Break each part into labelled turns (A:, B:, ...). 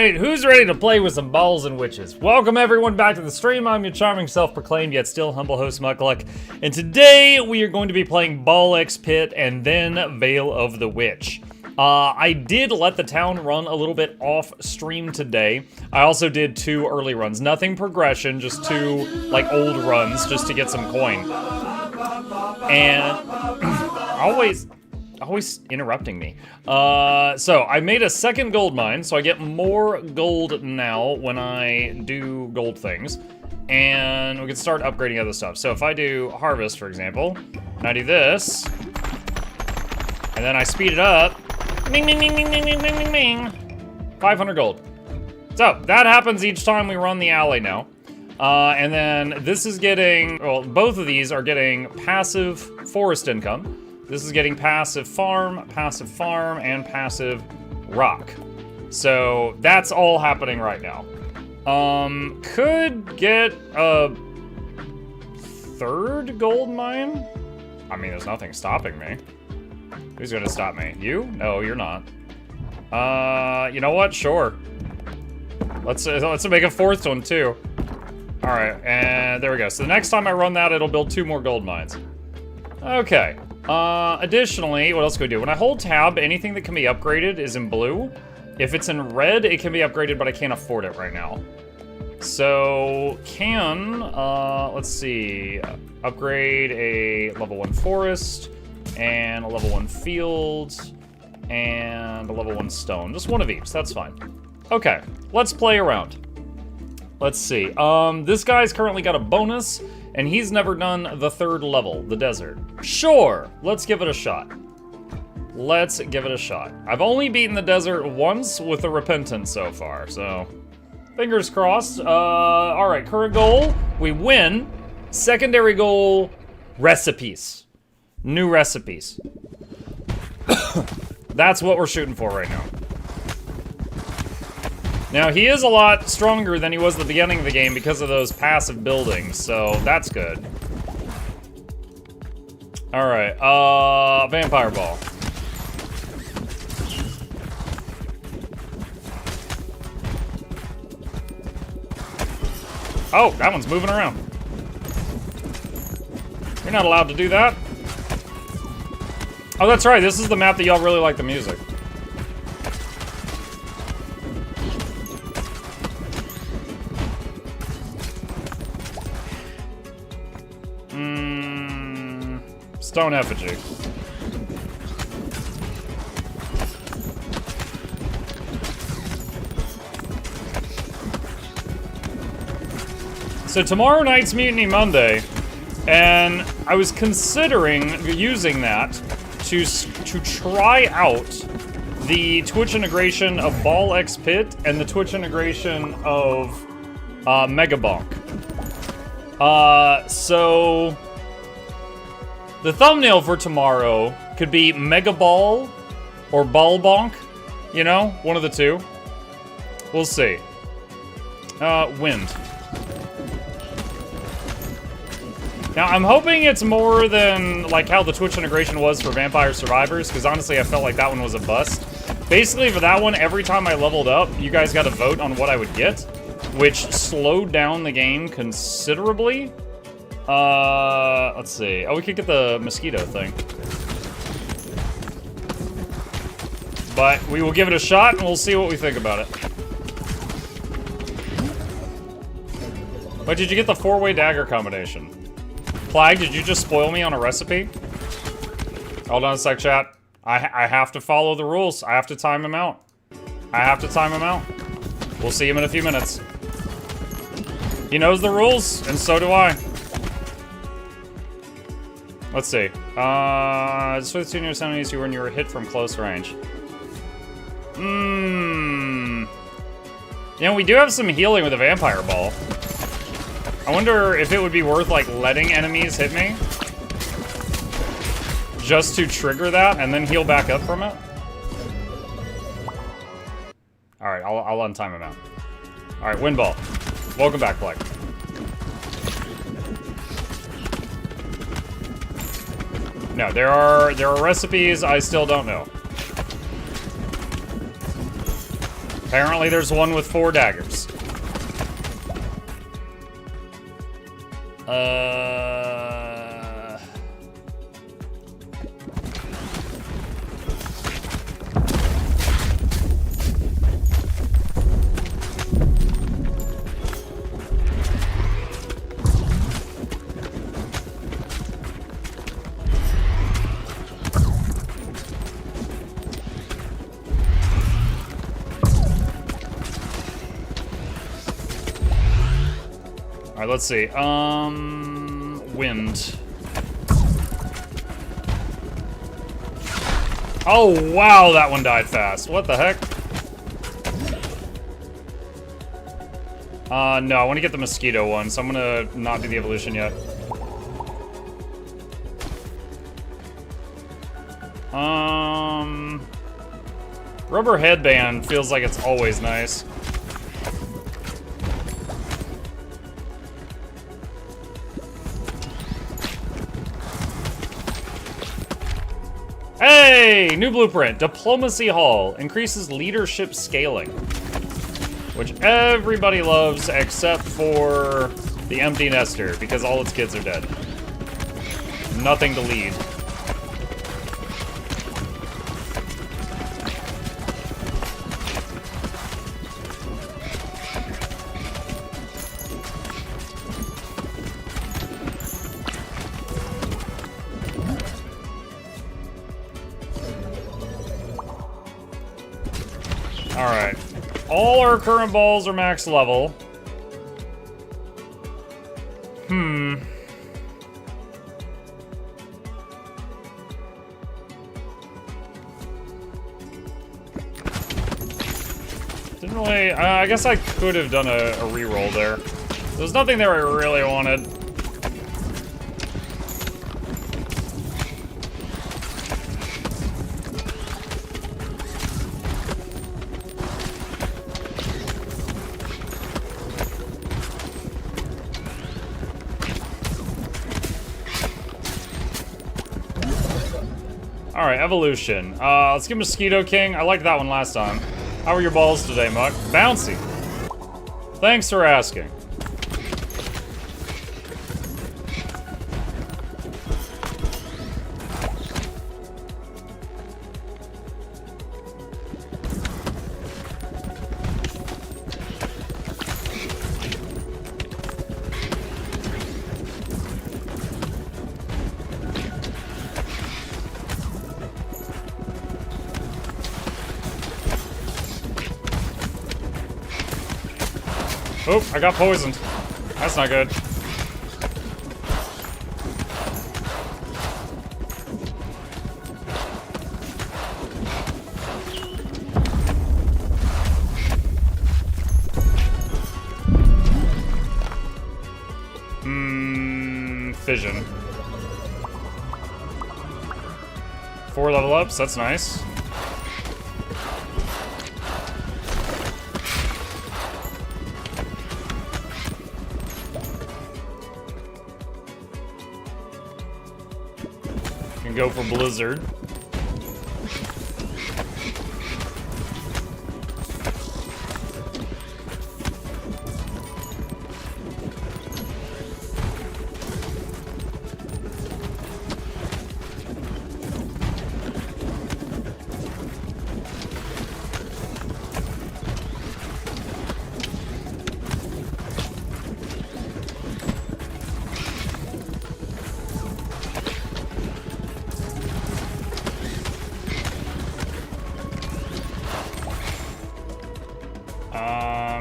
A: Alright, who's ready to play with some balls and witches? Welcome everyone back to the stream. I'm your charming, self-proclaimed, yet still humble host, Mukluk. And today, we are going to be playing Ball X Pit and then Veil of the Witch. I did let the town run a little bit off stream today. I also did 2 early runs. Nothing progression, just 2, like, old runs, just to get some coin. And always interrupting me. So I made a second gold mine, so I get more gold now when I do gold things. And we can start upgrading other stuff. So if I do harvest, for example, and I do this, and then I speed it up, ding, ding, ding, ding, ding, ding, ding, ding, ding, 500 gold. So that happens each time we run the alley now. And then this is getting, well, both of these are getting passive forest income. This is getting passive farm, and passive rock. So that's all happening right now. Could get a 3rd gold mine? I mean, there's nothing stopping me. Who's gonna stop me? You? No, you're not. You know what? Sure. Let's make a 4th one too. All right, and there we go. So the next time I run that, it'll build 2 more gold mines. Okay. Additionally, what else can we do? When I hold tab, anything that can be upgraded is in blue. If it's in red, it can be upgraded, but I can't afford it right now. So, let's see, upgrade a level 1 forest, and a level 1 field, and a level 1 stone. Just one of each, that's fine. Okay, let's play around. Let's see, this guy's currently got a bonus, and he's never done the 3rd level, the desert. Sure, let's give it a shot. Let's give it a shot. I've only beaten the desert once with a repentance so far, so fingers crossed. All right, current goal, we win. Secondary goal, recipes. New recipes. That's what we're shooting for right now. Now, he is a lot stronger than he was at the beginning of the game because of those passive buildings, so that's good. Alright, Vampire Ball. Oh, that one's moving around. You're not allowed to do that. Oh, that's right, this is the map that y'all really like the music. Stone effigy. So tomorrow night's Mutiny Monday, and I was considering using that to try out the Twitch integration of Ball X Pit and the Twitch integration of Megabonk. So the thumbnail for tomorrow could be Mega Ball or Ball Bonk, you know, one of the two. We'll see. Wind. Now, I'm hoping it's more than, like, how the Twitch integration was for Vampire Survivors, because honestly, I felt like that one was a bust. Basically, for that one, every time I leveled up, you guys got to vote on what I would get, which slowed down the game considerably. Let's see. Oh, we could get the mosquito thing. But we will give it a shot, and we'll see what we think about it. But did you get the 4-way dagger combination? Plague, did you just spoil me on a recipe? Hold on a sec, chat. I have to follow the rules. I have to time him out. We'll see him in a few minutes. He knows the rules, and so do I. Let's see. Just with 2 near enemies when you were hit from close range. You know, we do have some healing with a Vampire Ball. I wonder if it would be worth, like, letting enemies hit me. Just to trigger that, and then heal back up from it. Alright, I'll untime him out. Alright, Wind Ball. Welcome back, Plague. No, there are recipes I still don't know. Apparently there's one with 4 daggers. Alright, let's see. Wind. Oh, wow, that one died fast. What the heck? No, I want to get the mosquito one, so I'm gonna not do the evolution yet. Rubber headband feels like it's always nice. Hey! New blueprint. Diplomacy Hall. Increases leadership scaling. Which everybody loves except for the empty nester, because all its kids are dead. Nothing to lead. Alright. All our current balls are max level. Didn't really... I guess I could have done a reroll there. There's nothing there I really wanted. Alright, evolution. Let's get Mosquito King. I liked that one last time. How are your balls today, Muck? Bouncy. Thanks for asking. Oh, I got poisoned. That's not good. Fission. 4 level ups, that's nice. Can go for Blizzard.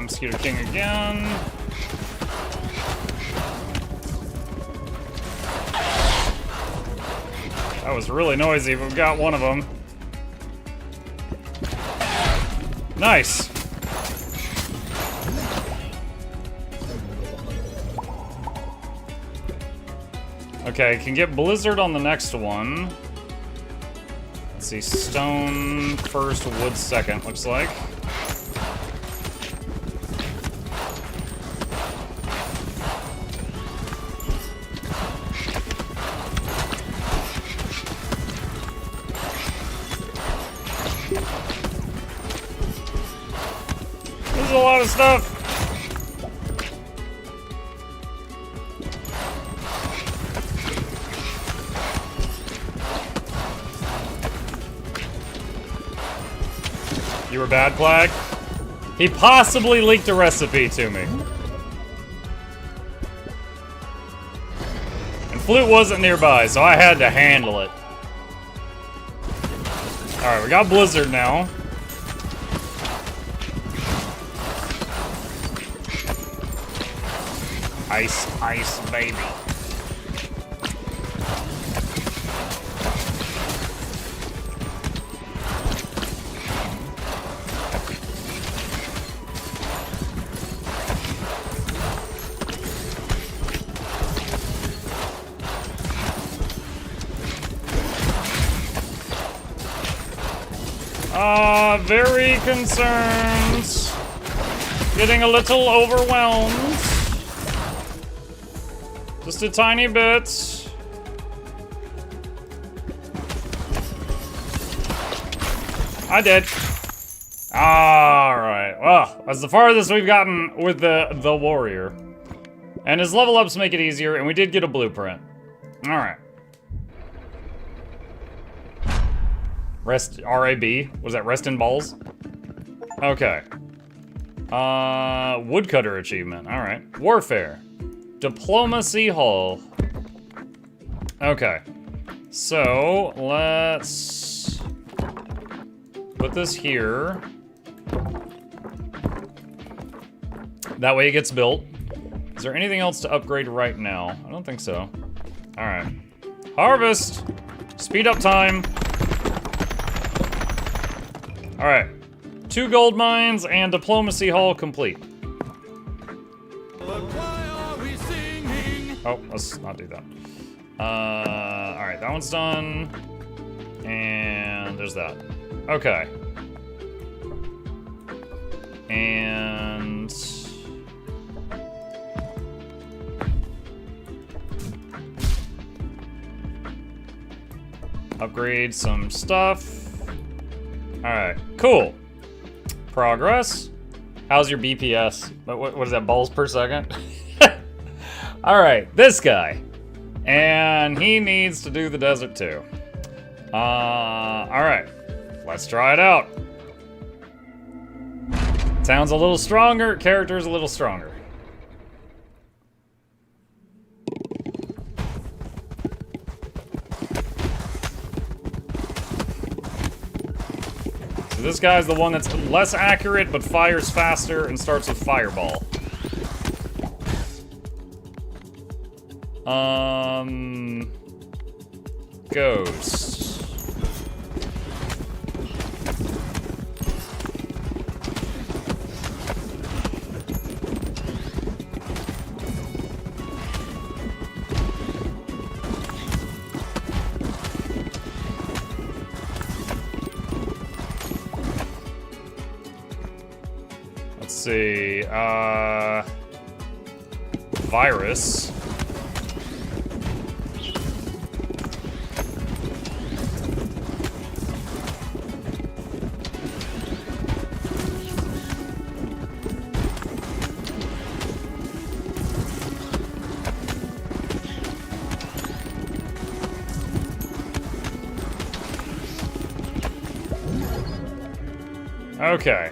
A: Mosquito King again. That was really noisy, but we got one of them. Nice. Okay, can get Blizzard on the next one. Let's see, Stone first, Wood second, looks like. is a lot of stuff. You were bad, Plague? He possibly leaked a recipe to me. And Flute wasn't nearby, so I had to handle it. Alright, we got Blizzard now. Ice, ice, baby. Very concerned. Getting a little overwhelmed. Just a tiny bit. I did. Alright, well, that's the farthest we've gotten with the warrior. And his level ups make it easier, and we did get a blueprint. Alright. Rest, R-A-B? Was that rest in balls? Okay. Woodcutter achievement, alright. Warfare. Diplomacy Hall. Okay. So, let's put this here. That way it gets built. Is there anything else to upgrade right now? I don't think so. Alright. Harvest! Speed up time! Alright. 2 gold mines and Diplomacy Hall complete. Oh, let's not do that. Alright, that one's done. And there's that. Okay. And... upgrade some stuff. Alright, cool. Progress. How's your BPS? What is that, balls per second? Alright, this guy. And he needs to do the desert too. Alright. Let's try it out. Sounds a little stronger, character's a little stronger. So this guy's the one that's less accurate, but fires faster and starts with Fireball. Ghost. Let's see, Virus. Okay.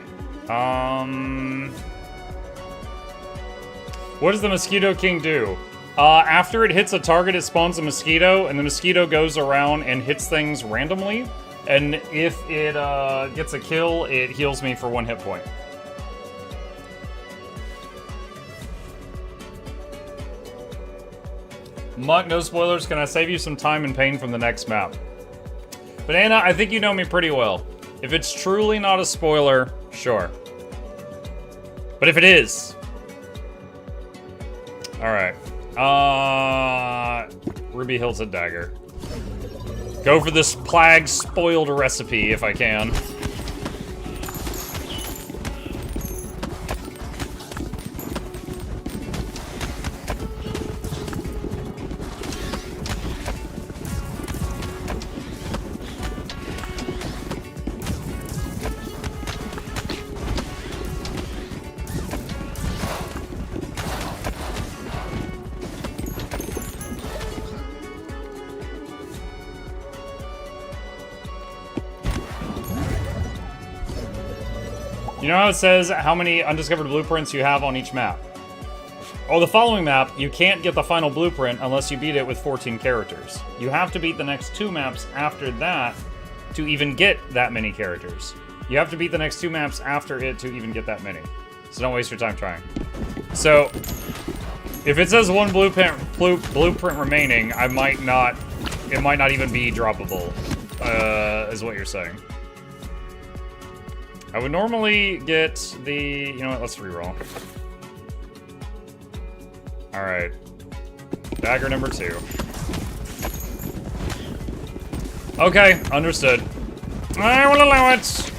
A: What does the Mosquito King do? After it hits a target, it spawns a mosquito, and the mosquito goes around and hits things randomly. And if it gets a kill, it heals me for 1 hit point. Muck, no spoilers. Can I save you some time and pain from the next map? Banana, I think you know me pretty well. If it's truly not a spoiler, sure. But if it is... Alright. Ruby Hilted Dagger. Go for this Plague spoiled recipe if I can. You know how it says how many undiscovered blueprints you have on each map? Oh, the following map, you can't get the final blueprint unless you beat it with 14 characters. You have to beat the next 2 maps after that to even get that many characters. You have to beat the next 2 maps after it to even get that many. So don't waste your time trying. So, if it says 1 blueprint remaining, it might not even be droppable, is what you're saying. I would normally get the, you know what, let's reroll. Alright. Dagger number 2. Okay, understood. I will allow it!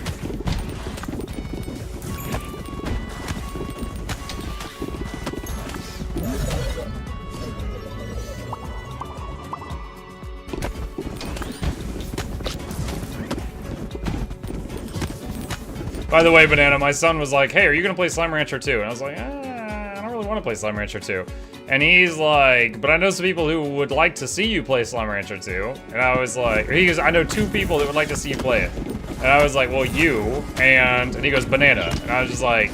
A: By the way, Banana, my son was like, hey, are you gonna play Slime Rancher 2? And I was like, I don't really want to play Slime Rancher 2. And he's like, but I know some people who would like to see you play Slime Rancher 2. And I was like, or he goes, I know 2 people that would like to see you play it. And I was like, well, you, and he goes, Banana. And I was just like,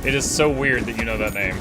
A: it is so weird that you know that name.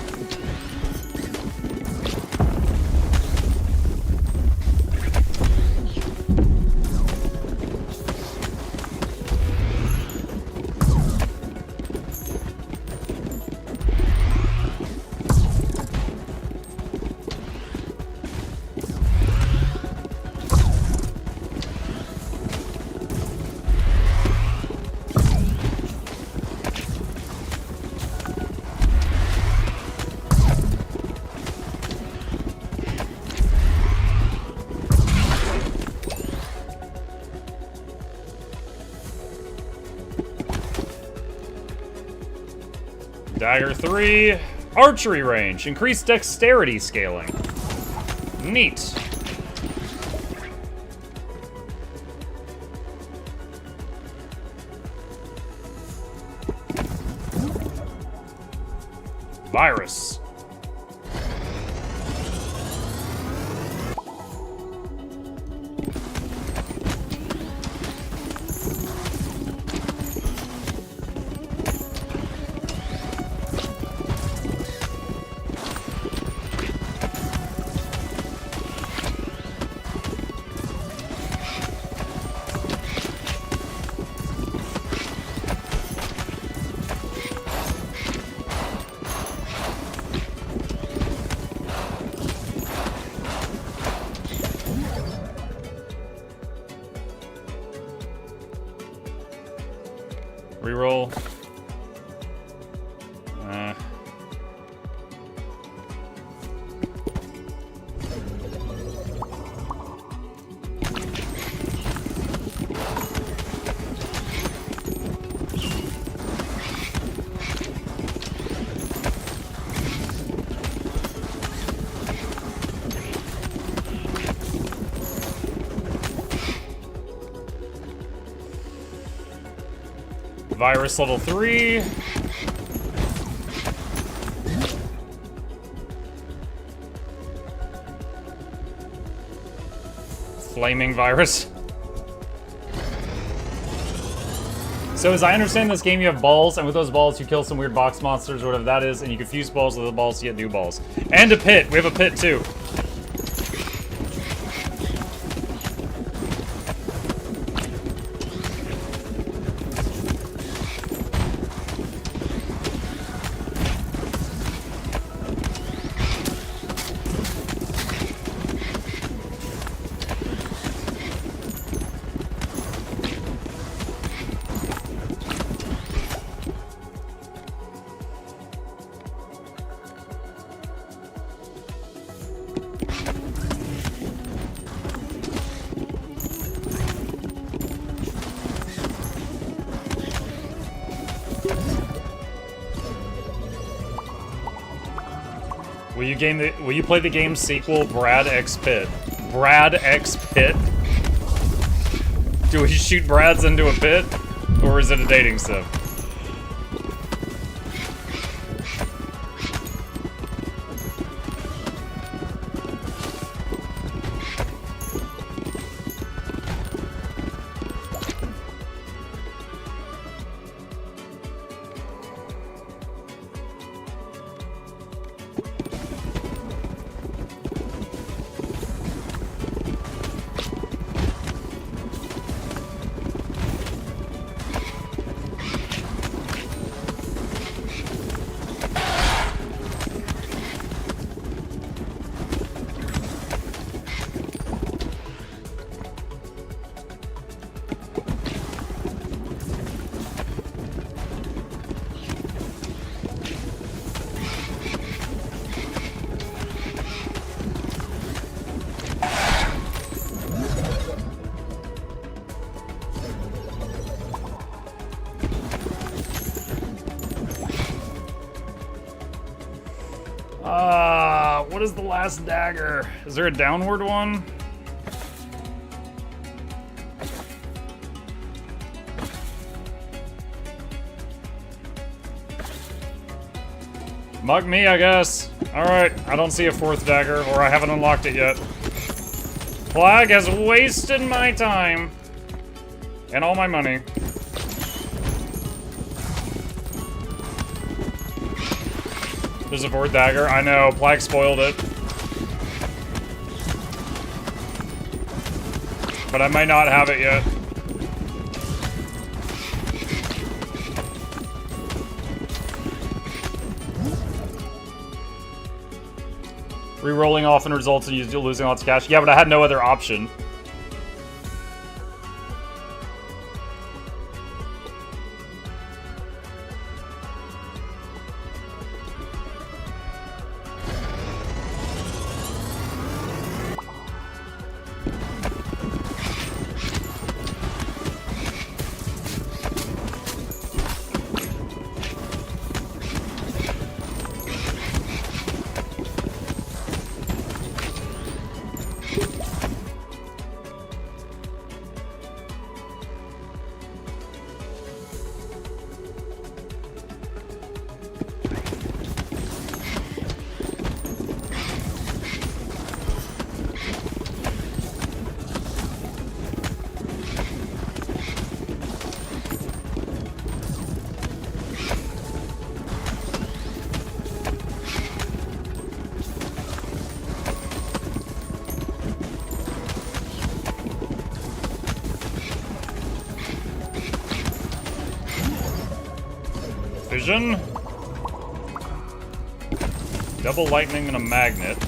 A: Dagger 3, archery range, increased dexterity scaling. Neat. Virus. Reroll. Virus level 3. Flaming virus. So as I understand this game, you have balls, and with those balls you kill some weird box monsters or whatever that is, and you can fuse balls with the balls to get new balls. And a pit. We have a pit too. Will you play the game's sequel, Brad X Pit? Brad X Pit? Do we shoot Brads into a pit? Or is it a dating sim? What is the last dagger? Is there a downward one? Mug me, I guess. Alright, I don't see a fourth dagger, or I haven't unlocked it yet. Plague has wasted my time. And all my money. There's a fourth dagger. I know, Plague spoiled it. But I might not have it yet. Rerolling often results in you losing lots of cash. Yeah, but I had no other option. Vision. Double lightning and a magnet.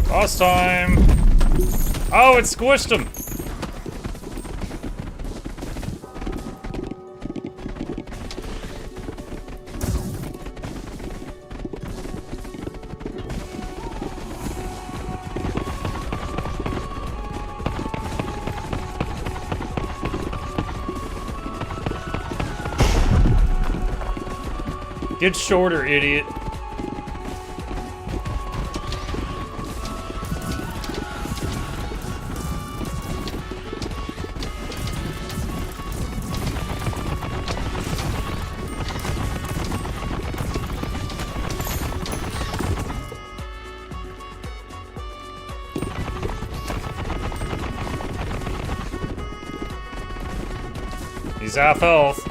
A: Boss time! Oh, it squished him! Get shorter, idiot. He's half health.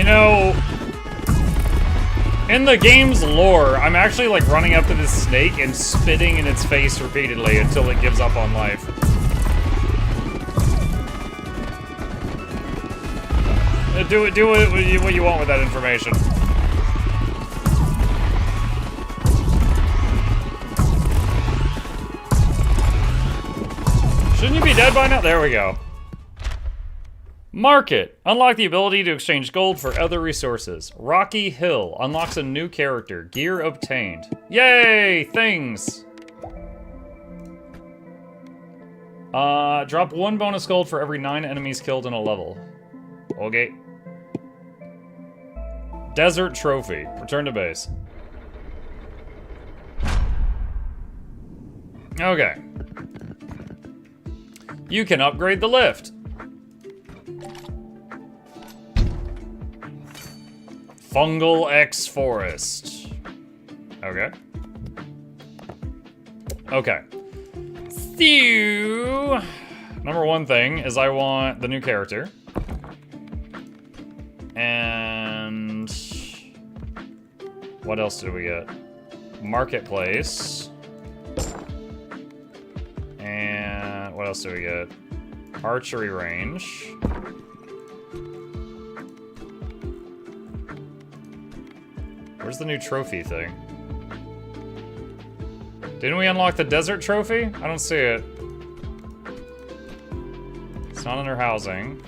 A: know, in the game's lore, I'm actually like running up to this snake and spitting in its face repeatedly until it gives up on life. Do what you want with that information. Shouldn't you be dead by now? There we go. Market. Unlock the ability to exchange gold for other resources. Rocky Hill. Unlocks a new character. Gear obtained. Yay! Things! Drop 1 bonus gold for every 9 enemies killed in a level. Okay. Desert Trophy. Return to base. Okay. You can upgrade the lift. Fungal X Forest. Okay. Okay. So, number 1 thing is I want the new character. And what else did we get? Marketplace. And what else do we get? Archery range. Where's the new trophy thing? Didn't we unlock the desert trophy? I don't see it. It's not under housing.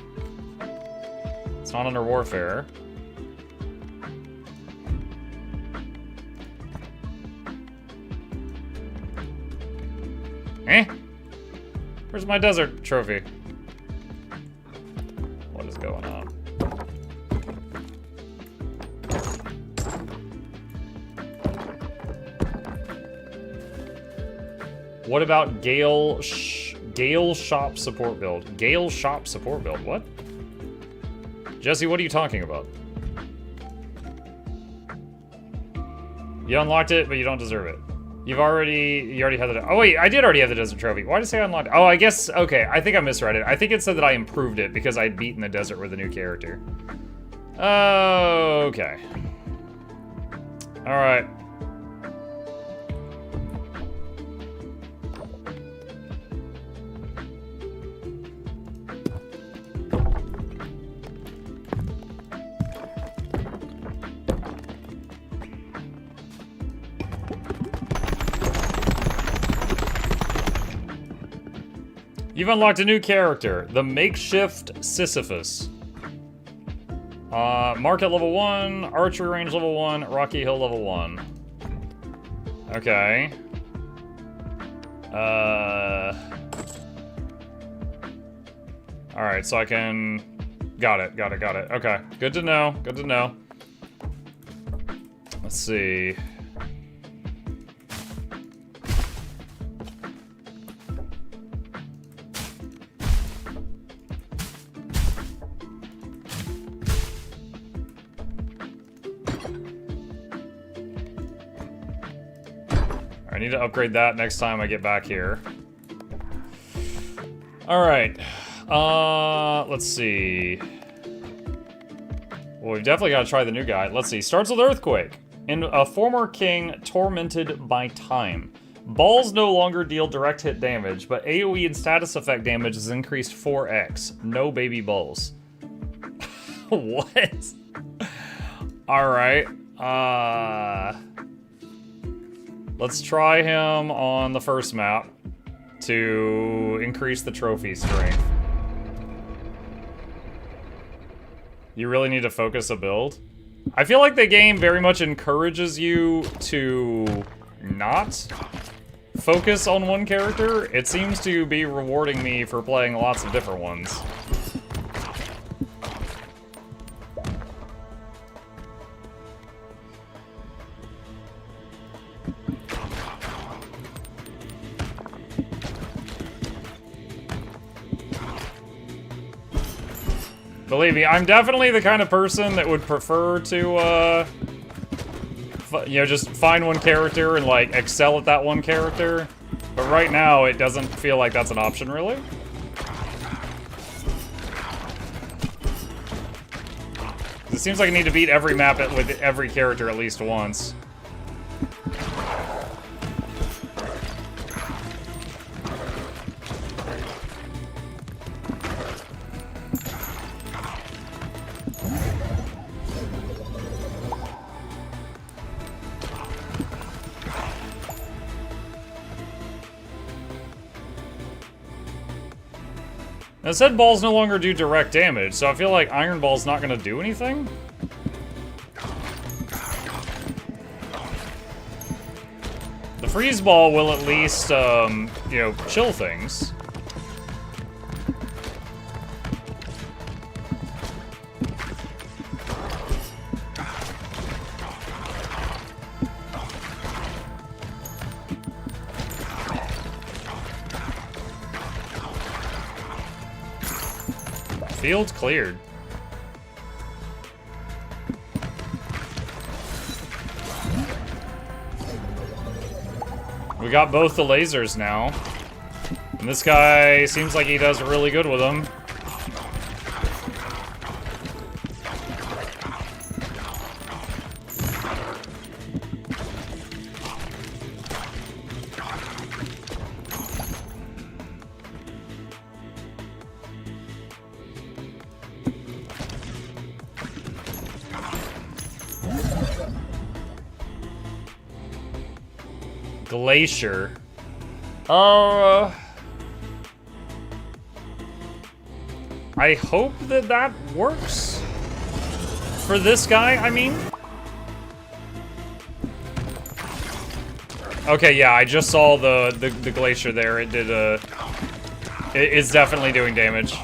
A: It's not under warfare. Eh? Where's my desert trophy? What is going on? What about Gale Shop support build? Gale Shop support build, what? Jesse, what are you talking about? You unlocked it, but you don't deserve it. You already had the... Oh wait, I did already have the desert trophy. Why did it say unlocked? Oh, I guess, okay, I think I misread it. I think it said that I improved it because I'd beaten the desert with a new character. Okay. Alright. You've unlocked a new character, the Makeshift Sisyphus. Market level 1, archery range level 1, Rocky Hill level 1. Okay. Alright, so I can... Got it. Okay, good to know, good to know. Let's see... I need to upgrade that next time I get back here. Alright. Let's see. Well, we've definitely got to try the new guy. Let's see. Starts with Earthquake. In a former king tormented by time. Balls no longer deal direct hit damage, but AoE and status effect damage is increased 4x. No baby balls. What? Alright. Let's try him on the first map to increase the trophy strength. You really need to focus a build? I feel like the game very much encourages you to not focus on one character. It seems to be rewarding me for playing lots of different ones. Believe me, I'm definitely the kind of person that would prefer to, you know, just find one character and, like, excel at that one character. But right now, it doesn't feel like that's an option, really. It seems like I need to beat every map with every character at least once. Now, said balls no longer do direct damage, so I feel like Iron Ball's not gonna do anything? The freeze ball will at least, you know, chill things. Field cleared. We got both the lasers now. And this guy seems like he does really good with them. Glacier. I hope that that works. For this guy, I mean. Okay, yeah, I just saw the glacier there. It did it's definitely doing damage.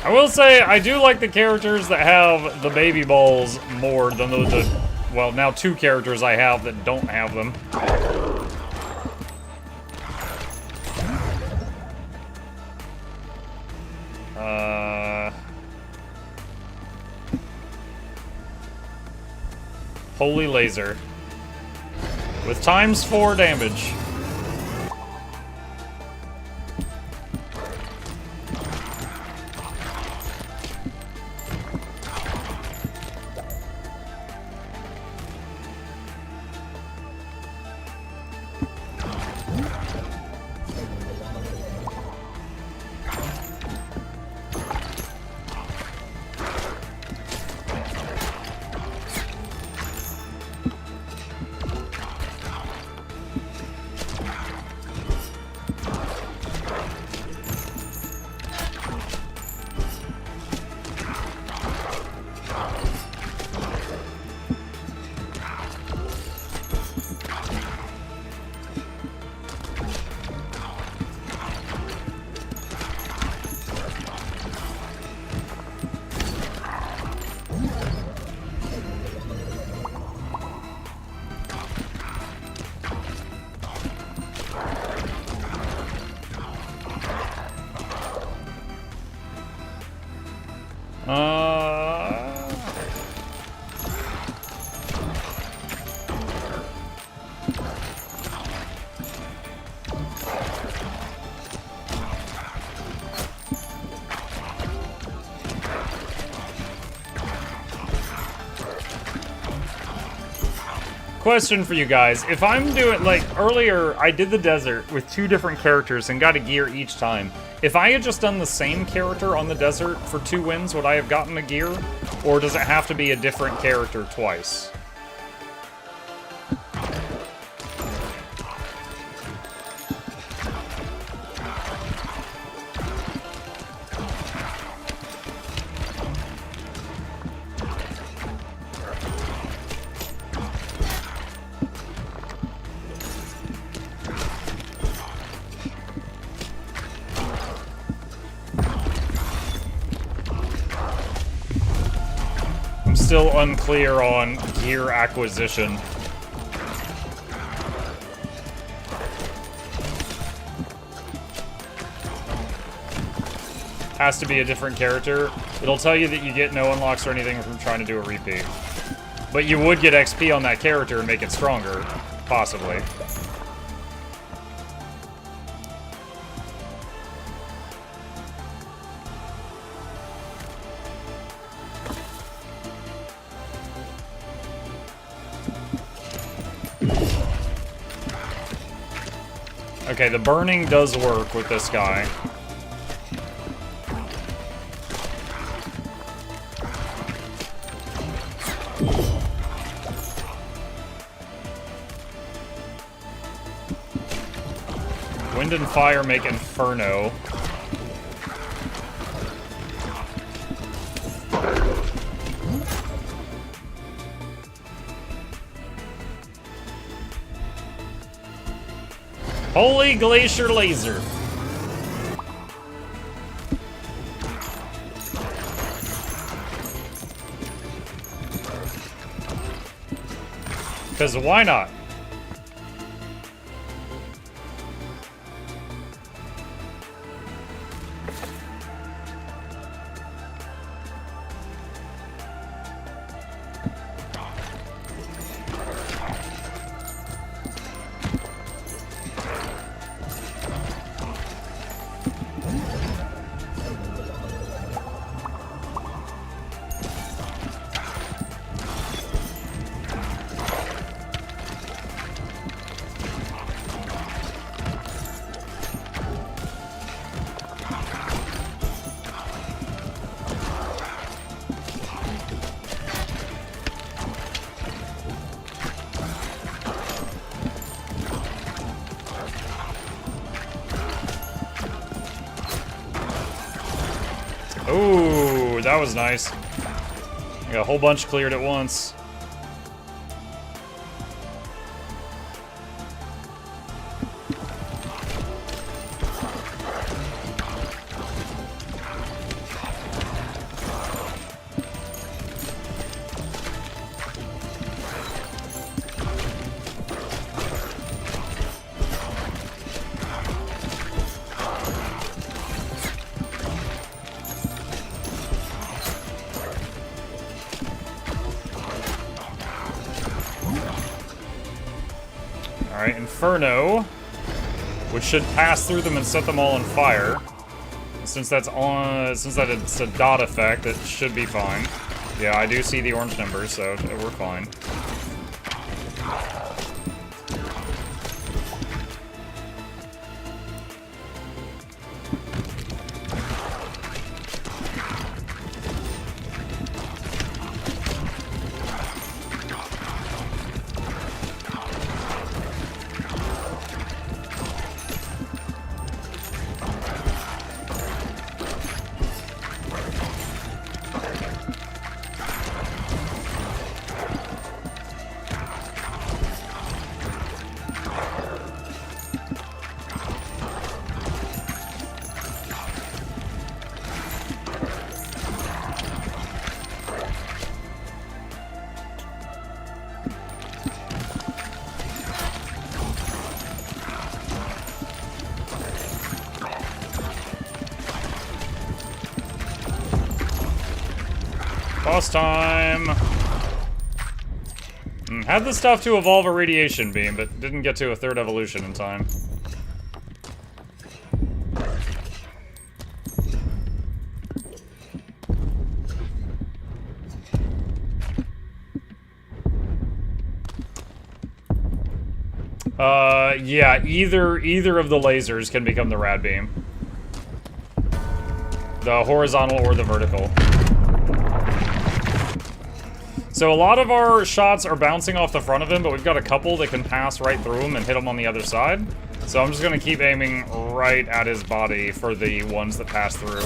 A: I will say, I do like the characters that have the baby balls more than those well, now 2 characters I have that don't have them. Holy laser. With ×4 damage. Question for you guys. If I'm doing, like, earlier I did the desert with 2 different characters and got a gear each time. If I had just done the same character on the desert for 2 wins, would I have gotten a gear? Or does it have to be a different character twice? still unclear on gear acquisition. Has to be a different character. It'll tell you that you get no unlocks or anything from trying to do a repeat. But you would get XP on that character and make it stronger, possibly. Okay, the burning does work with this guy. Wind and fire make Inferno. Holy Glacier Laser. Because why not? Ooh, that was nice. I got a whole bunch cleared at once. Alright, Inferno, which should pass through them and set them all on fire. Since that's on, since that it's a dot effect, it should be fine. Yeah, I do see the orange numbers, so we're fine. Boss time! Had the stuff to evolve a radiation beam, but didn't get to a third evolution in time. Yeah, either of the lasers can become the rad beam. The horizontal or the vertical. So a lot of our shots are bouncing off the front of him, but we've got a couple that can pass right through him and hit him on the other side. So I'm just gonna keep aiming right at his body for the ones that pass through.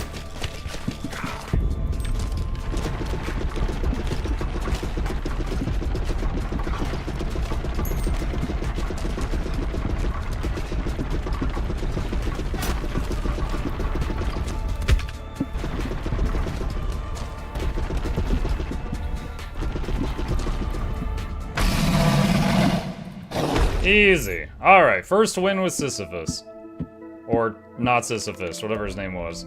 A: Easy. Alright, first win with Sisyphus. Or not Sisyphus, whatever his name was.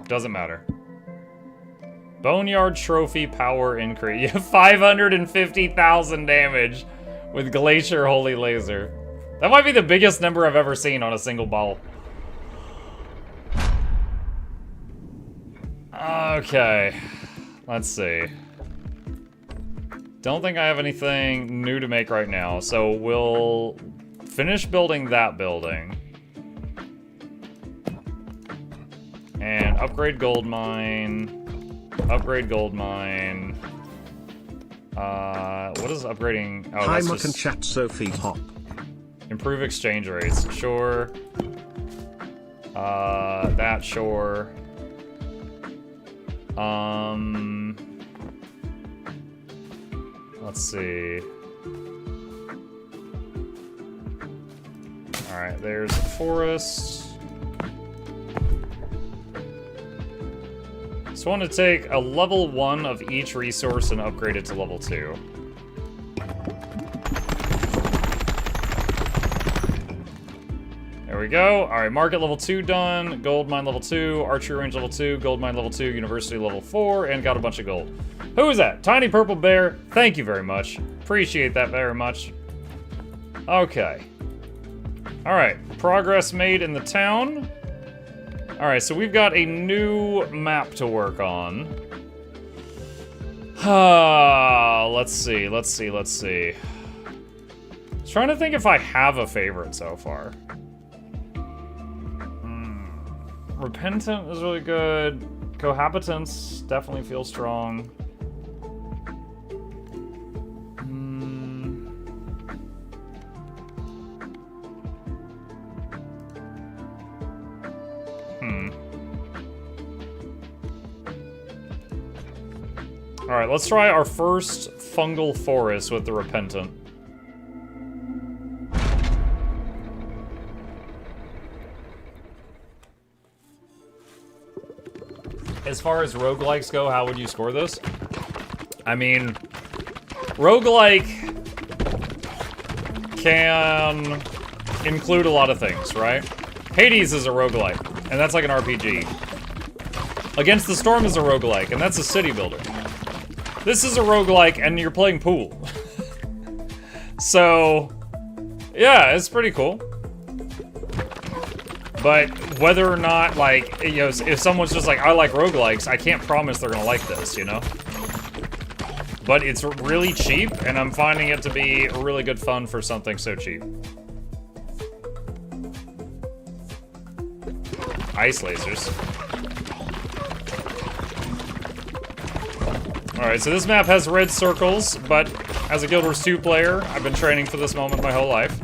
A: Doesn't matter. Boneyard Trophy power increase. You have 550,000 damage with Glacier Holy Laser. That might be the biggest number I've ever seen on a single ball. Okay. Let's see. Don't think I have anything new to make right now, so we'll finish building that building. And upgrade gold mine. Upgrade gold mine. What is upgrading? Oh,
B: Hi,
A: that's
B: Muck and
A: just
B: Chat Sophie Hop.
A: improve exchange rates. Sure. That sure. Let's see. Alright, there's a forest. Just want to take a level 1 of each resource and upgrade it to level 2. There we go. Alright, market level 2 done. Gold mine level 2. Archery range level 2. Gold mine level 2. University level 4. And got a bunch of gold. Who is that? Tiny Purple Bear. Thank you very much. Appreciate that very much. Okay. Alright, progress made in the town. Alright, so we've got a new map to work on. Let's see. I was trying to think if I have a favorite so far. Repentant is really good. Cohabitants definitely feels strong. Alright, let's try our first fungal forest with the Repentant. As far as roguelikes go, how would you score this? I mean, roguelike can include a lot of things, right? Hades is a roguelike, and that's like an RPG. Against the Storm is a roguelike, and that's a city builder. This is a roguelike, and you're playing pool. So, yeah, it's pretty cool. But whether or not, like, you know, if someone's just like, I like roguelikes, I can't promise they're gonna like this, you know? But it's really cheap, and I'm finding it to be really good fun for something so cheap. Ice lasers. Alright, so this map has red circles, but as a Guild Wars 2 player, I've been training for this moment my whole life.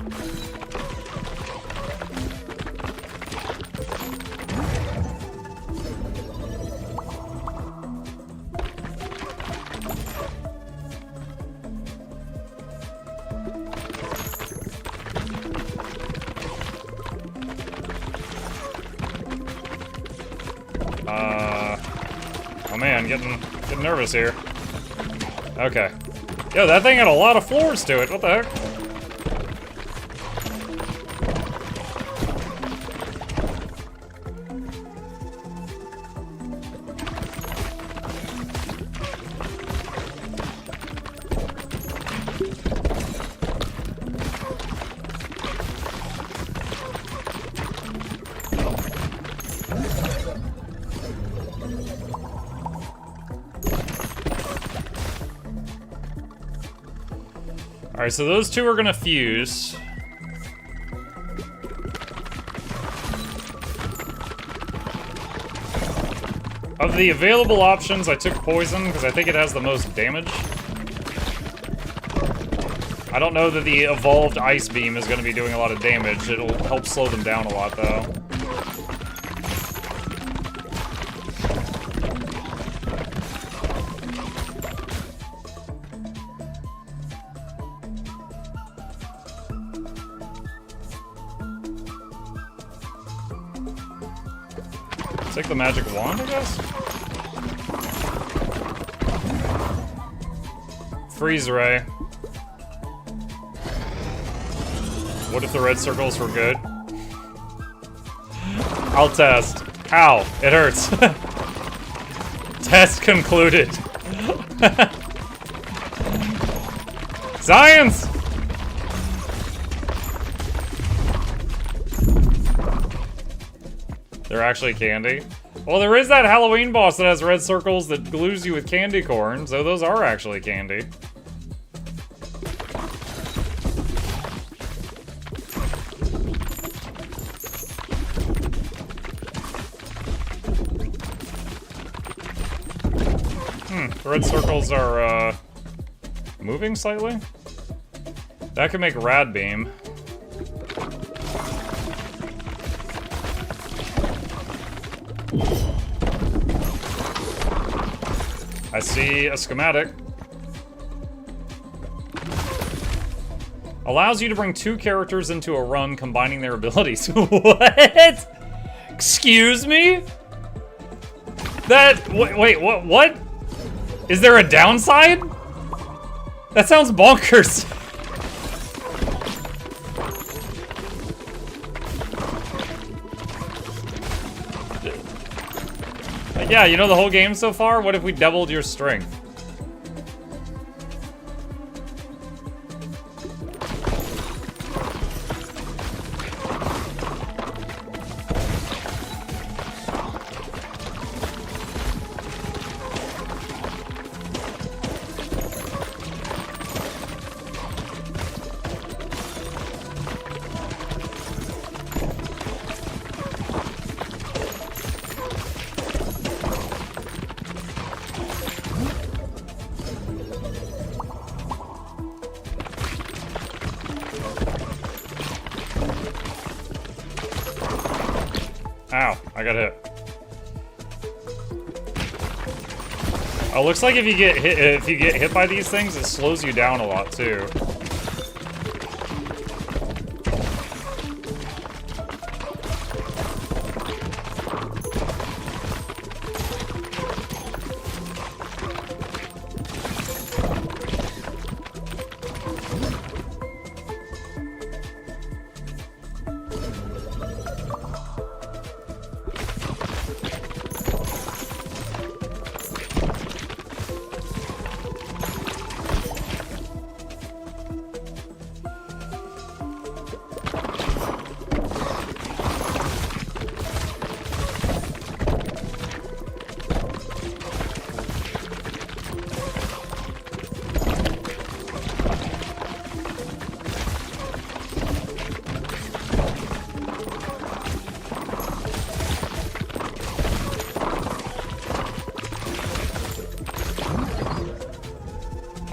A: Oh man, getting nervous here. Okay. Yo, that thing had a lot of floors to it. What the heck? Alright, so those two are gonna fuse. Of the available options, I took poison because I think it has the most damage. I don't know that the evolved ice beam is gonna be doing a lot of damage. It'll help slow them down a lot, though. Take the magic wand, I guess? Freeze ray. What if the red circles were good? I'll test. Ow, it hurts. Test concluded. Science! They're actually candy. Well, there is that Halloween boss that has red circles that glues you with candy corn, so those are actually candy. The red circles are, moving slightly? That could make Rad Beam. I see a schematic. Allows you to bring 2 characters into a run, combining their abilities. What? Excuse me? That, wait, what? Is there a downside? That sounds bonkers. Yeah, you know the whole game so far? What if we doubled your strength? Ow, I got hit. Oh, looks like if you get hit by these things, it slows you down a lot too.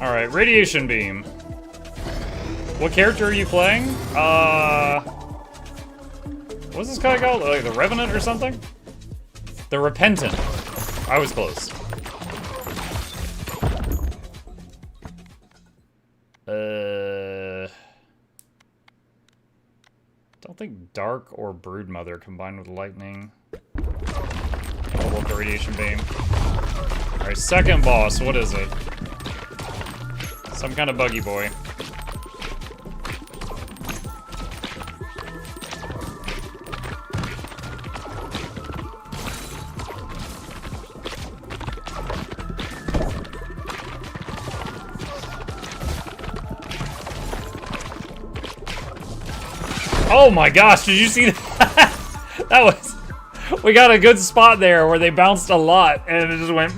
A: Alright, Radiation Beam. What character are you playing? What's this guy called? Like the Revenant or something? The Repentant. I was close. Don't think Dark or Broodmother combined with Lightning. Level up the Radiation Beam. Alright, second boss, what is it? Some kind of buggy boy. Oh my gosh, did you see that? That was... We got a good spot there where they bounced a lot and it just went...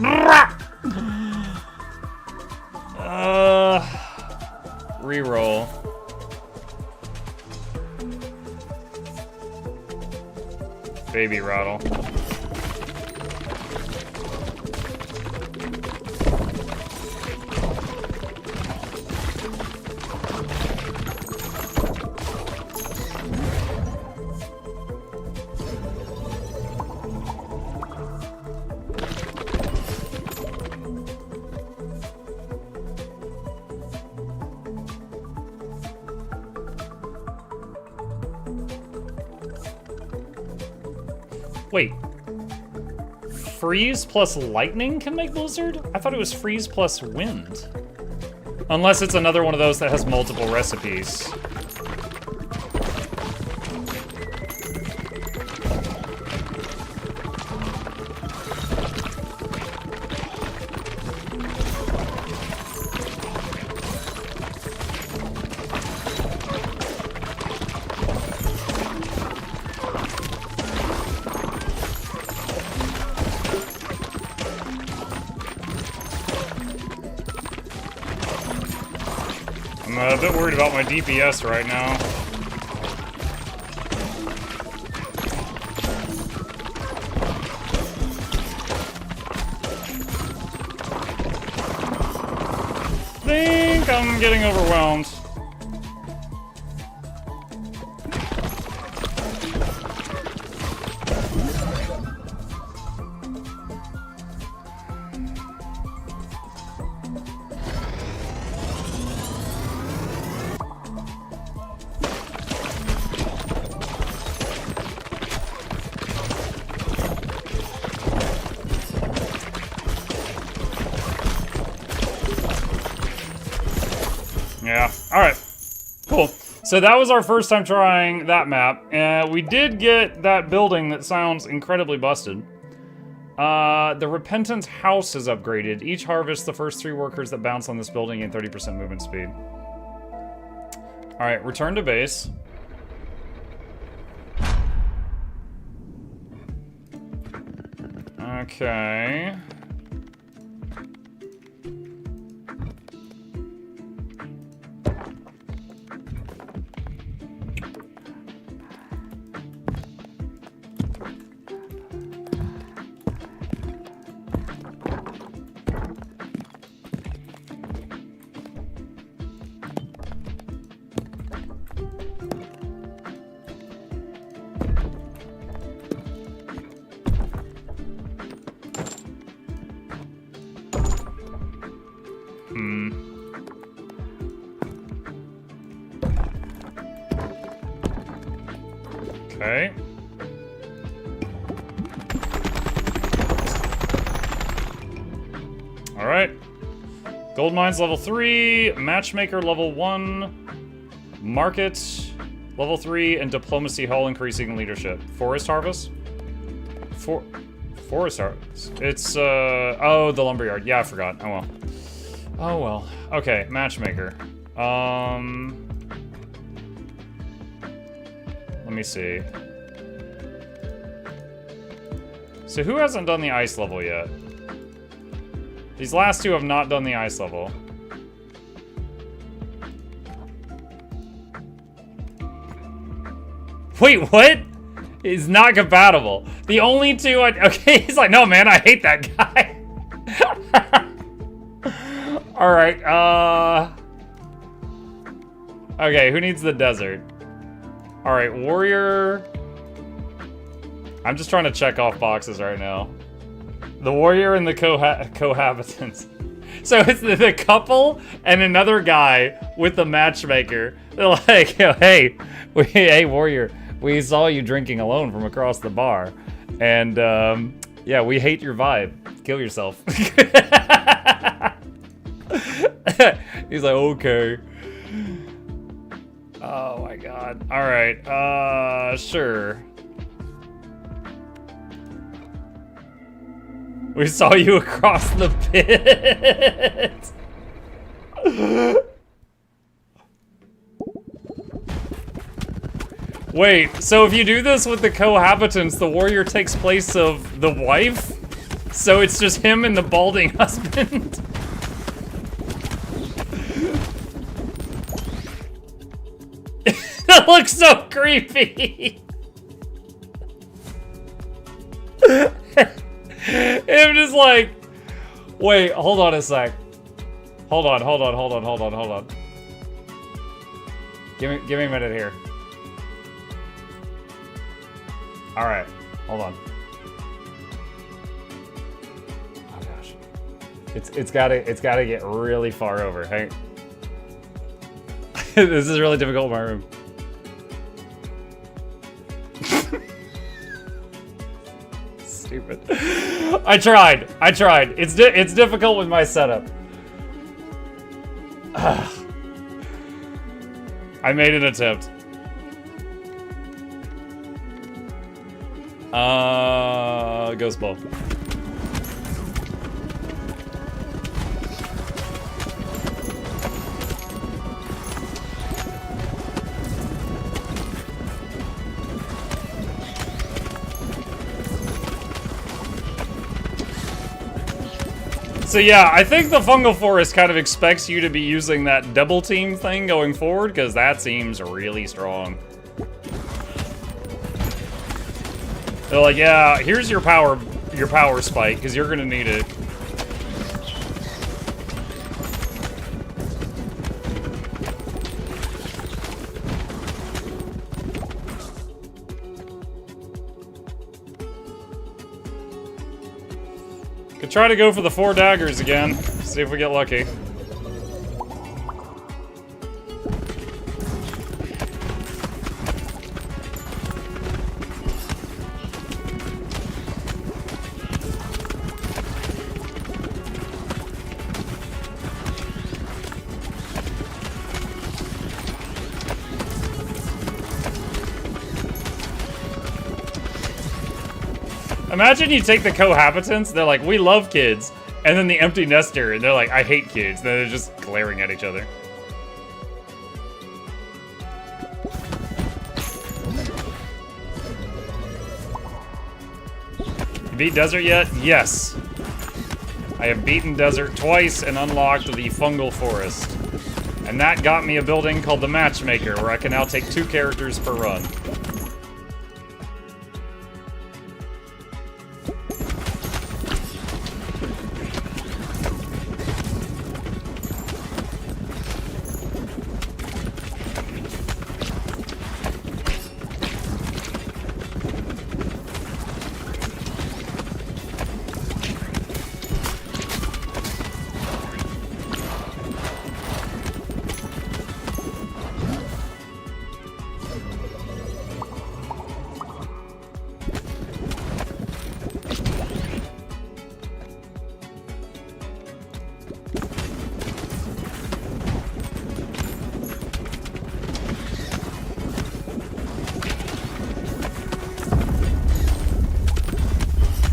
A: Reroll. Baby rattle. Wait. Freeze plus lightning can make blizzard? I thought it was freeze plus wind. Unless it's another one of those that has multiple recipes. I'm a bit worried about my DPS right now. Think I'm getting overwhelmed. Yeah, alright. Cool. So that was our first time trying that map. We did get that building that sounds incredibly busted. The Repentance House is upgraded. Each harvest, the first 3 workers that bounce on this building gain 30% movement speed. Alright, return to base. Okay. Okay. Alright. Gold mines level 3, matchmaker level 1, market level 3, and diplomacy hall increasing leadership. Forest harvest? Forest harvest. It's, oh, the lumberyard. Yeah, I forgot. Oh well. Oh well. Okay, matchmaker. Let me see. So who hasn't done the ice level yet? These last 2 have not done the ice level. Wait, what? It's not compatible. The only 2 okay, he's like, no man, I hate that guy. Alright, okay, who needs the desert? Alright, warrior. I'm just trying to check off boxes right now. The warrior and the cohabitants. So it's the couple and another guy with the matchmaker. They're like, hey, hey warrior, we saw you drinking alone from across the bar. And yeah, we hate your vibe. Kill yourself. He's like, okay. Oh my god. Alright, sure. We saw you across the pit. Wait, so if you do this with the cohabitants, the warrior takes place of the wife? So it's just him and the balding husband? That looks so creepy. Him just like, wait, hold on a sec. Hold on. Give me a minute here. All right, hold on. Oh gosh, it's gotta get really far over. Hey, this is really difficult in my room. Stupid. I tried. It's difficult with my setup. I made an attempt. Ghost ball. So yeah, I think the fungal forest kind of expects you to be using that double team thing going forward, because that seems really strong. They're like, yeah, here's your power spike, because you're gonna need it. Could try to go for the 4 daggers again. See if we get lucky. Imagine you take the cohabitants, they're like, we love kids. And then the empty nester, and they're like, I hate kids. And they're just glaring at each other. You beat Desert yet? Yes. I have beaten Desert twice and unlocked the Fungal Forest. And that got me a building called the Matchmaker, where I can now take 2 characters per run.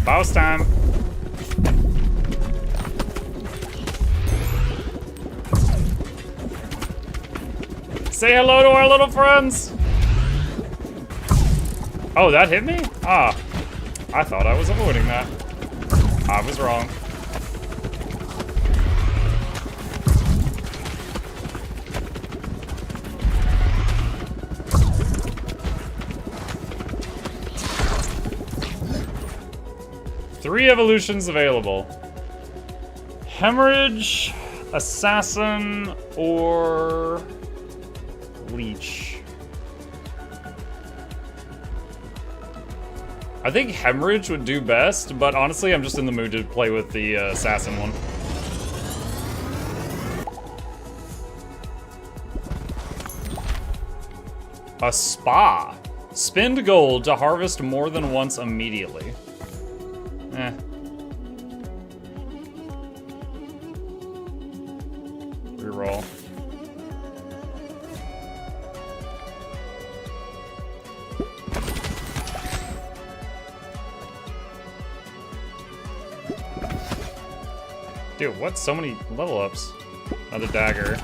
A: Boss time. Say hello to our little friends. Oh, that hit me? Ah, I thought I was avoiding that. I was wrong. Three evolutions available. Hemorrhage, Assassin, or Leech. I think Hemorrhage would do best, but honestly, I'm just in the mood to play with the Assassin one. A Spa. Spend gold to harvest more than once immediately. Eh. Reroll. Dude, what? So many level ups. Another dagger.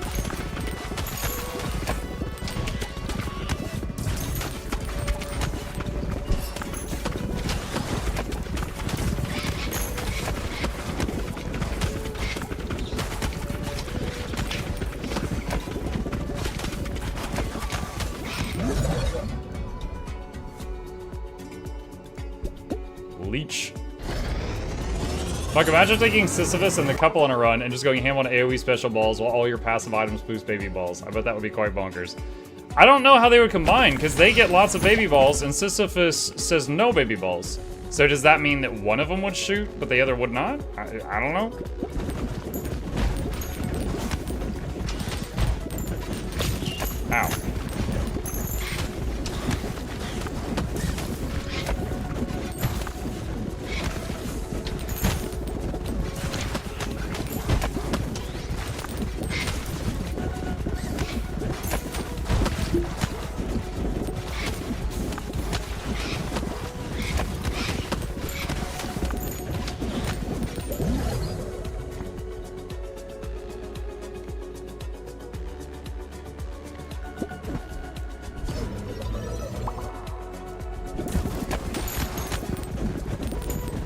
A: Leech. Fuck, imagine taking Sisyphus and the couple on a run and just going ham on AoE special balls while all your passive items boost baby balls. I bet that would be quite bonkers. I don't know how they would combine, because they get lots of baby balls and Sisyphus says no baby balls. So does that mean that one of them would shoot, but the other would not? I don't know. Ow.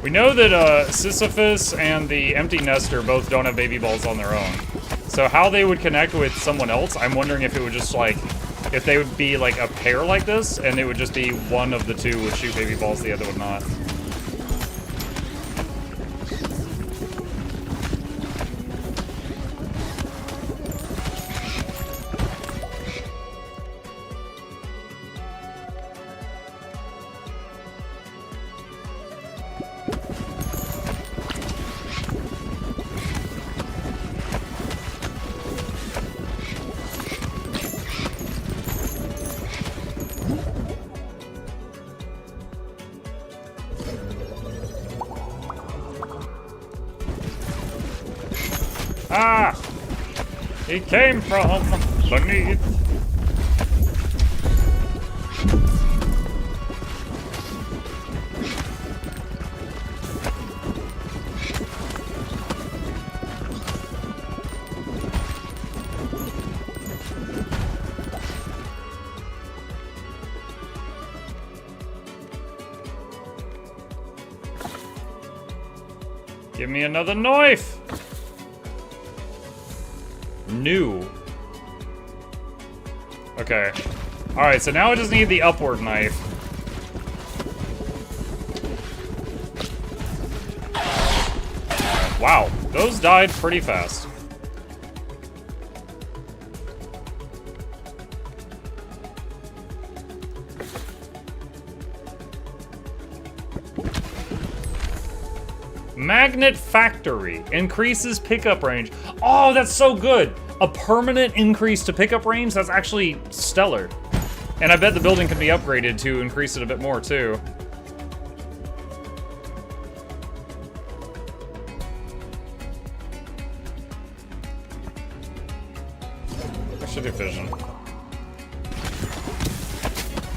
A: We know that Sisyphus and the Empty Nester both don't have baby balls on their own. So how they would connect with someone else, I'm wondering if it would just like, if they would be like a pair like this, and it would just be one of the two would shoot baby balls, the other would not. Ah! He came from beneath. Give me another knife! New. Okay. Alright, so now I just need the upward knife. Wow, those died pretty fast. Magnet Factory increases pickup range. Oh, that's so good. A permanent increase to pickup range? That's actually stellar. And I bet the building can be upgraded to increase it a bit more, too. I should do fission.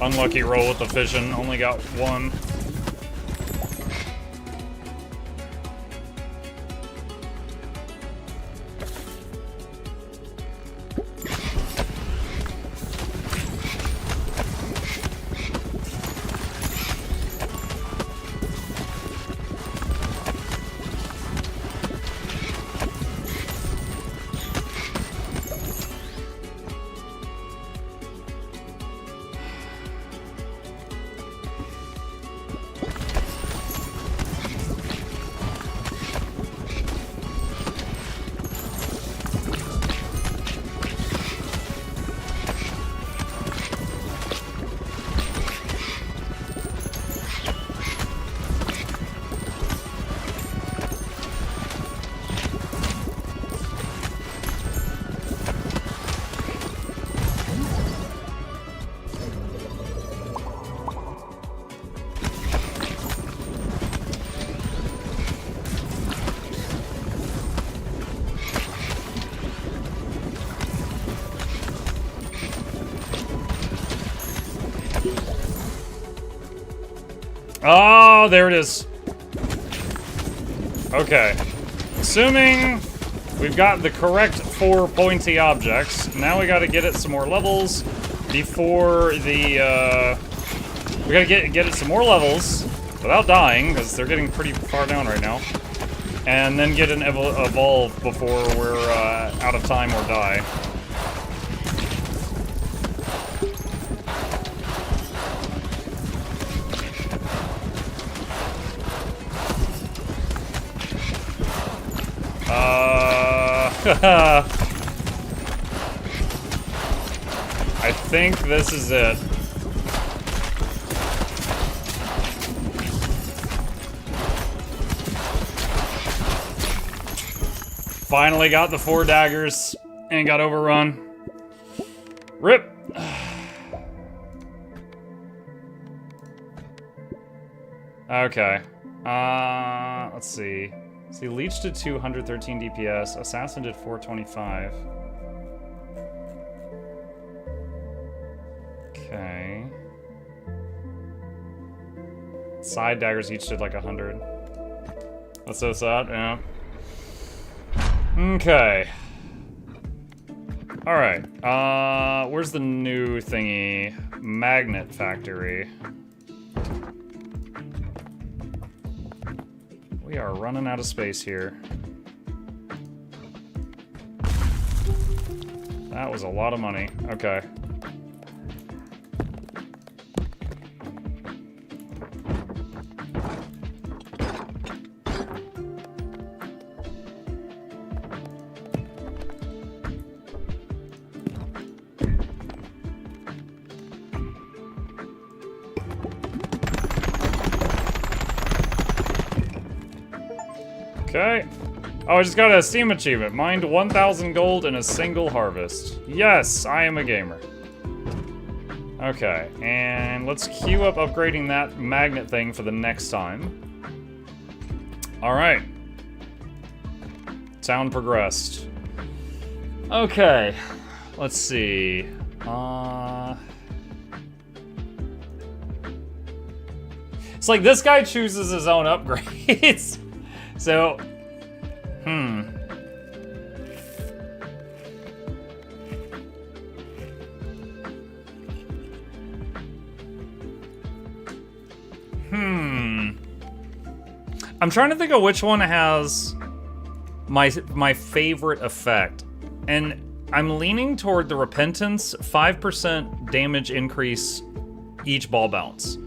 A: Unlucky roll with the fission. Only got one. Oh, there it is. Okay. Assuming we've got the correct 4 pointy objects, now we gotta get it some more levels before the, we gotta get it some more levels without dying, because they're getting pretty far down right now. And then get an evolve before we're out of time or die. I think this is it. Finally got the 4 daggers and got overrun. RIP. Okay. Let's see. See, Leech did 213 DPS, Assassin did 425. Okay. Side daggers each did like 100. That's so sad, yeah. Okay. Alright, where's the new thingy? Magnet Factory. We are running out of space here. That was a lot of money. Okay. Okay. Oh, I just got a Steam achievement. Mined 1,000 gold in a single harvest. Yes, I am a gamer. Okay, and let's queue up upgrading that magnet thing for the next time. Alright. Town progressed. Okay. Let's see. It's like this guy chooses his own upgrades. So, I'm trying to think of which one has my favorite effect. And I'm leaning toward the Repentance, 5% damage increase each ball bounce.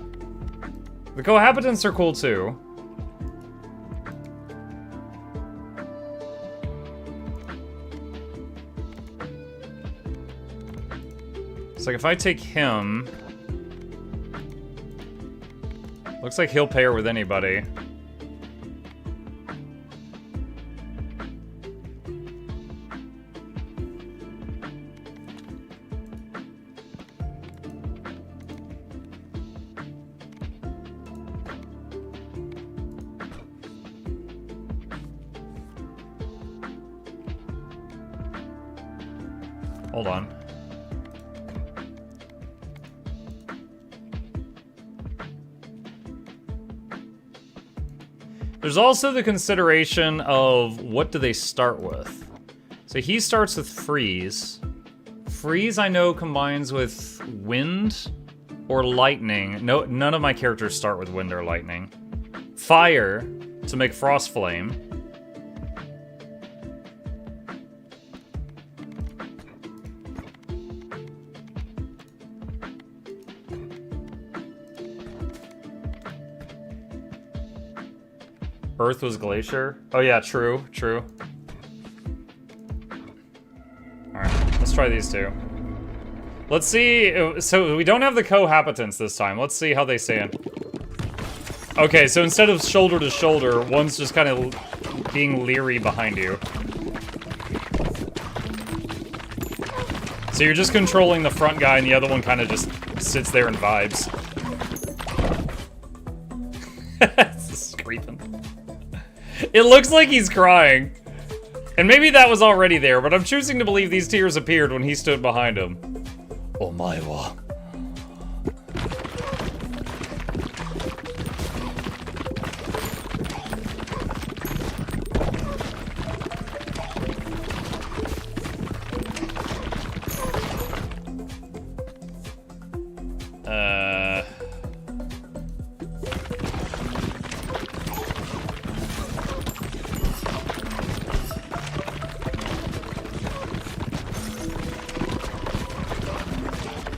A: The Cohabitants are cool too. It's like if I take him, looks like he'll pair with anybody. Hold on. There's also the consideration of what do they start with. So he starts with freeze. Freeze I know combines with wind or lightning. No, none of my characters start with wind or lightning. Fire to make frost flame. Earth was glacier. Oh yeah, true, true. Alright, let's try these two. Let's see, so we don't have the cohabitants this time. Let's see how they stand. Okay, so instead of shoulder to shoulder, one's just kind of being leery behind you. So you're just controlling the front guy and the other one kind of just sits there and vibes. It's creeping. It looks like he's crying. And maybe that was already there, but I'm choosing to believe these tears appeared when he stood behind him. Oh my wa.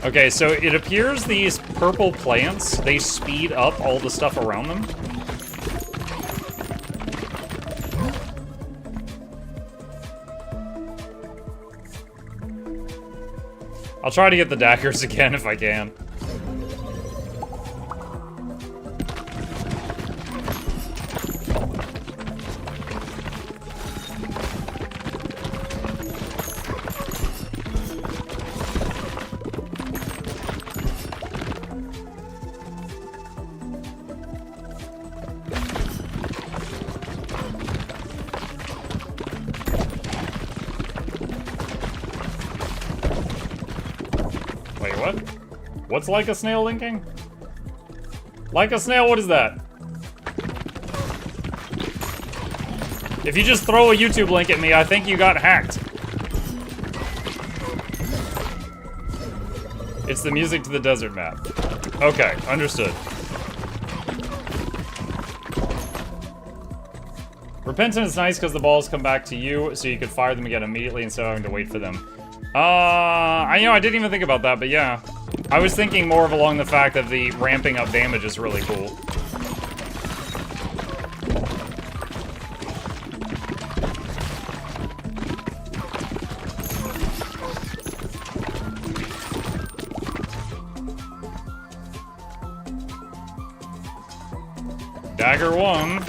A: Okay, so it appears these purple plants, they speed up all the stuff around them. I'll try to get the daggers again if I can. What's like a snail linking? Like a snail, what is that? If you just throw a YouTube link at me, I think you got hacked. It's the music to the desert map. Okay, understood. Repentance is nice because the balls come back to you, so you could fire them again immediately instead of having to wait for them. I didn't even think about that, but yeah. I was thinking more of along the fact that the ramping up damage is really cool. Dagger 1.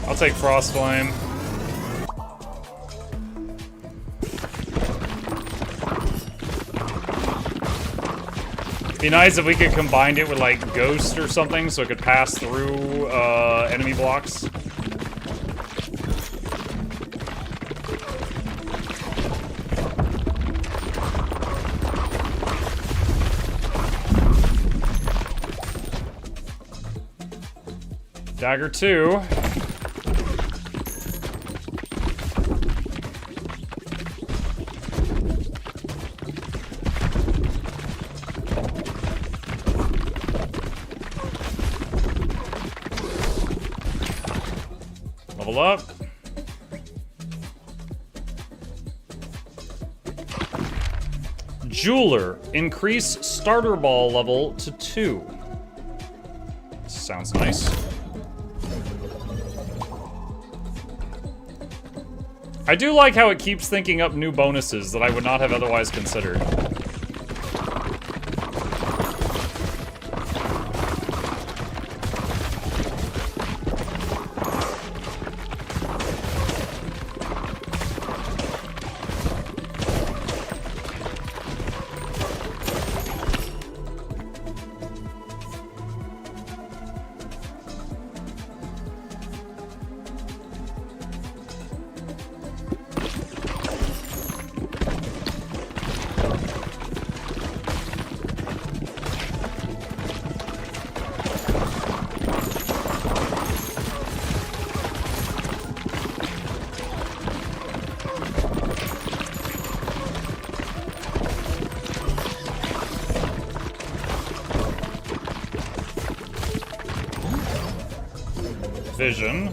A: I'll take Frost Flame. Be nice if we could combine it with like Ghost or something so it could pass through enemy blocks. Dagger 2. Level up. Jeweler. Increase starter ball level to 2. Sounds nice. I do like how it keeps thinking up new bonuses that I would not have otherwise considered. Vision.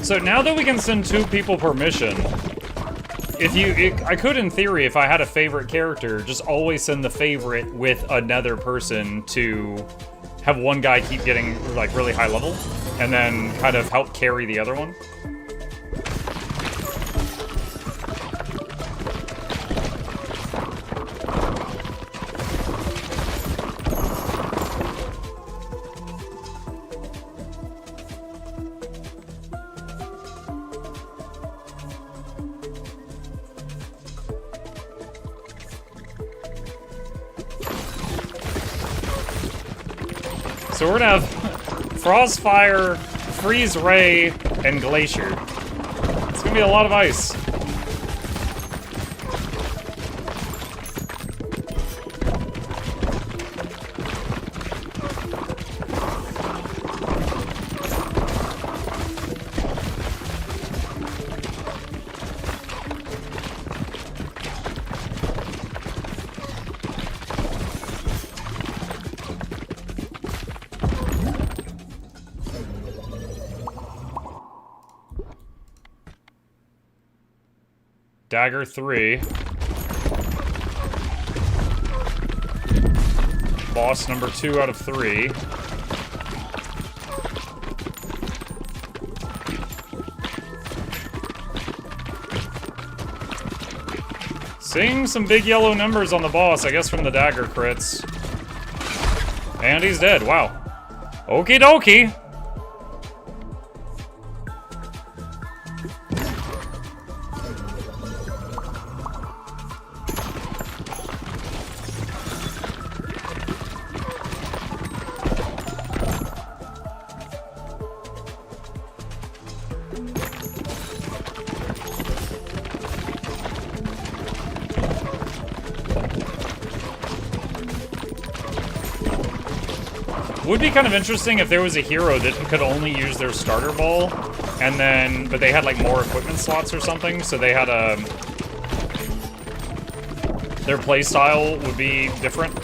A: So now that we can send 2 people per mission, I could, in theory, if I had a favorite character, just always send the favorite with another person to have one guy keep getting, like, really high level, and then kind of help carry the other one. So we're gonna have Frostfire, Freeze Ray, and Glacier. It's gonna be a lot of ice. Dagger 3. Boss number 2 out of 3. Seeing some big yellow numbers on the boss, I guess from the dagger crits. And he's dead, wow. Okie dokie. Would be kind of interesting if there was a hero that could only use their starter ball, and then, but they had like more equipment slots or something, so they had a, their playstyle would be different.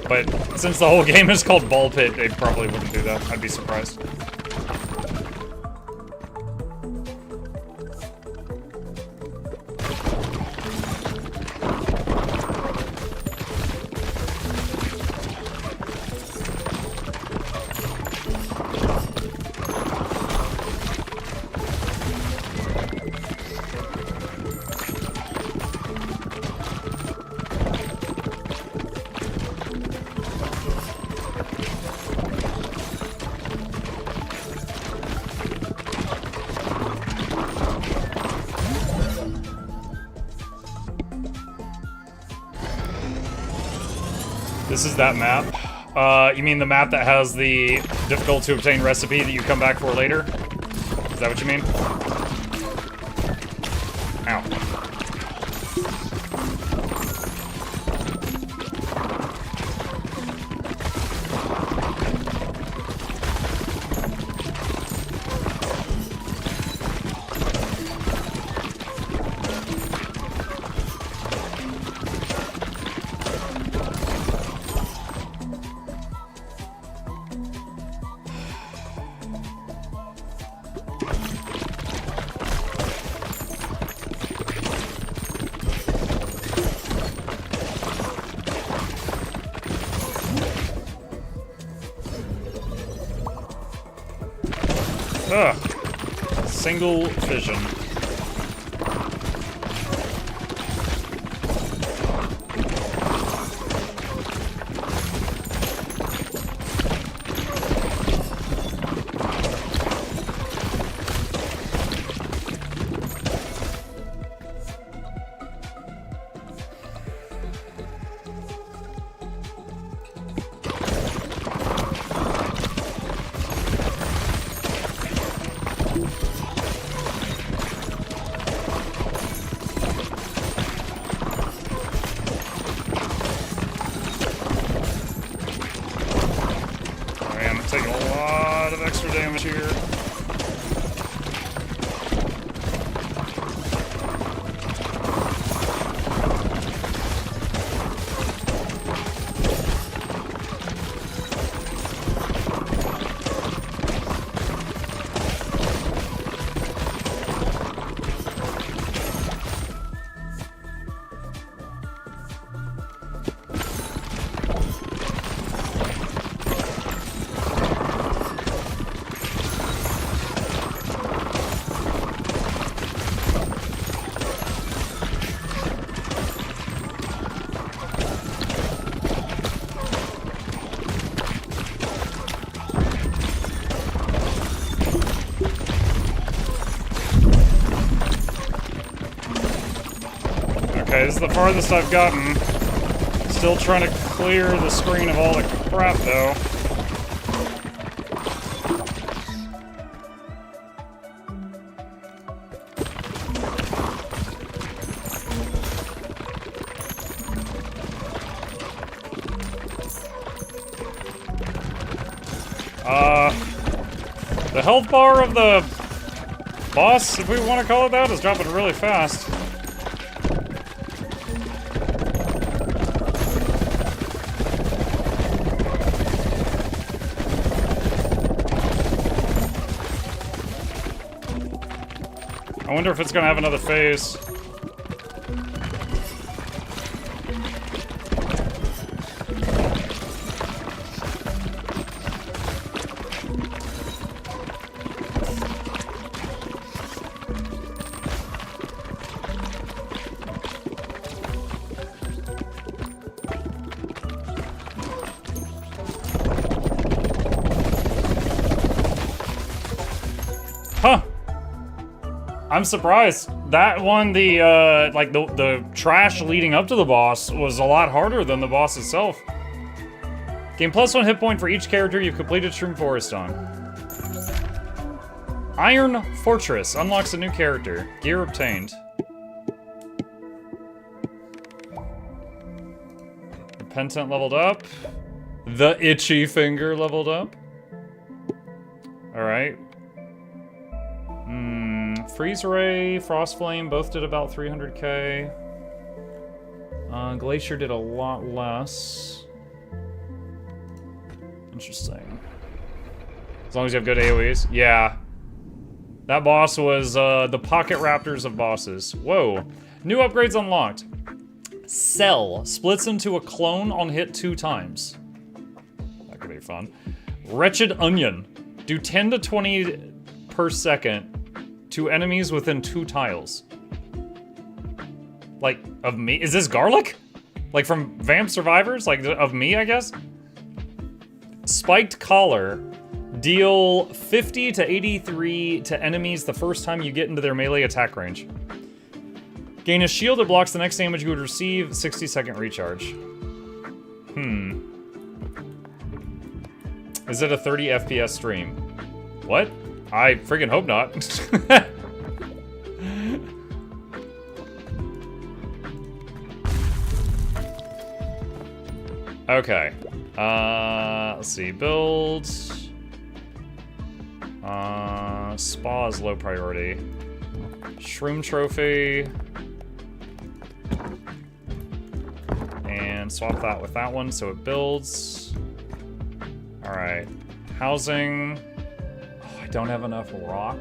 A: But since the whole game is called Ball Pit, they probably wouldn't do that. I'd be surprised. This is that map. You mean the map that has the difficult to obtain recipe that you come back for later? Is that what you mean? Ow. Ugh. Single vision. Taking a lot of extra damage here. Okay, this is the farthest I've gotten. Still trying to clear the screen of all the crap, though. The health bar of the boss, if we want to call it that, is dropping really fast. I wonder if it's gonna have another phase. Huh. I'm surprised. That one, the, like, the trash leading up to the boss was a lot harder than the boss itself. Gain +1 hit point for each character you've completed Shroom Forest on. Iron Fortress unlocks a new character. Gear obtained. Repentant leveled up. The itchy finger leveled up. Alright. Freeze Ray, Frost Flame, both did about 300k. Glacier did a lot less. Interesting. As long as you have good AoEs. Yeah. That boss was the Pocket Raptors of bosses. Whoa. New upgrades unlocked. Cell splits into a clone on hit 2 times. That could be fun. Wretched Onion. Do 10 to 20 per second to enemies within 2 tiles. Like, of me? Is this garlic? Like from Vamp Survivors? Like, of me, I guess? Spiked Collar. Deal 50 to 83 to enemies the first time you get into their melee attack range. Gain a shield that blocks the next damage you would receive, 60-second recharge. Is it a 30 FPS stream? What? I friggin' hope not. Okay. Let's see. Build. Spa is low priority. Shroom Trophy. And swap that with that one so it builds. Alright. Housing. Oh, I don't have enough rock.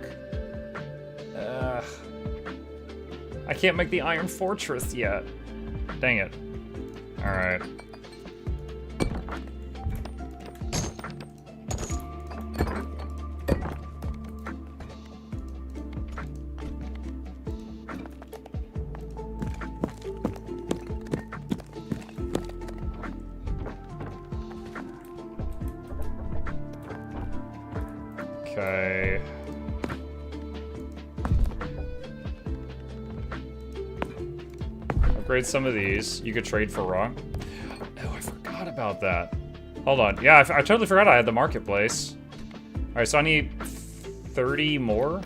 A: I can't make the Iron Fortress yet. Dang it. Alright. Okay. Upgrade some of these. You could trade for rock. Oh, I forgot about that. Hold on. Yeah, I totally forgot I had the marketplace. Alright, so I need 30 more.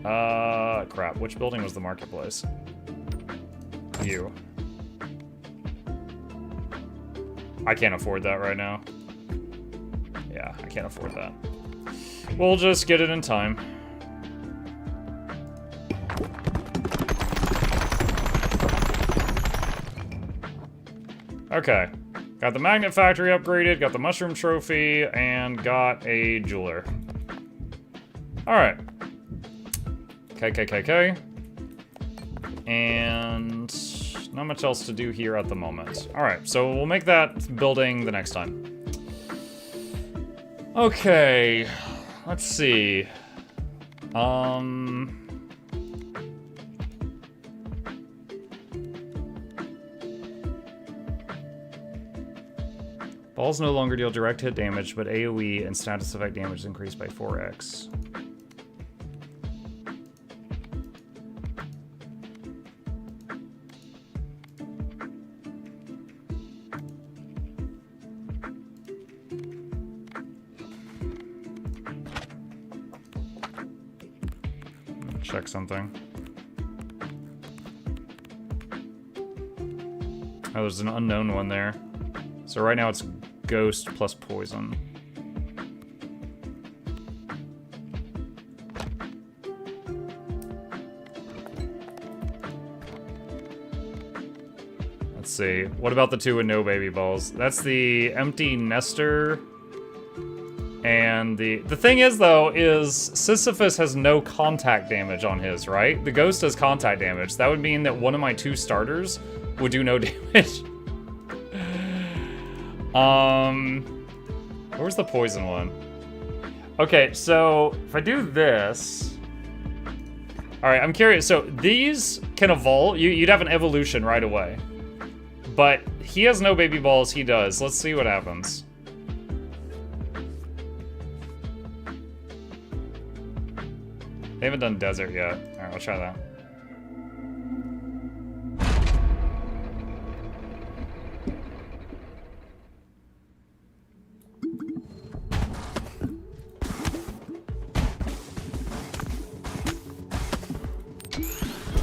A: Crap. Which building was the marketplace? You. I can't afford that right now. Yeah, I can't afford that. We'll just get it in time. Okay. Got the magnet factory upgraded, got the mushroom trophy, and got a jeweler. Alright. KKKK. And not much else to do here at the moment. Alright, so we'll make that building the next time. Okay, let's see. Balls no longer deal direct hit damage, but AoE and status effect damage is increased by 4x. Check something. Oh, there's an unknown one there. So right now it's ghost plus poison. Let's see. What about the two with no baby balls? That's the empty nester. And the thing is, though, is Sisyphus has no contact damage on his, right? The ghost has contact damage. That would mean that one of my 2 starters would do no damage. Where's the poison one? Okay, so if I do this... Alright, I'm curious. So these can evolve. You'd have an evolution right away. But he has no baby balls, he does. Let's see what happens. They haven't done desert yet. Alright, I'll try that.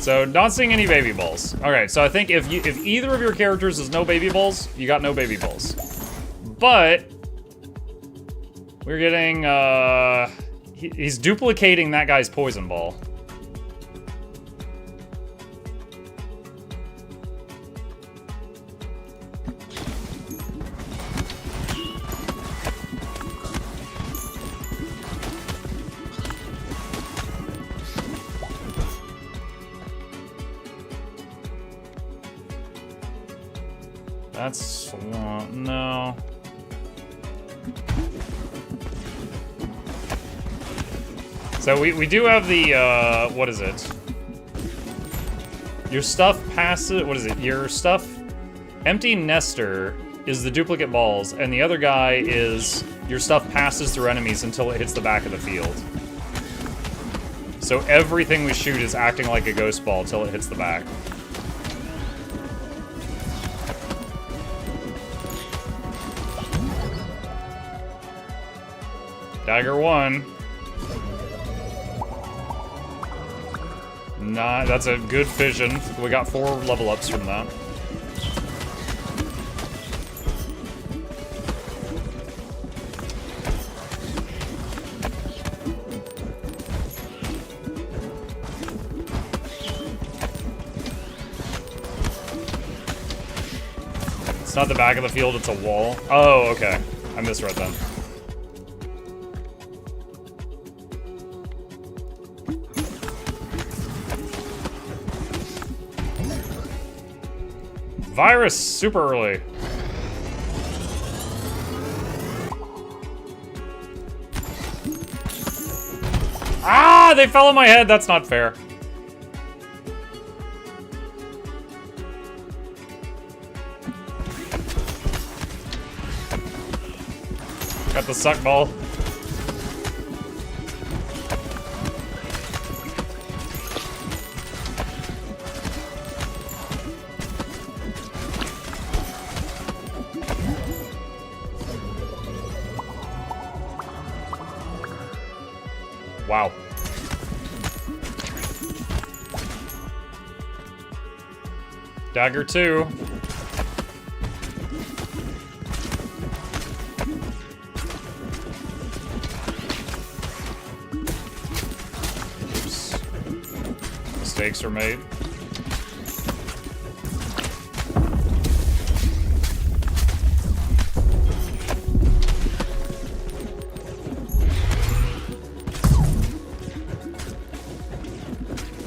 A: So, not seeing any baby balls. Okay, so I think if either of your characters has no baby balls, you got no baby balls. But we're getting, he's duplicating that guy's poison ball. That's, no. So we do have the, what is it? Your stuff passes, what is it? Your stuff, empty nester is the duplicate balls, and the other guy is your stuff passes through enemies until it hits the back of the field. So everything we shoot is acting like a ghost ball till it hits the back. Dagger 1. Nah, that's a good vision. We got 4 level ups from that. It's not the back of the field, it's a wall. Oh, okay. I misread them. Virus super early. Ah, they fell on my head. That's not fair. Got the suck ball. Wow. Dagger 2. Oops. Mistakes are made.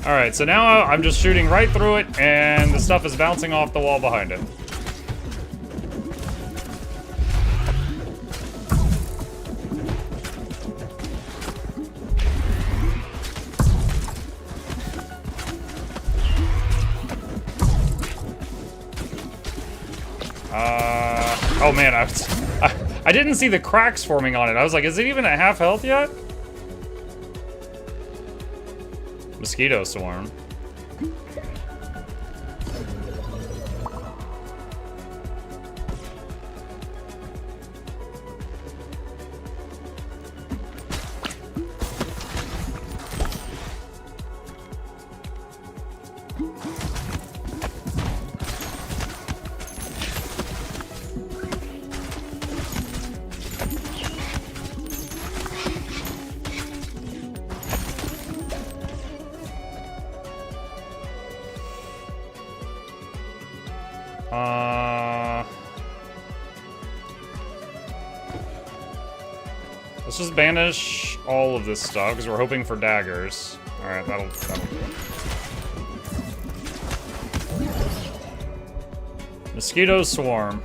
A: Alright, so now I'm just shooting right through it, and the stuff is bouncing off the wall behind it. Oh man, I didn't see the cracks forming on it. I was like, is it even at half health yet? Mosquito swarm. Let's just banish all of this stuff, because we're hoping for daggers. Alright, that'll do it. Mosquito swarm.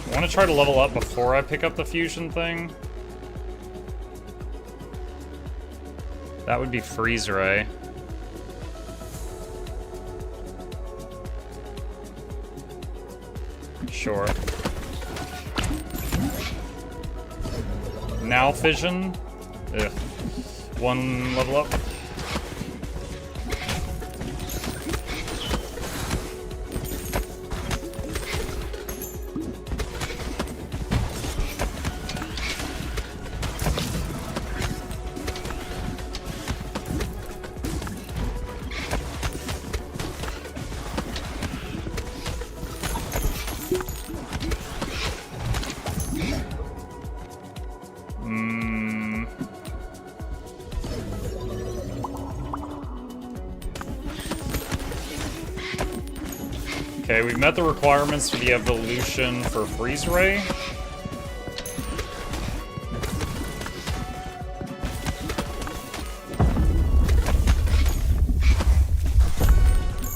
A: I want to try to level up before I pick up the fusion thing. That would be freeze ray. Sure. Now fission. Ugh. 1 level up. Okay, we've met the requirements for the evolution for Freeze Ray.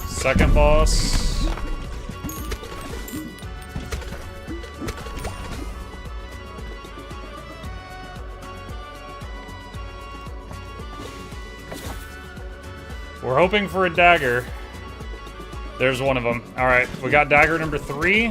A: Second boss. We're hoping for a dagger. There's one of them. All right, we got dagger number 3.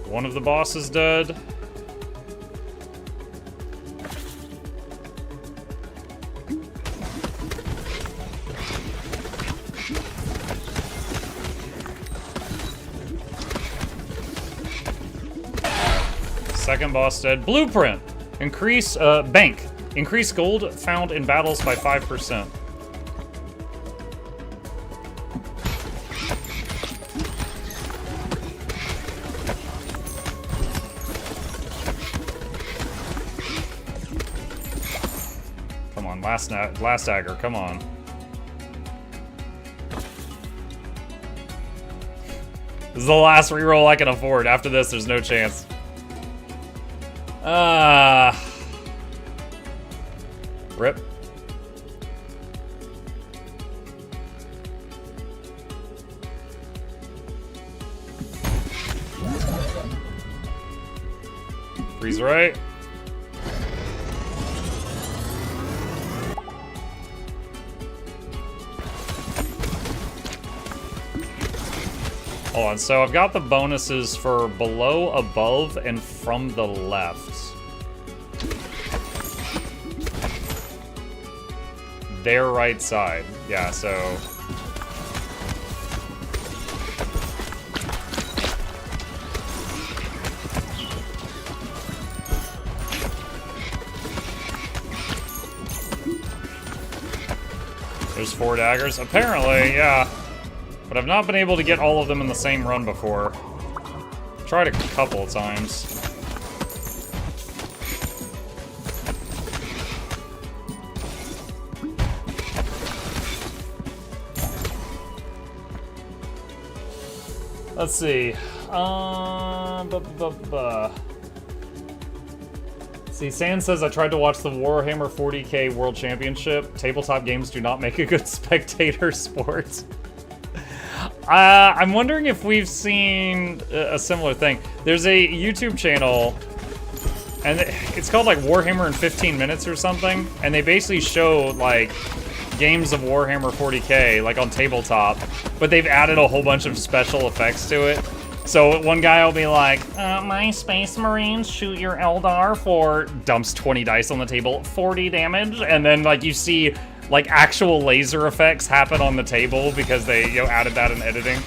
A: One of the bosses dead. Second boss dead. Blueprint. Increase bank. Increase gold found in battles by 5%. Come on, last dagger. Come on. This is the last reroll I can afford. After this, there's no chance. Rip. Freeze right. Hold on, so I've got the bonuses for below, above, and from the left. Their right side. Yeah, so... There's 4 daggers. Apparently, yeah. But I've not been able to get all of them in the same run before. Tried a couple of times. Let's see. See, Sand says, I tried to watch the Warhammer 40K World Championship. Tabletop games do not make a good spectator sport. I'm wondering if we've seen a similar thing. There's a YouTube channel, and it's called like Warhammer in 15 minutes or something, and they basically show like games of Warhammer 40K, like on tabletop, but they've added a whole bunch of special effects to it. So one guy will be like, my Space Marines shoot your Eldar for, dumps 20 dice on the table, 40 damage, and then like you see like actual laser effects happen on the table because they, you know, added that in editing.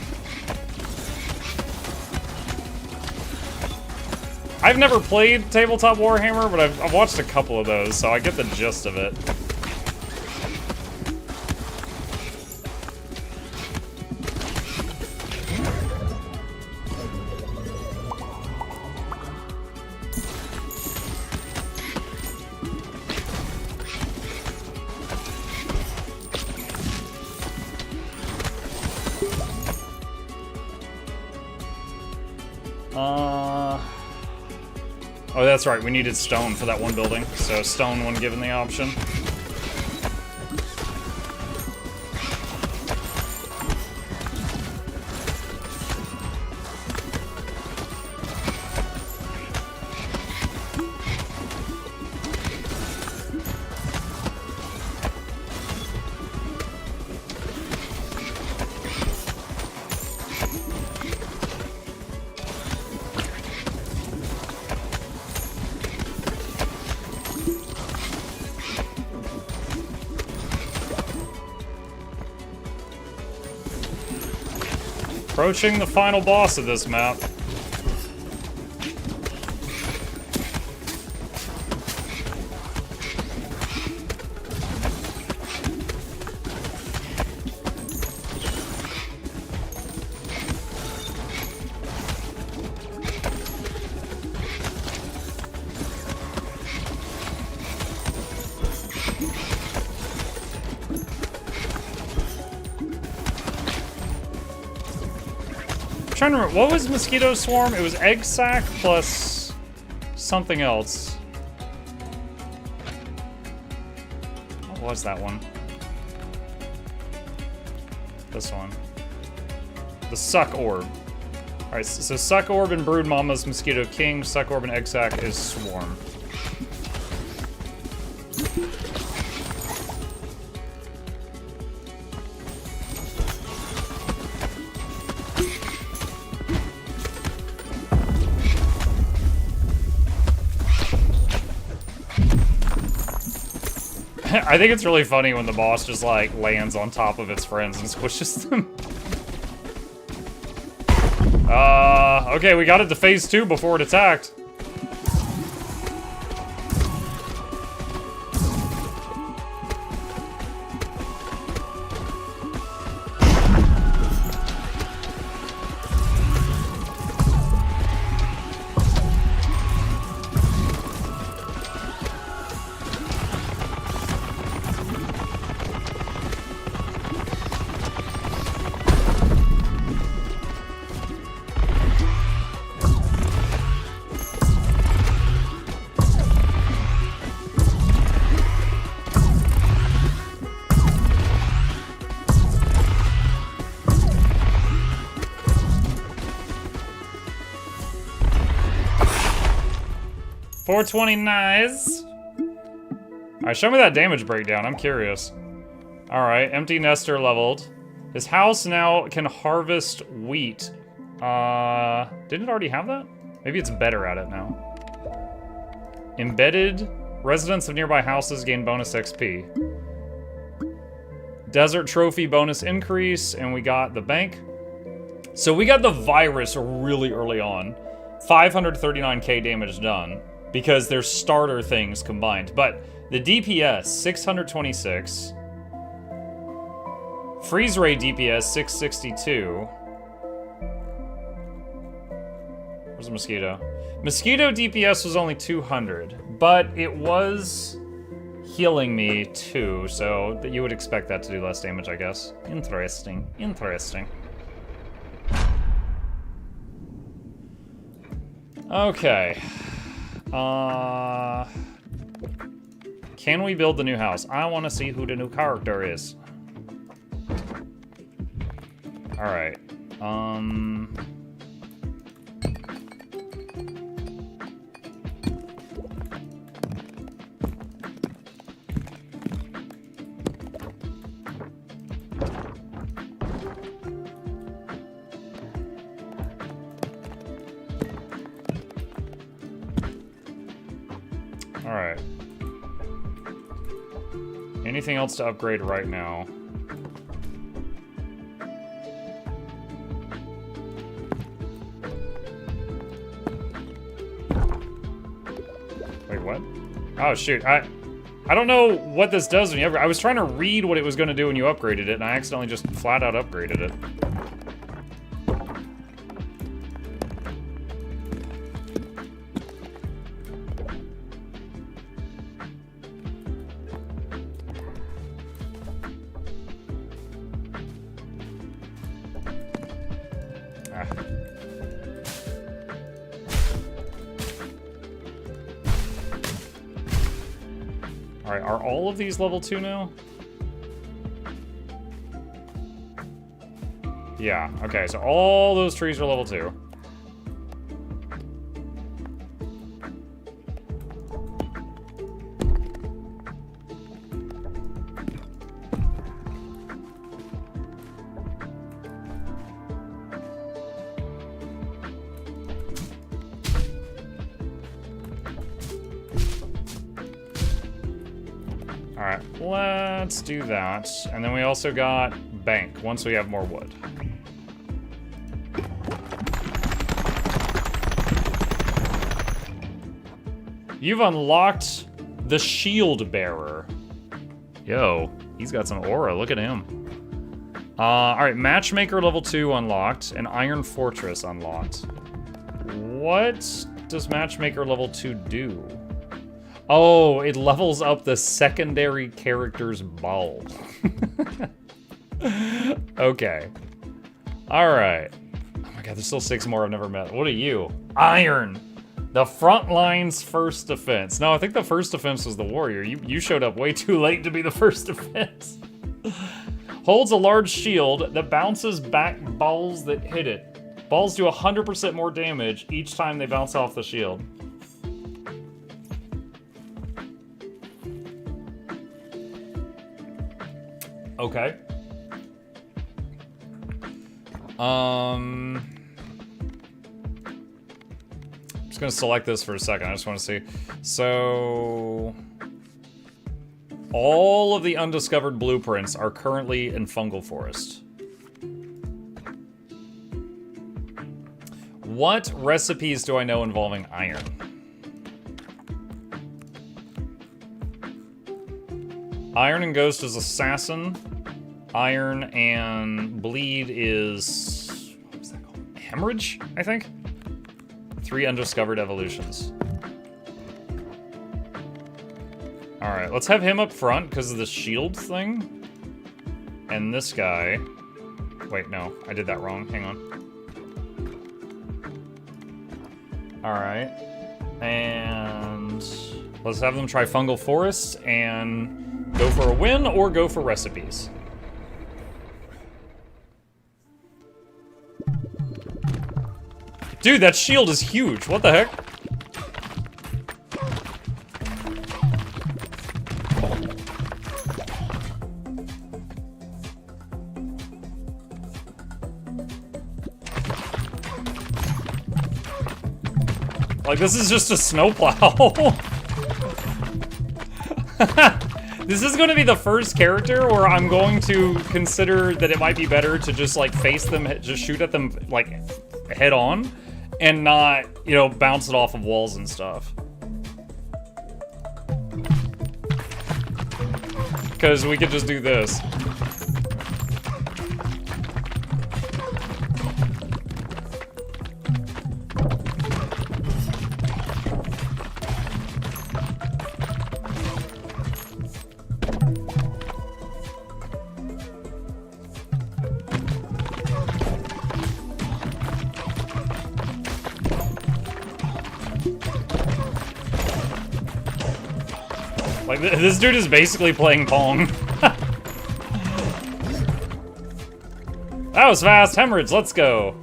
A: I've never played tabletop Warhammer, but I've watched a couple of those, so I get the gist of it. Oh, that's right, we needed stone for that one building, so stone when given the option. Approaching the final boss of this map. Trying to remember, what was Mosquito Swarm? It was Egg Sac plus something else. What was that one? This one. The Suck Orb. Alright, so Suck Orb and Brood Mama's Mosquito King, Suck Orb and Egg Sac is Swarm. I think it's really funny when the boss just, like, lands on top of its friends and squishes them. Okay, we got it to phase 2 before it attacked. $420 nice. Alright, show me that damage breakdown. I'm curious. Alright, empty nester leveled. His house now can harvest wheat. Didn't it already have that? Maybe it's better at it now. Embedded. Residents of nearby houses gain bonus XP. Desert trophy bonus increase, and we got the bank. So we got the virus really early on. 539k damage done. Because there's starter things combined. But the DPS, 626. Freeze ray DPS, 662. Where's the mosquito? Mosquito DPS was only 200. But it was healing me too, so you would expect that to do less damage, I guess. Interesting. Interesting. Okay. Can we build the new house? I want to see who the new character is. Alright. Alright. Anything else to upgrade right now? Wait, what? Oh, shoot. I don't know what this does when you upgrade. I was trying to read what it was going to do when you upgraded it, and I accidentally just flat out upgraded it. Alright, are all of these level 2 now? Yeah, okay, so all those trees are level 2. Alright, let's do that. And then we also got bank, once we have more wood. You've unlocked the Shield Bearer. Yo, he's got some aura. Look at him. Alright, Matchmaker level 2 unlocked, and Iron Fortress unlocked. What does Matchmaker level 2 do? Oh, it levels up the secondary character's ball. Okay. Alright. Oh my god, there's still 6 more I've never met. What are you? Iron! The front line's first defense. No, I think the first defense was the warrior. You showed up way too late to be the first defense. Holds a large shield that bounces back balls that hit it. Balls do 100% more damage each time they bounce off the shield. Okay. I'm just gonna select this for a second. I just want to see. So, all of the undiscovered blueprints are currently in Fungal Forest. What recipes do I know involving iron? Iron and Ghost is Assassin. Iron and Bleed is... what's that called? Hemorrhage, I think? 3 undiscovered evolutions. Alright, let's have him up front because of the shield thing. And this guy... wait, no, I did that wrong. Hang on. Alright. And... let's have them try Fungal Forest and go for a win or go for recipes. Dude, that shield is huge. What the heck? Like, this is just a snowplow. This is going to be the first character where I'm going to consider that it might be better to just, like, face them, just shoot at them, like, head on, and not, you know, bounce it off of walls and stuff. Because we could just do this. Like, this dude is basically playing Pong. That was fast. Hemorrhage, let's go.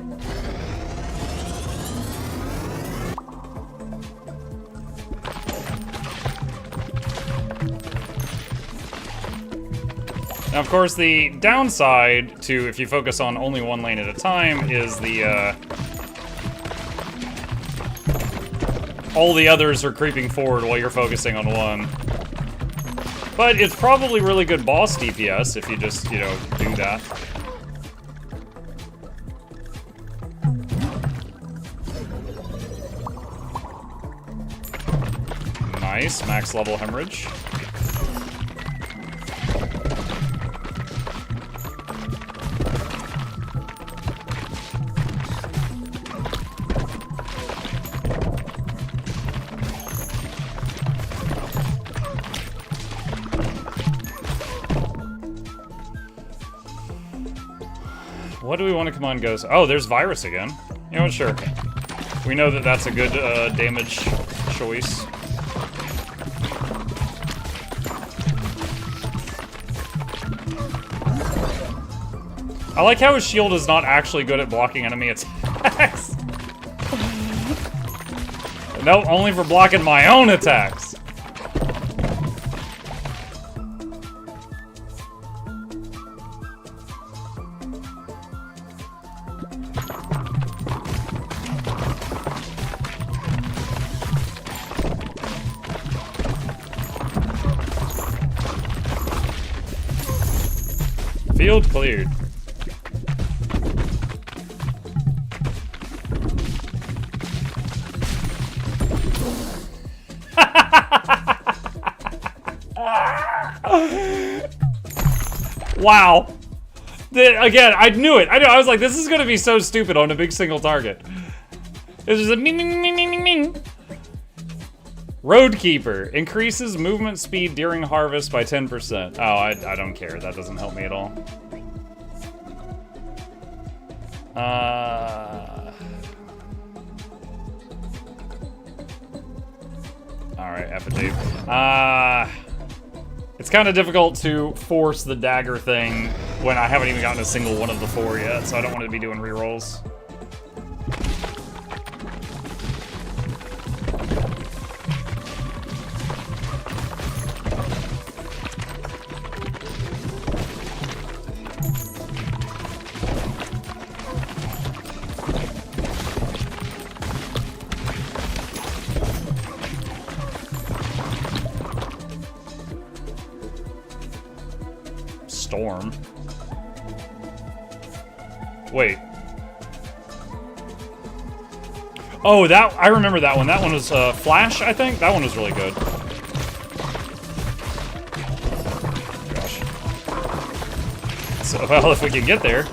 A: Now, of course, the downside to if you focus on only one lane at a time is the, all the others are creeping forward while you're focusing on one. But it's probably really good boss DPS if you just, you know, do that. Nice, max level hemorrhage. What do we want to come on, Ghost? Oh, there's Virus again. You know what, sure. We know that that's a good damage choice. I like how his shield is not actually good at blocking enemy attacks. No, only for blocking my own attacks. Field cleared. Wow. Again, I knew it. I knew. I was like, this is gonna be so stupid on a big single target. It's just a ming, ming, ming, ming, ming, ming. Roadkeeper increases movement speed during harvest by 10%. Oh, I don't care. That doesn't help me at all. Alright, effigy. It's kind of difficult to force the dagger thing when I haven't even gotten a single one of the 4 yet, so I don't want to be doing rerolls. Storm. Wait. Oh, that I remember that one. That one was Flash, I think. That one was really good. Gosh. So, well, if we can get there.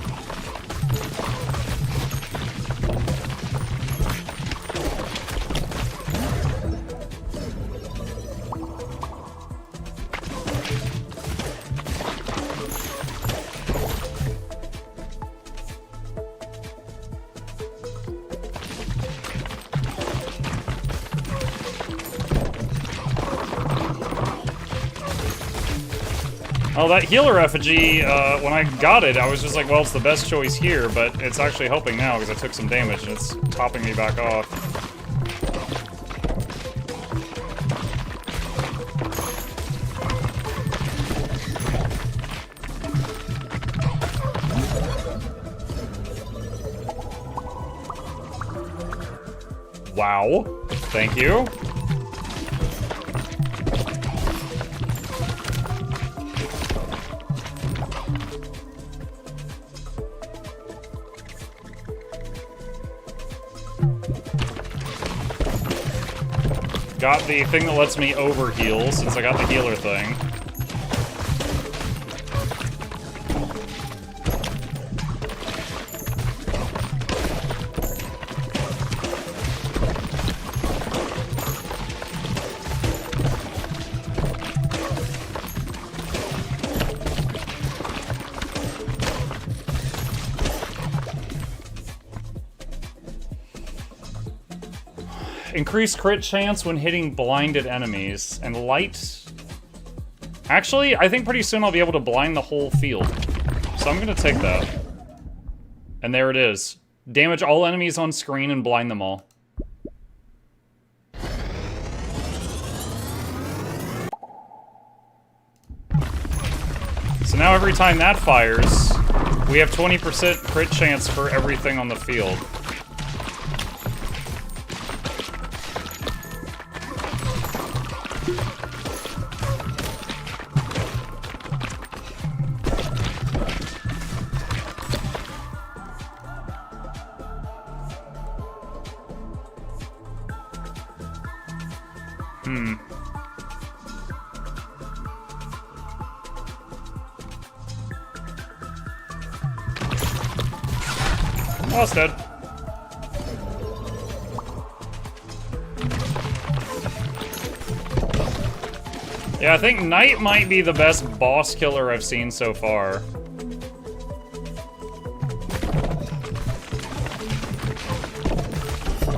A: Oh, that healer effigy, when I got it, I was just like, well, it's the best choice here, but it's actually helping now because I took some damage and it's topping me back off. Wow. Thank you. Got the thing that lets me overheal since I got the healer thing. Increased crit chance when hitting blinded enemies. And light... Actually, I think pretty soon I'll be able to blind the whole field. So I'm gonna take that. And there it is. Damage all enemies on screen and blind them all. So now every time that fires, we have 20% crit chance for everything on the field. Oh, it's dead. Yeah, I think Knight might be the best boss killer I've seen so far.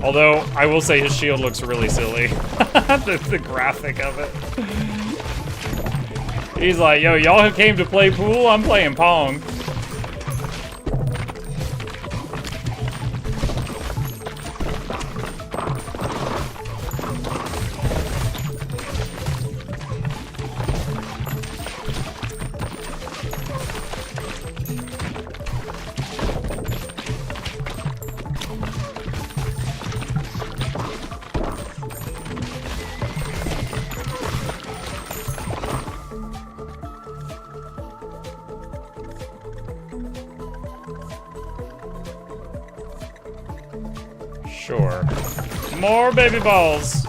A: Although, I will say his shield looks really silly. the graphic of it. He's like, yo, y'all who came to play pool, I'm playing Pong. Sure. More baby balls.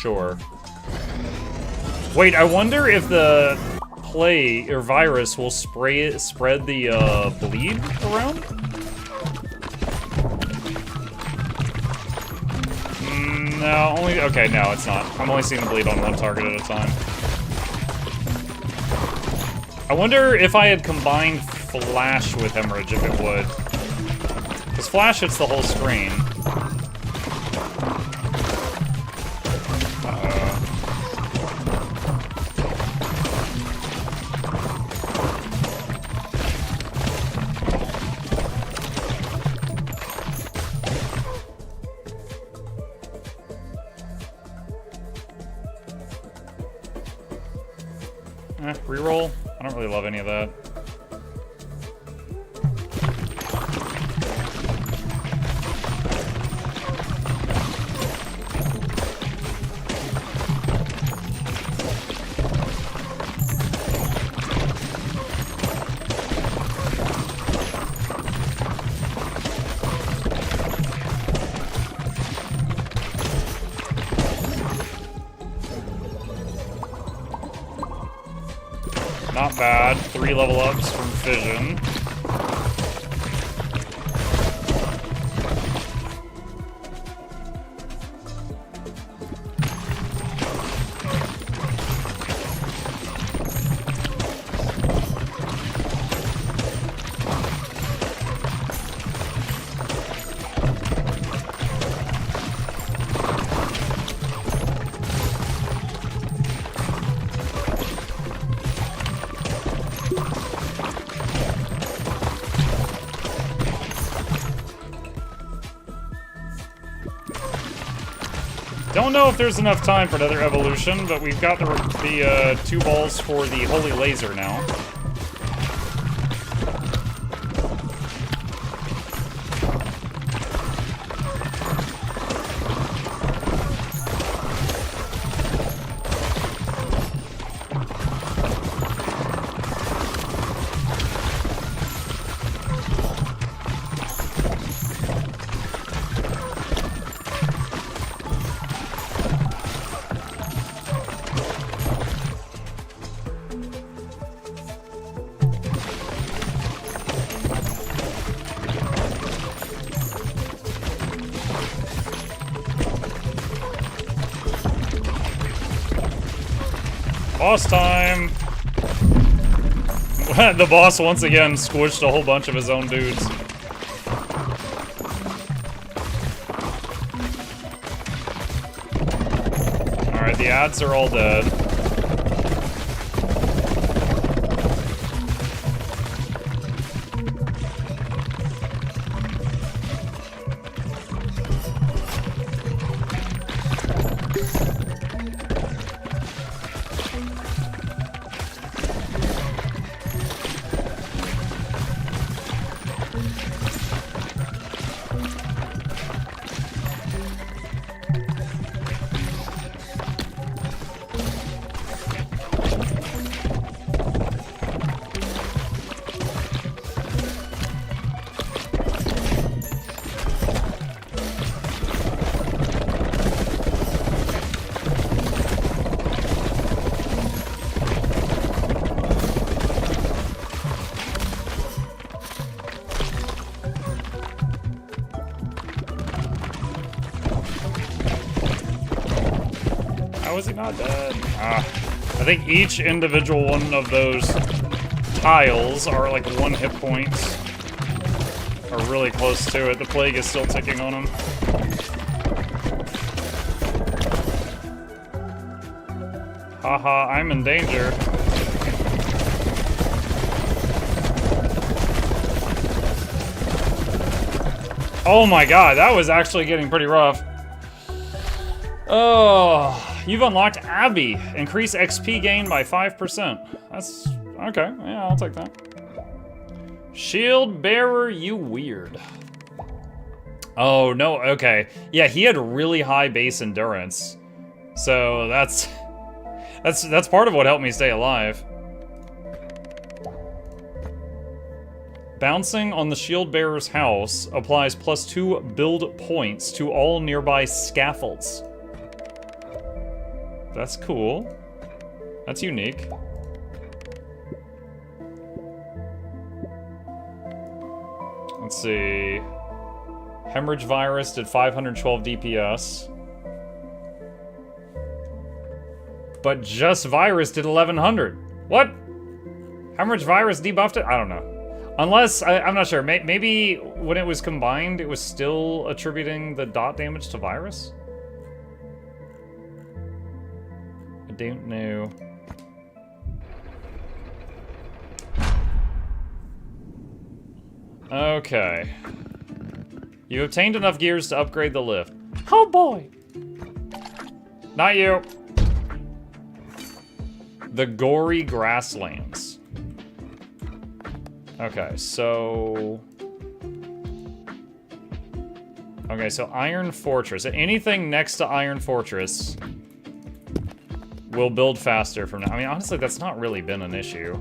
A: sure. Wait, I wonder if the plague or virus will spread the bleed around? No, okay, no, it's not. I'm only seeing the bleed on one target at a time. I wonder if I had combined Flash with Hemorrhage, if it would. Because Flash hits the whole screen. Reroll? I don't really love any of that. Not bad. 3 level ups from Fission. Don't know if there's enough time for another evolution, but we've got the 2 balls for the Holy Laser now. Boss time! The boss once again squished a whole bunch of his own dudes. Alright, the ads are all dead. How is he not dead? I think each individual one of those tiles are like 1 hit point. Or really close to it. The plague is still ticking on him. Haha, I'm in danger. Oh my god, that was actually getting pretty rough. Oh, you've unlocked Abby. Increase XP gain by 5%. That's okay. Yeah, I'll take that. Shield bearer, you weird. Oh no, okay. Yeah, he had really high base endurance. So that's part of what helped me stay alive. Bouncing on the shield bearer's house applies +2 build points to all nearby scaffolds. That's cool. That's unique. Let's see. Hemorrhage virus did 512 DPS. But just virus did 1100. What? Hemorrhage virus debuffed it? I don't know. Unless, I'm not sure. Maybe when it was combined, it was still attributing the dot damage to virus? I don't know. Okay. You've obtained enough gears to upgrade the lift. Oh boy! Not you. The gory grasslands. Okay, so... Okay, so Iron Fortress. Anything next to Iron Fortress will build faster from now. I mean, honestly, that's not really been an issue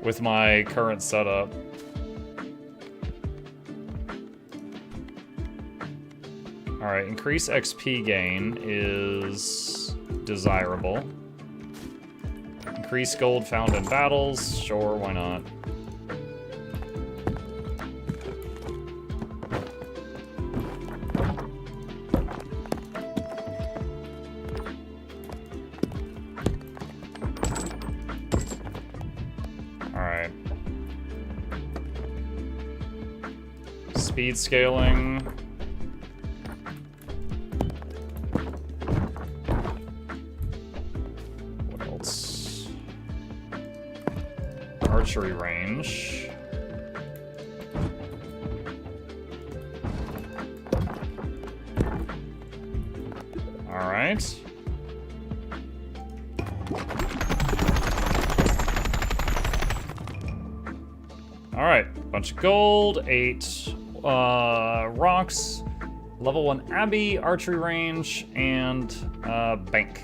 A: with my current setup. Alright, increase XP gain is desirable. Increase gold found in battles, sure, why not? Alright. Speed scaling. Archery range. All right. All right, bunch of gold, 8 rocks, level 1 Abbey, archery range, and bank.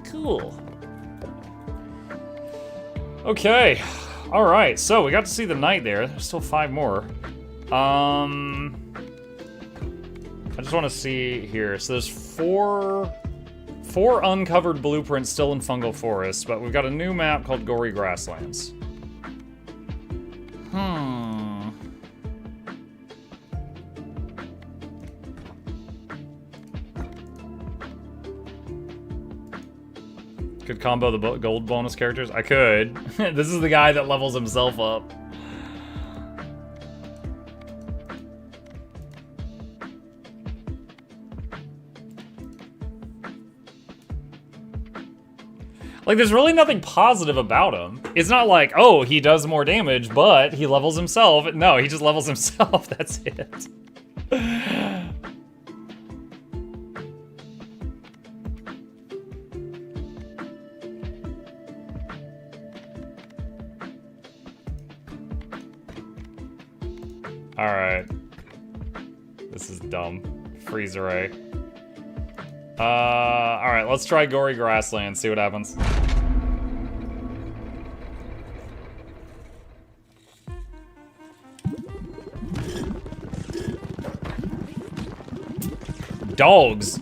A: Cool. Okay, all right, so we got to see the knight there. There's still 5 more. I just want to see here. So there's four uncovered blueprints still in Fungal Forest, but we've got a new map called Gory Grasslands. Could combo the gold bonus characters? I could. This is the guy that levels himself up. Like, there's really nothing positive about him. It's not like, oh, he does more damage, but he levels himself. No, he just levels himself. That's it. Alright. This is dumb. Freeze array. Alright, let's try Gory Grassland, see what happens. Dogs!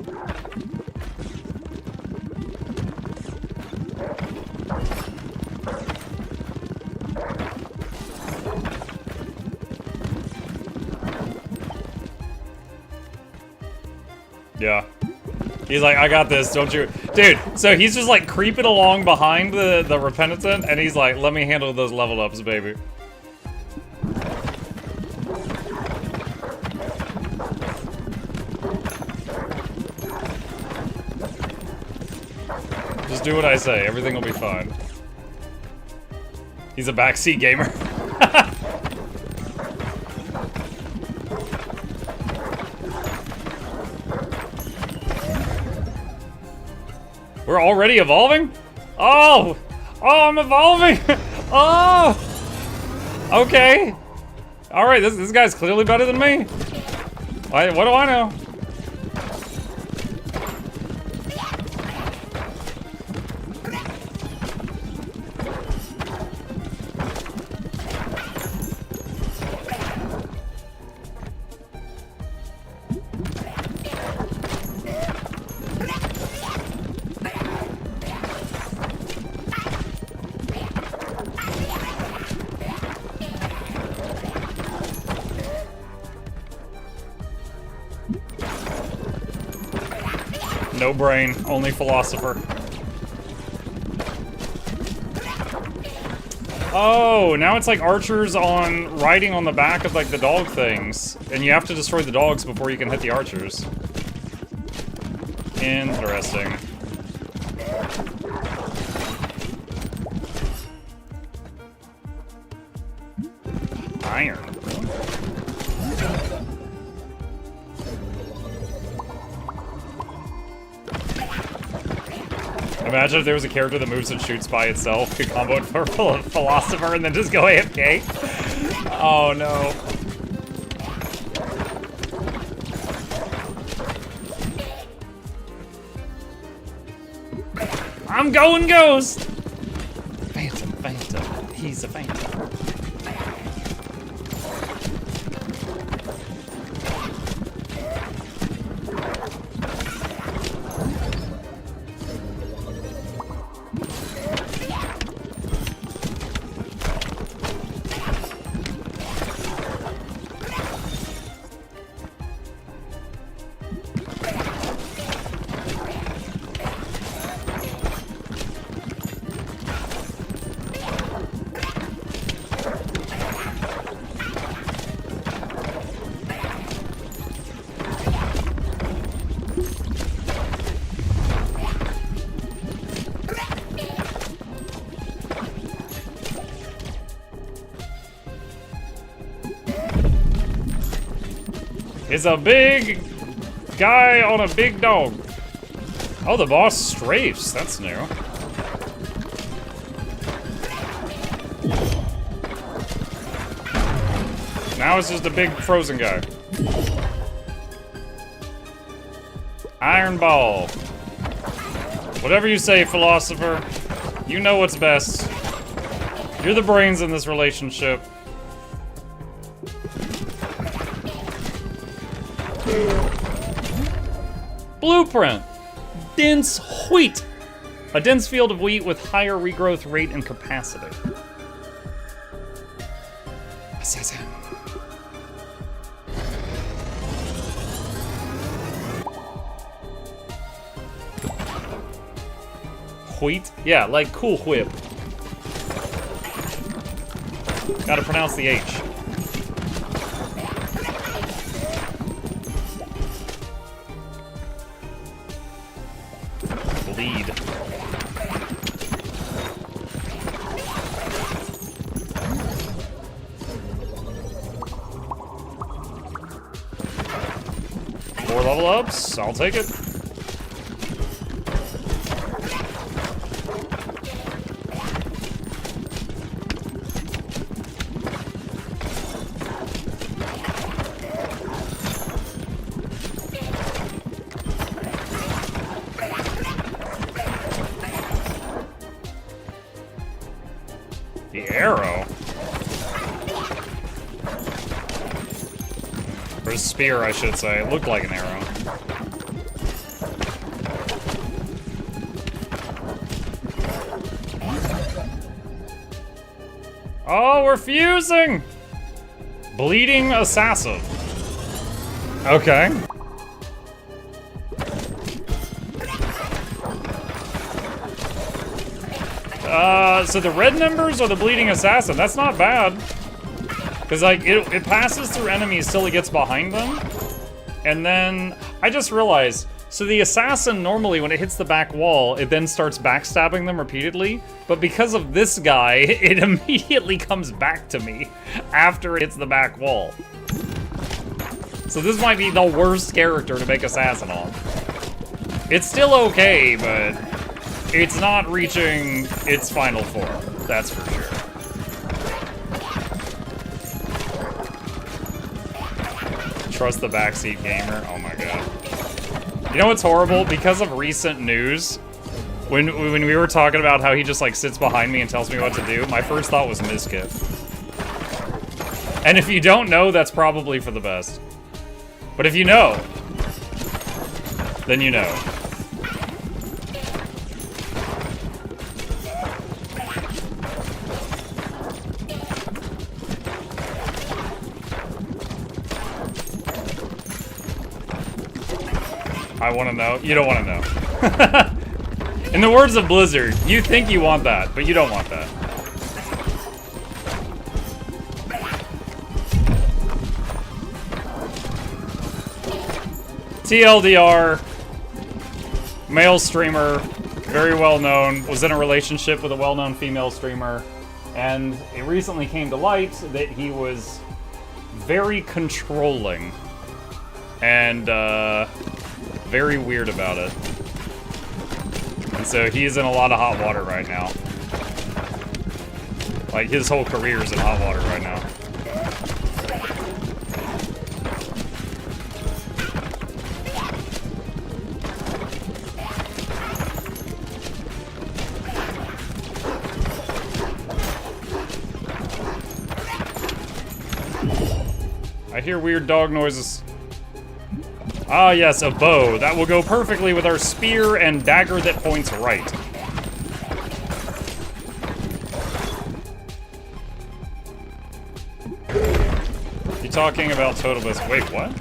A: Yeah. He's like, I got this, don't you? Dude, so he's just like creeping along behind the Repenitent, and he's like, let me handle those leveled ups, baby. Just do what I say, everything will be fine. He's a backseat gamer. We're already evolving? Oh! Oh, I'm evolving! Oh! Okay. Alright, this guy's clearly better than me. What do I know? No brain, only philosopher. Oh, now it's like archers on riding on the back of like the dog things. And you have to destroy the dogs before you can hit the archers. Interesting. Iron. Imagine if there was a character that moves and shoots by itself, could combo it for a philosopher and then just go AFK. Oh no. I'm going ghost! Phantom, phantom. He's a phantom. It's a big guy on a big dog. Oh, the boss strafes. That's new. Now it's just a big frozen guy. Iron ball. Whatever you say, philosopher. You know what's best. You're the brains in this relationship. Blueprint. Dense wheat. A dense field of wheat with higher regrowth rate and capacity. Assassin. Wheat? Yeah, like Cool Whip. Gotta pronounce the H. Bleed. Four level ups, I'll take it. The arrow? Or a spear, I should say. It looked like an arrow. Oh, we're fusing! Bleeding assassin. Okay. So the red members are the bleeding assassin. That's not bad. Because, like, it passes through enemies till it gets behind them. And then, I just realized, so the assassin normally, when it hits the back wall, it then starts backstabbing them repeatedly. But because of this guy, it immediately comes back to me after it hits the back wall. So this might be the worst character to make assassin on. It's still okay, but it's not reaching its final form, that's for sure. Trust the backseat gamer, oh my god. You know what's horrible? Because of recent news, when we were talking about how he just like sits behind me and tells me what to do, my first thought was Mizkit. And if you don't know, that's probably for the best. But if you know, then you know. I want to know. You don't want to know. In the words of Blizzard, you think you want that, but you don't want that. TLDR, male streamer, very well known, was in a relationship with a well-known female streamer, and it recently came to light that he was very controlling and very weird about it. And so he's in a lot of hot water right now. Like, his whole career is in hot water right now. I hear weird dog noises. Ah, yes, a bow. That will go perfectly with our spear and dagger that points right. You talking about Total Biscuit? Wait, what?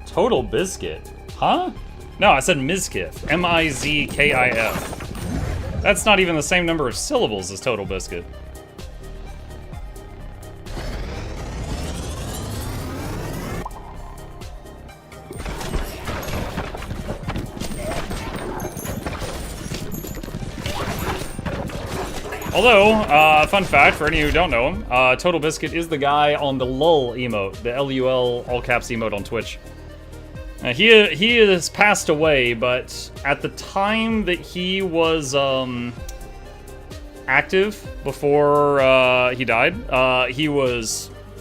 A: Total Biscuit? Huh? No, I said Mizkif. M-I-Z-K-I-F. That's not even the same number of syllables as Total Biscuit. Although, fun fact for any who don't know him, Total Biscuit is the guy on the LUL emote, the L-U-L all caps emote on Twitch. He has passed away, but at the time that he was active before he died,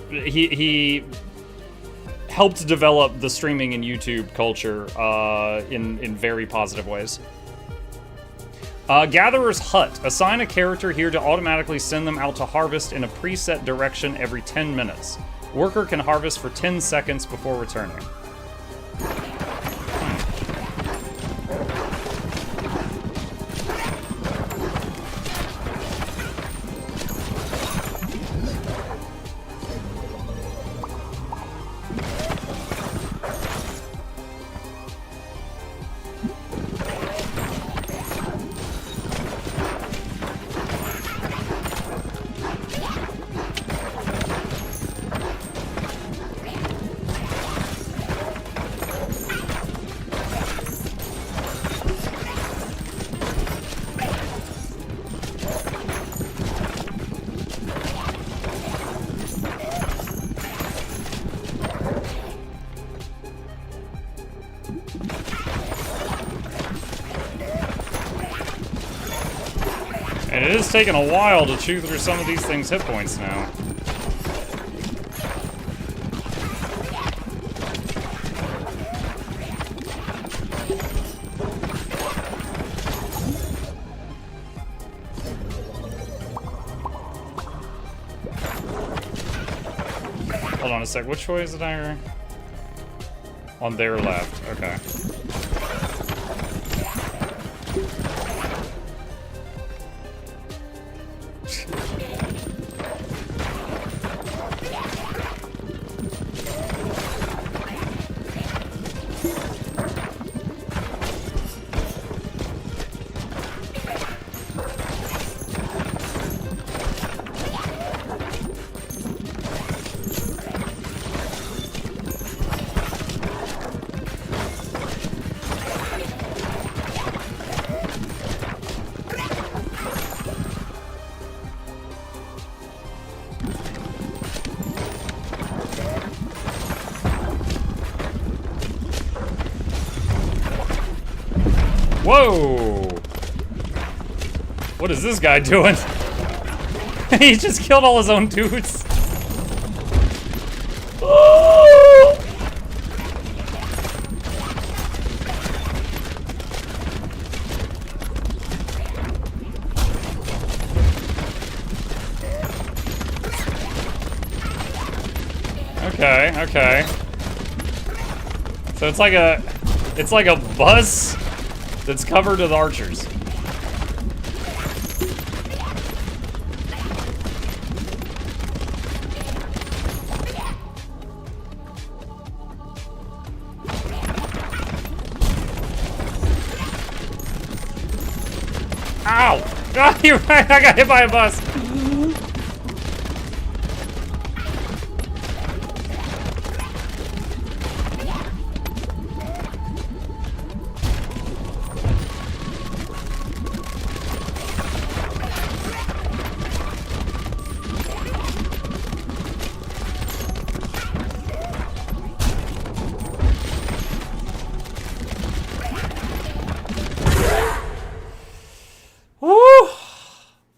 A: he helped develop the streaming and YouTube culture in very positive ways. Gatherer's Hut. Assign a character here to automatically send them out to harvest in a preset direction every 10 minutes. Worker can harvest for 10 seconds before returning. And it is taking a while to chew through some of these things' hit points now. Hold on a sec, which way is it I... On their left, okay. Whoa! What is this guy doing? He just killed all his own dudes. Oh! Okay, okay. So it's like a bus that's covered with archers. Ah, you're right, I got hit by a bus.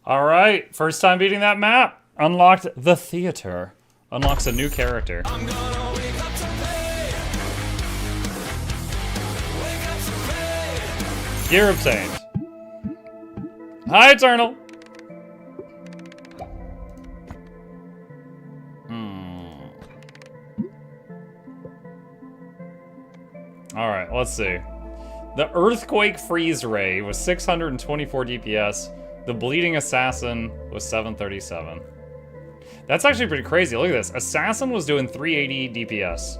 A: Alright, first time beating that map. Unlocked the theater. Unlocks a new character. Gear obtained. Hi, Eternal. Alright, let's see. The Earthquake Freeze Ray was 624 DPS. The Bleeding Assassin was 737. That's actually pretty crazy. Look at this. Assassin was doing 380 DPS.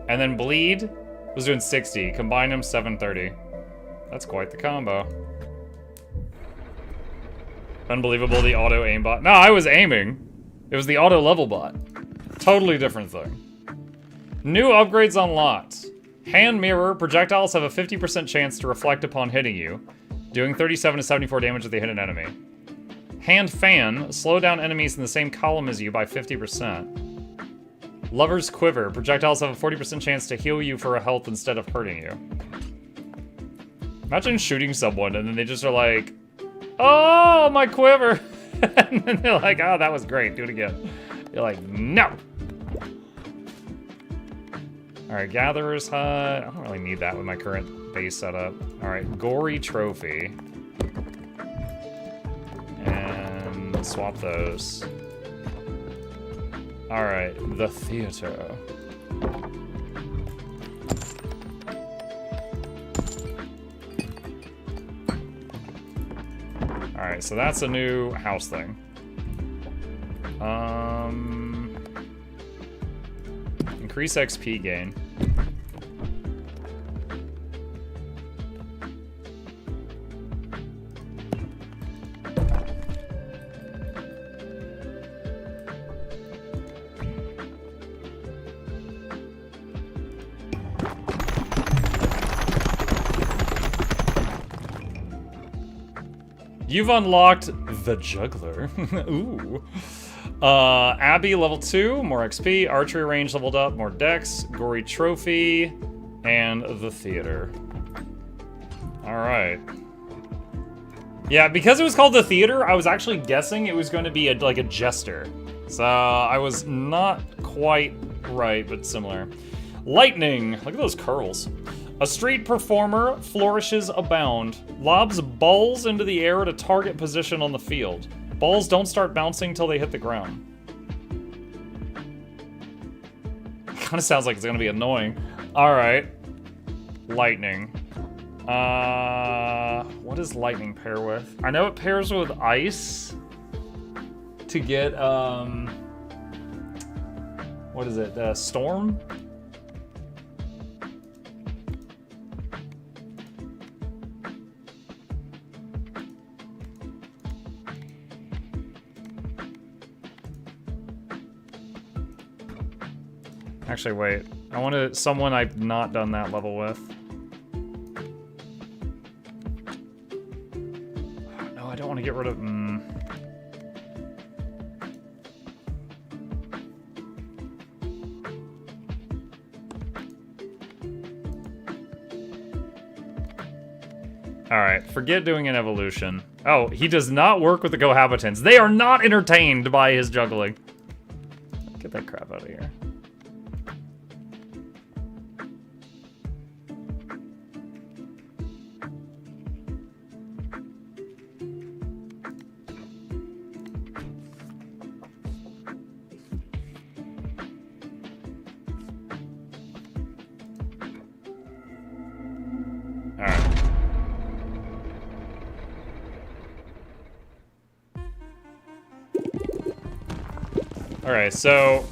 A: And then Bleed was doing 60. Combine them, 730. That's quite the combo. Unbelievable, the auto aimbot. No, I was aiming. It was the auto level bot. Totally different thing. New upgrades unlocked. Hand Mirror. Projectiles have a 50% chance to reflect upon hitting you, doing 37 to 74 damage to the hit an enemy. Hand Fan, slow down enemies in the same column as you by 50%. Lover's Quiver, projectiles have a 40% chance to heal you for a health instead of hurting you. Imagine shooting someone and then they just are like, oh, my quiver. And then they're like, oh, that was great, do it again. You're like, no. All right, Gatherer's Hut. I don't really need that with my current base setup. All right, Gory Trophy. And swap those. All right, the theater. All right, so that's a new house thing. Increase XP gain. You've unlocked the Juggler. Ooh. Abbey level 2, more XP, archery range leveled up, more dex, Gory Trophy, and the theater. Alright. Yeah, because it was called the theater, I was actually guessing it was going to be like a jester. So I was not quite right, but similar. Lightning, look at those curls. A street performer flourishes abound, lobs balls into the air at a target position on the field. Balls don't start bouncing till they hit the ground. Kind of sounds like it's gonna be annoying. All right, lightning. What does lightning pair with? I know it pairs with ice to get what is it? Storm. Actually, wait. I want someone I've not done that level with. No, I don't want to get rid of... Alright, forget doing an evolution. Oh, he does not work with the cohabitants. They are not entertained by his juggling. Get that crap out of here. Alright, so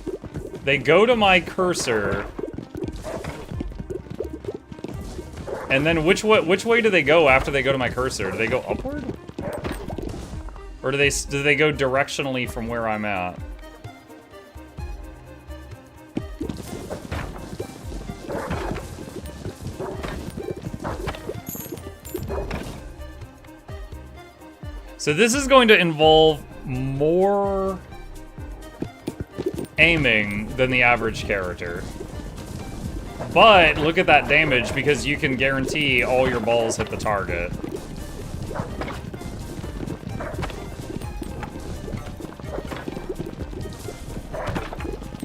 A: they go to my cursor, and then which way do they go after they go to my cursor? Do they go upward? Or do they go directionally from where I'm at? So this is going to involve more aiming than the average character. But look at that damage, because you can guarantee all your balls hit the target.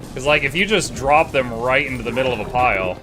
A: Because, like, if you just drop them right into the middle of a pile...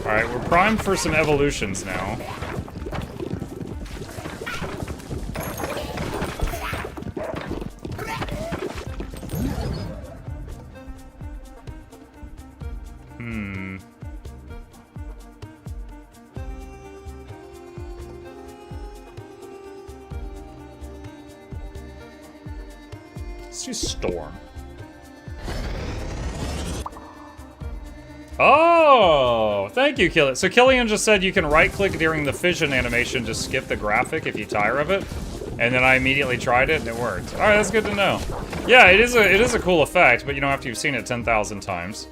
A: Alright, we're primed for some evolutions now. Let's do Storm. Oh, thank you, Killian. So Killian just said you can right-click during the fission animation to skip the graphic if you tire of it, and then I immediately tried it and it worked. All right, that's good to know. Yeah, it is a cool effect, but you know, after you've seen it 10,000 times.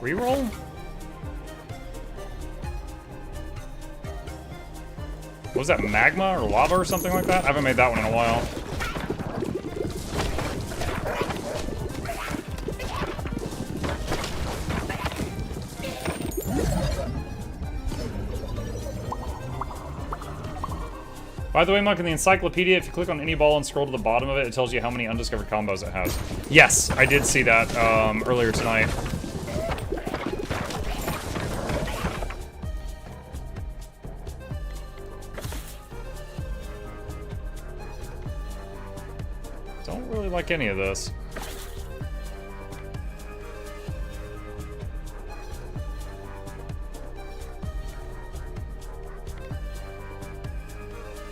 A: Reroll? What was that, magma or lava or something like that? I haven't made that one in a while. By the way, Monk, in the encyclopedia, if you click on any ball and scroll to the bottom of it, it tells you how many undiscovered combos it has. Yes, I did see that earlier tonight. Don't really like any of this.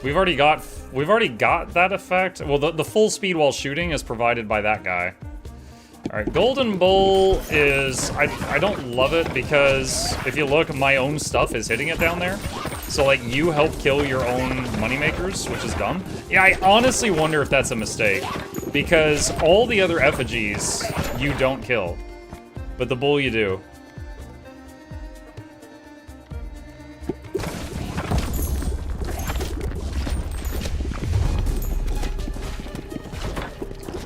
A: We've already got that effect. Well, the full speed while shooting is provided by that guy. All right, Golden Bull is, I don't love it because if you look, my own stuff is hitting it down there. So like you help kill your own moneymakers, which is dumb. Yeah, I honestly wonder if that's a mistake because all the other effigies you don't kill, but the bull you do.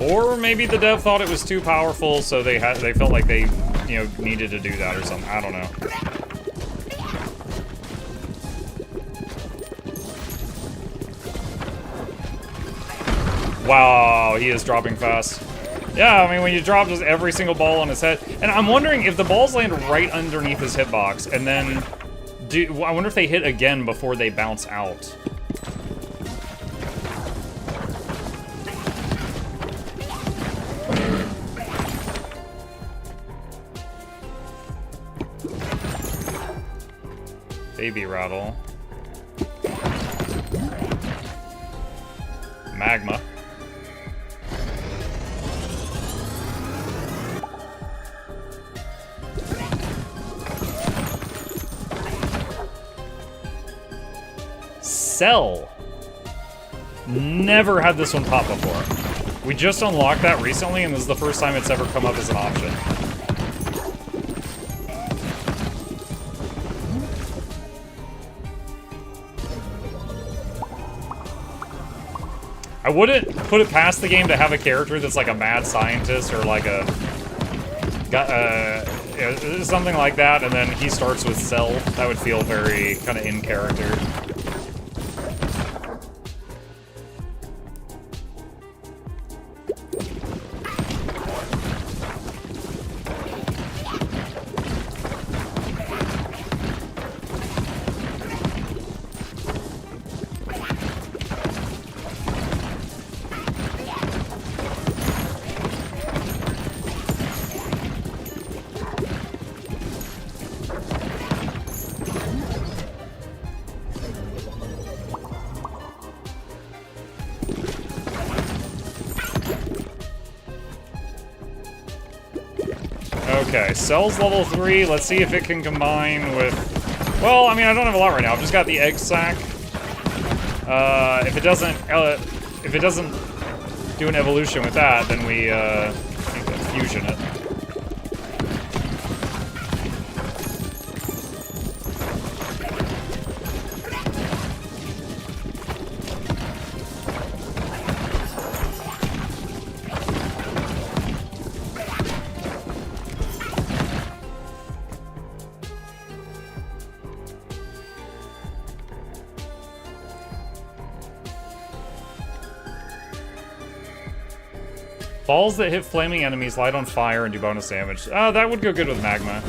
A: Or maybe the dev thought it was too powerful, so they felt like they, you know, needed to do that or something. I don't know. Wow, he is dropping fast. Yeah, I mean, when you drop just every single ball on his head, and I'm wondering if the balls land right underneath his hitbox, and then I wonder if they hit again before they bounce out. Baby rattle. magma. Cell. Never had this one pop before. We just unlocked that recently, and this is the first time it's ever come up as an option. I wouldn't put it past the game to have a character that's like a mad scientist or like a something like that, and then he starts with Cell. That would feel very kind of in character. Okay, Cell's level 3. Let's see if it can combine with... Well, I mean, I don't have a lot right now. I've just got the egg sac. If it doesn't do an evolution with that, then we fusion it. Balls that hit flaming enemies light on fire and do bonus damage. That would go good with magma.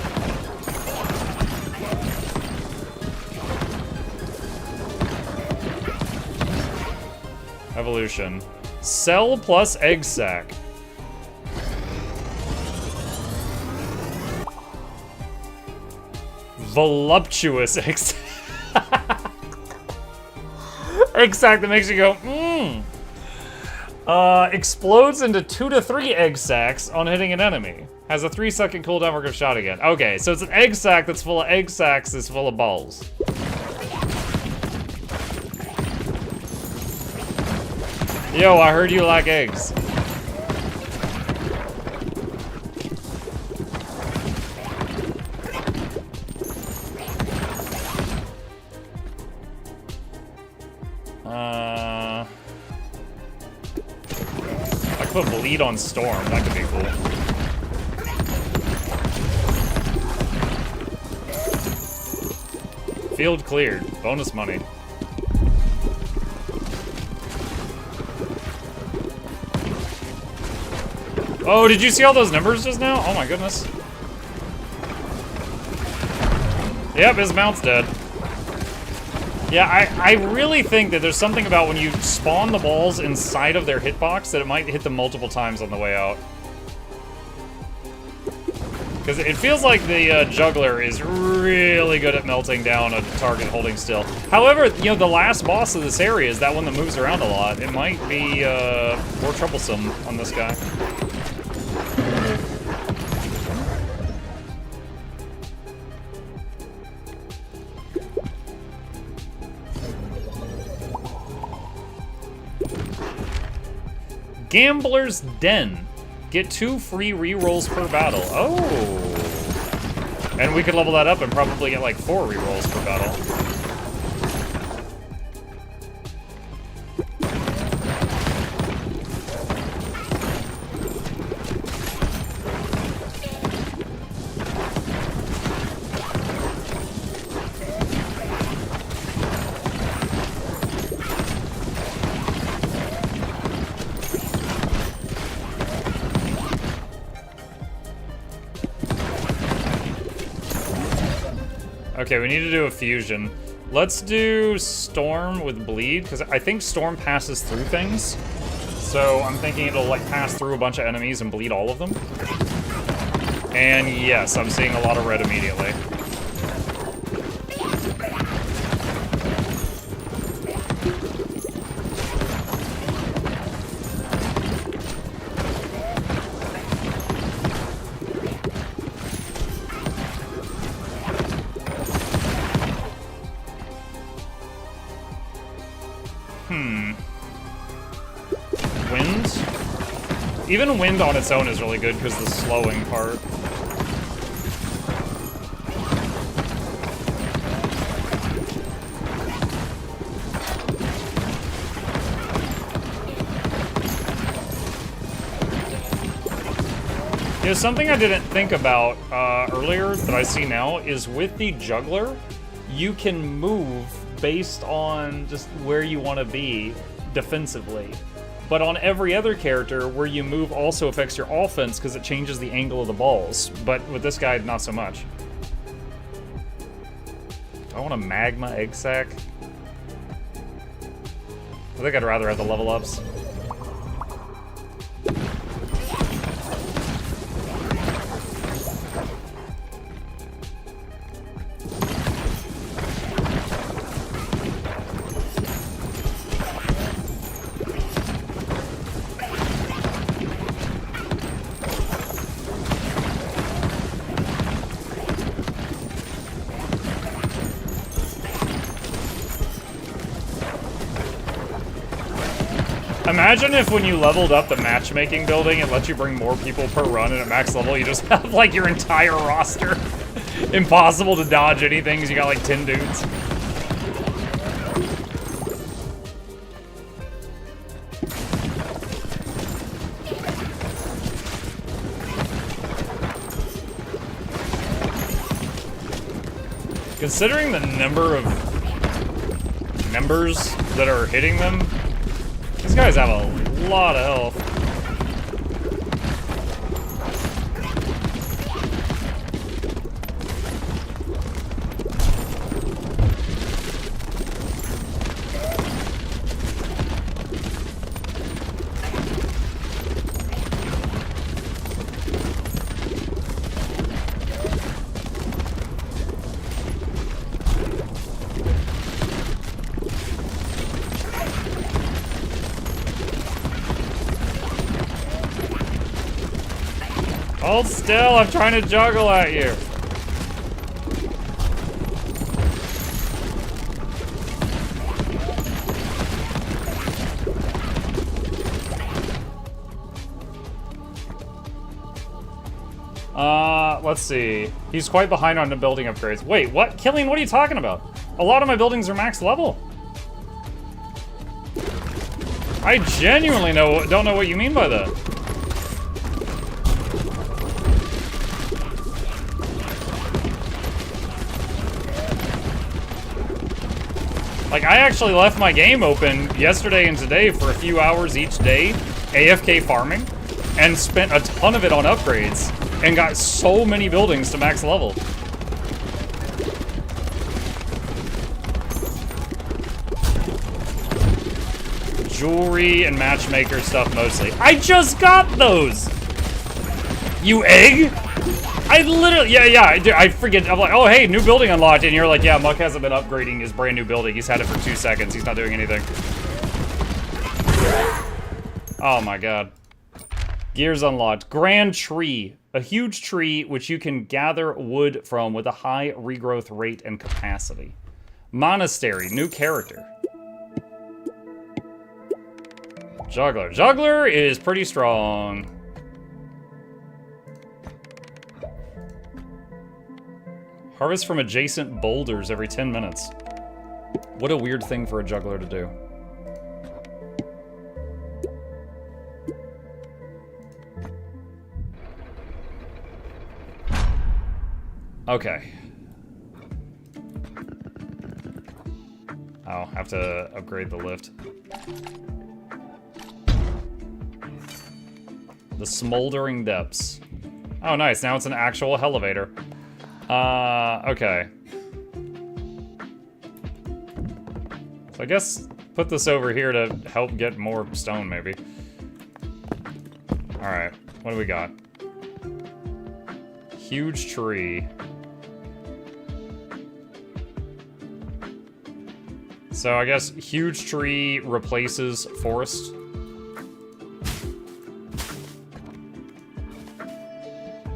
A: Evolution. Cell plus egg sac. Voluptuous egg sac. Egg sac that makes you go, mmm. Explodes into 2 to 3 egg sacs on hitting an enemy. Has a 3-second cooldown for a shot again. Okay, so it's an egg sac that's full of egg sacs that's full of balls. Yo, I heard you like eggs. I could put bleed on Storm. That could be cool. Field cleared. Bonus money. Oh, did you see all those numbers just now? Oh my goodness. Yep, his mount's dead. Yeah, I really think that there's something about when you spawn the balls inside of their hitbox that it might hit them multiple times on the way out. Because it feels like the juggler is really good at melting down a target holding still. However, you know, the last boss of this area is that one that moves around a lot. It might be more troublesome on this guy. Gambler's Den. Get 2 free rerolls per battle. Oh! And we could level that up and probably get like 4 rerolls per battle. Okay, we need to do a fusion. Let's do Storm with Bleed, because I think Storm passes through things. So I'm thinking it'll like pass through a bunch of enemies and bleed all of them. And yes, I'm seeing a lot of red immediately. wind. Even wind on its own is really good because the slowing part. You know, something I didn't think about earlier that I see now is with the juggler, you can move based on just where you want to be defensively. But on every other character, where you move also affects your offense because it changes the angle of the balls. But with this guy, not so much. Do I want a magma egg sack? I think I'd rather have the level ups. Imagine if when you leveled up the matchmaking building, it lets you bring more people per run, and at max level you just have like your entire roster. Impossible to dodge anything because you got like 10 dudes. Considering the number of members that are hitting them, these guys have a lot of health. Hold still, I'm trying to juggle at you. Let's see. He's quite behind on the building upgrades. Wait, what? Killian, what are you talking about? A lot of my buildings are max level. I genuinely don't know what you mean by that. Like, I actually left my game open yesterday and today for a few hours each day, AFK farming, and spent a ton of it on upgrades, and got so many buildings to max level. Jewelry and matchmaker stuff mostly. I just got those! You egg? I literally, I forget. I'm like, oh, hey, new building unlocked. And you're like, yeah, Muck hasn't been upgrading his brand new building. He's had it for 2 seconds. He's not doing anything. Oh, my God. Gears unlocked. Grand Tree. A huge tree which you can gather wood from with a high regrowth rate and capacity. Monastery. New character. Juggler. Juggler is pretty strong. Harvest from adjacent boulders every 10 minutes. What a weird thing for a juggler to do. Okay. I'll have to upgrade the lift. The Smoldering Depths. Oh, nice. Now it's an actual elevator. Okay. So I guess put this over here to help get more stone, maybe. Alright, what do we got? Huge tree. So I guess huge tree replaces forest.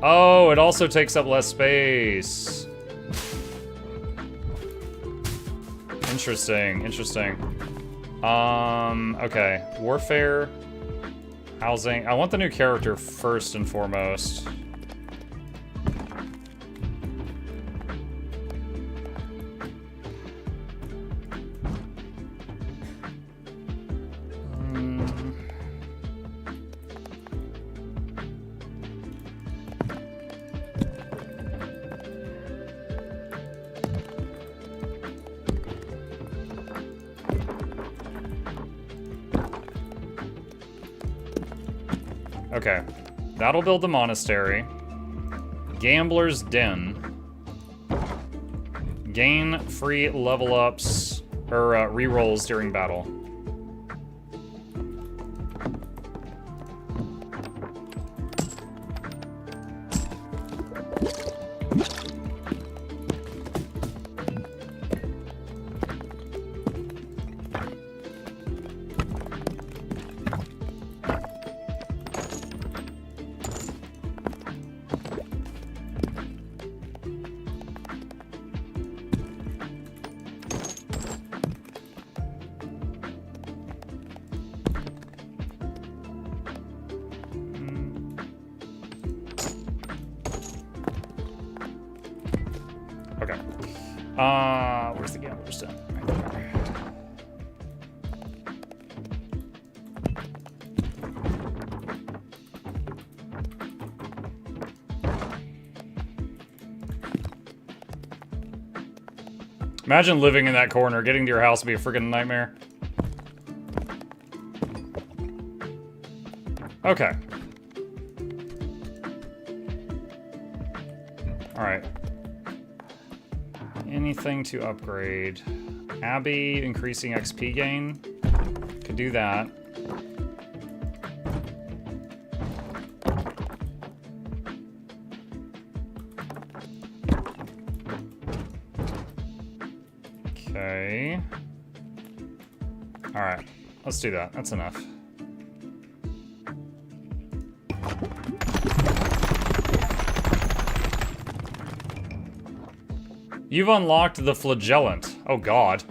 A: Oh, it also takes up less space. Interesting, interesting. Okay. Warfare. Housing. I want the new character first and foremost. Okay, that'll build the monastery. Gambler's Den. Gain free level ups, or rerolls during battle. Okay. Where's the gambler's den? Right there. Imagine living in that corner. Getting to your house would be a freaking nightmare. Okay. Alright. Anything to upgrade. Abbey, increasing XP gain. Could do that. Okay. Alright. Let's do that. That's enough. You've unlocked the Flagellant. Oh god.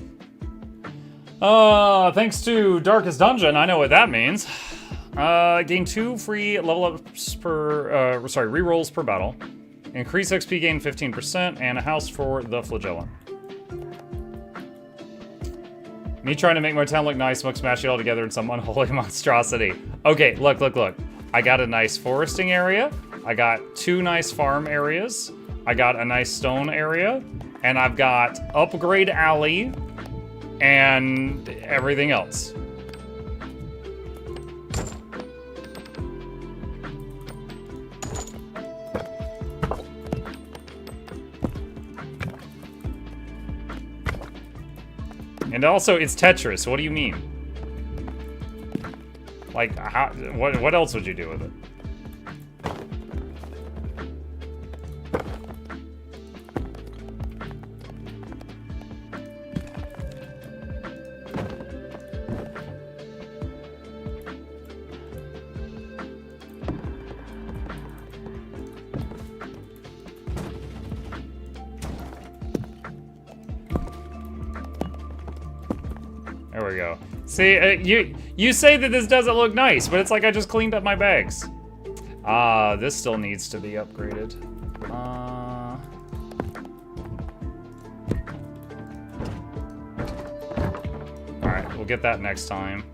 A: Thanks to Darkest Dungeon, I know what that means. Gain 2 free level ups per, rerolls per battle. Increase XP gain 15%, and a house for the Flagellant. Me trying to make my town look nice, Muk smashing it all together in some unholy monstrosity. Okay, look. I got a nice foresting area. I got 2 nice farm areas. I got a nice stone area. And I've got Upgrade Alley and everything else. And also, it's Tetris. What do you mean? Like, how? What else would you do with it? There we go. See, you say that this doesn't look nice, but it's like I just cleaned up my bags. This still needs to be upgraded. Alright, we'll get that next time.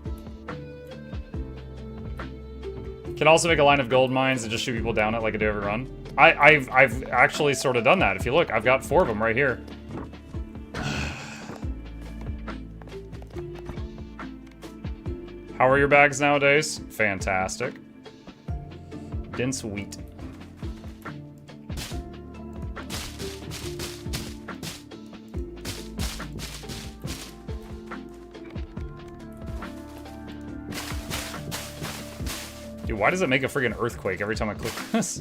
A: Can also make a line of gold mines and just shoot people down it like I do every run. I've actually sort of done that. If you look, I've got 4 of them right here. How are your bags nowadays? Fantastic. Dense wheat. Dude, why does it make a friggin' earthquake every time I click this?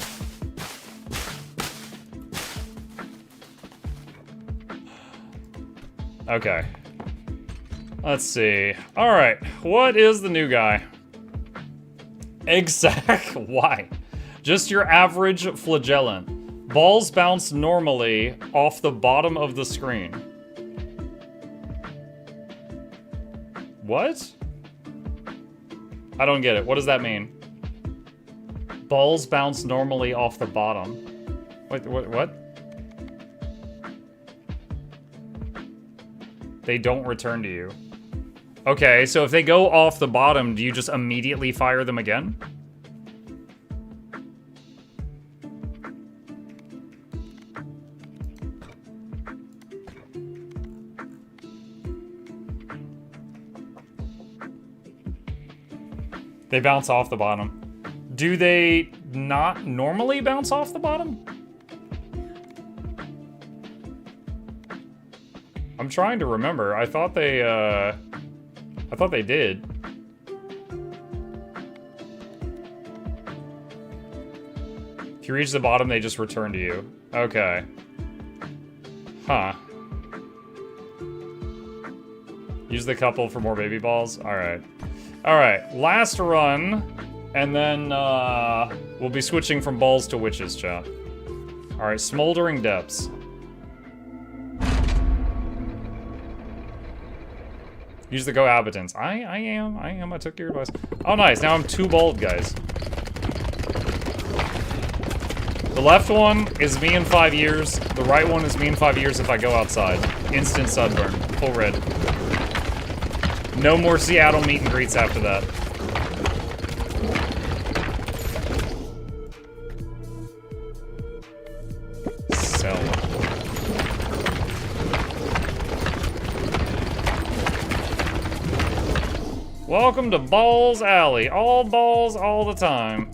A: Okay. Let's see. Alright, what is the new guy? Egg sack? Why? Just your average Flagellant. Balls bounce normally off the bottom of the screen. What? I don't get it. What does that mean? Balls bounce normally off the bottom. What? They don't return to you. Okay, so if they go off the bottom, do you just immediately fire them again? They bounce off the bottom. Do they not normally bounce off the bottom? I'm trying to remember. I thought they did. If you reach the bottom, they just return to you. Okay. Huh. Use the couple for more baby balls? Alright. Alright, last run, and then we'll be switching from balls to witches, chat. Alright, Smoldering Depths. Use the cohabitants. I am. I took your advice. Oh, nice. Now I'm 2 bald, guys. The left one is me in 5 years. The right one is me in 5 years if I go outside. Instant sunburn. Full red. No more Seattle meet and greets after that. Sell. Welcome to Balls Alley. All balls all the time.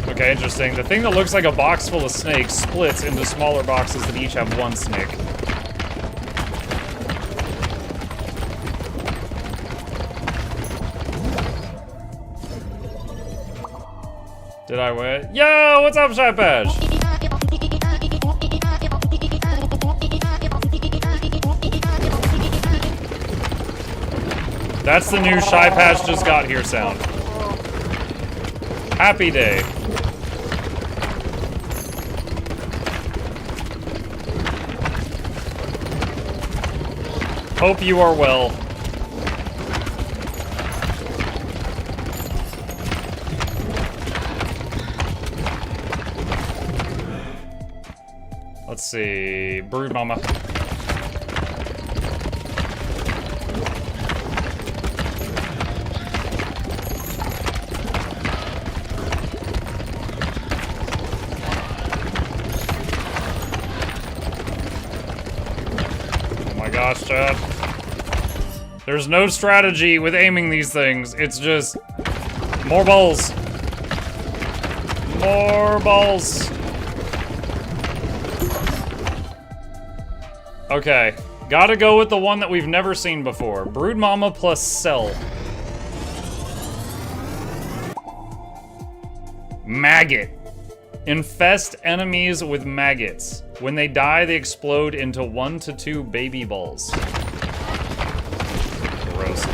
A: Okay, interesting. The thing that looks like a box full of snakes splits into smaller boxes that each have 1 snake. Did I win? Yo, what's up, Shy Patch? That's the new Shy Patch just got here sound. Happy day. Hope you are well. Let's see. Brood Mama. Oh my gosh, Chad. There's no strategy with aiming these things. It's just more balls. More balls. Okay, gotta go with the one that we've never seen before. Brood Mama plus Cell. Maggot. Infest enemies with maggots. When they die, they explode into 1 to 2 baby balls. Gross.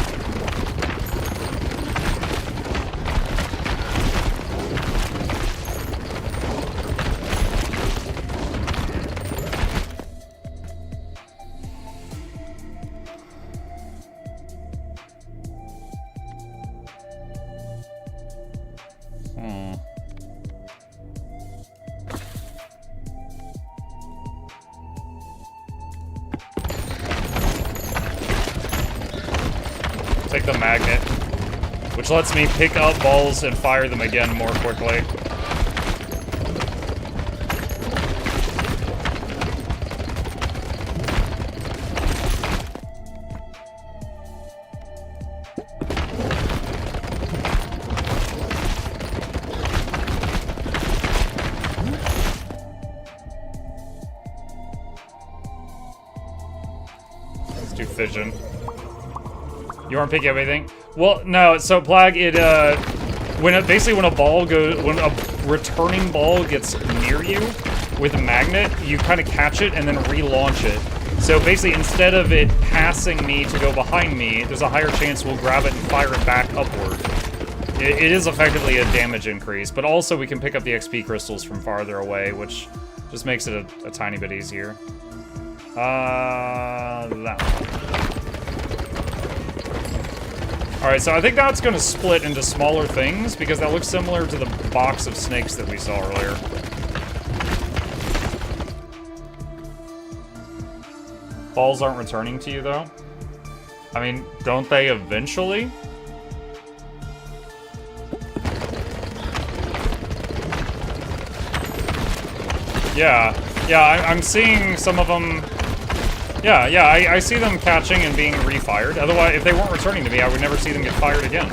A: Take the magnet, which lets me pick up balls and fire them again more quickly. Let's do fission. You aren't picking up anything? Well, no. So Plag, basically when a ball goes, when a returning ball gets near you with a magnet, you kind of catch it and then relaunch it. So basically, instead of it passing me to go behind me, there's a higher chance we'll grab it and fire it back upward. It is effectively a damage increase, but also we can pick up the XP crystals from farther away, which just makes it a tiny bit easier. That one. Alright, so I think that's going to split into smaller things, because that looks similar to the box of snakes that we saw earlier. Balls aren't returning to you, though? I mean, don't they eventually? Yeah, I'm seeing some of them. Yeah, I see them catching and being refired. Otherwise, if they weren't returning to me, I would never see them get fired again.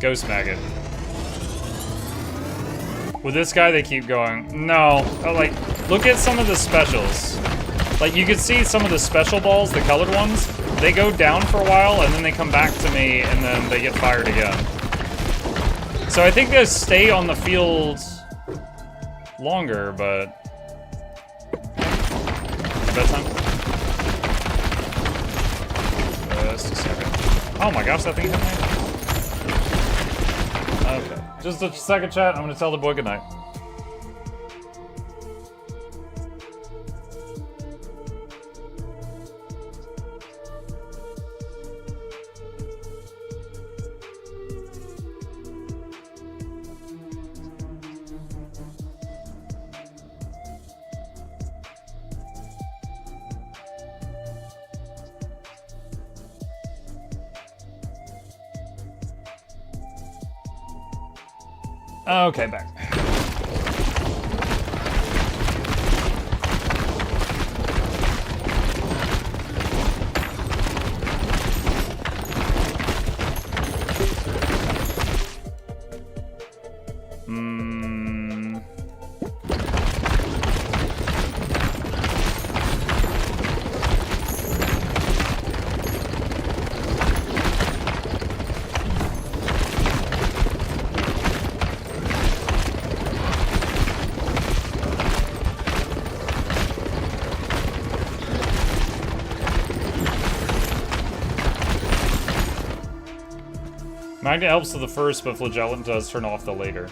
A: Ghost maggot. With this guy, they keep going. No, like, look at some of the specials. Like, you can see some of the special balls, the colored ones, they go down for a while, and then they come back to me, and then they get fired again. So I think they stay on the field longer, but... Bedtime? Just a second. Oh my gosh, that thing hit me. Okay. Just a second, chat. I'm gonna tell the boy goodnight. Okay, back. Magnet helps to the first, but Flagellant does turn off the later.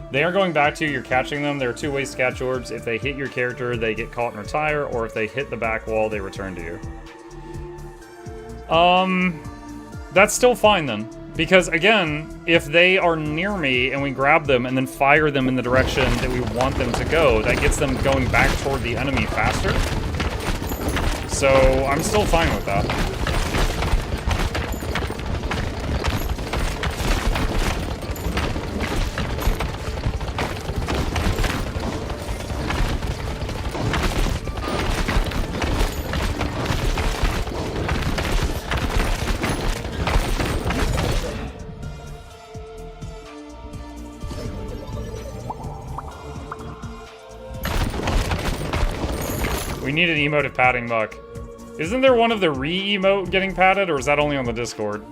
A: They are going back to you, you're catching them. There are two ways to catch orbs. If they hit your character, they get caught and retire, or if they hit the back wall, they return to you. That's still fine then. Because again, if they are near me and we grab them and then fire them in the direction that we want them to go, that gets them going back toward the enemy faster. So I'm still fine with that. We need an emote of patting Muck. Isn't there one of the re-emote getting patted, or is that only on the Discord?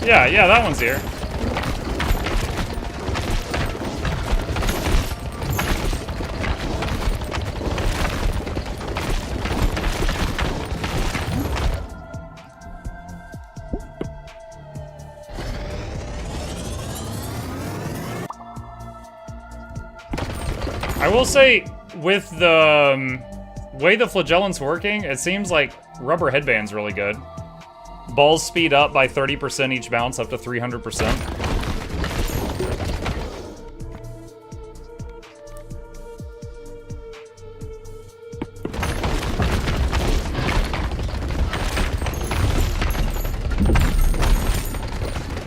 A: Yeah, that one's here. I will say, with the way the Flagellant's working, it seems like Rubber Headband's really good. Balls speed up by 30% each bounce, up to 300%.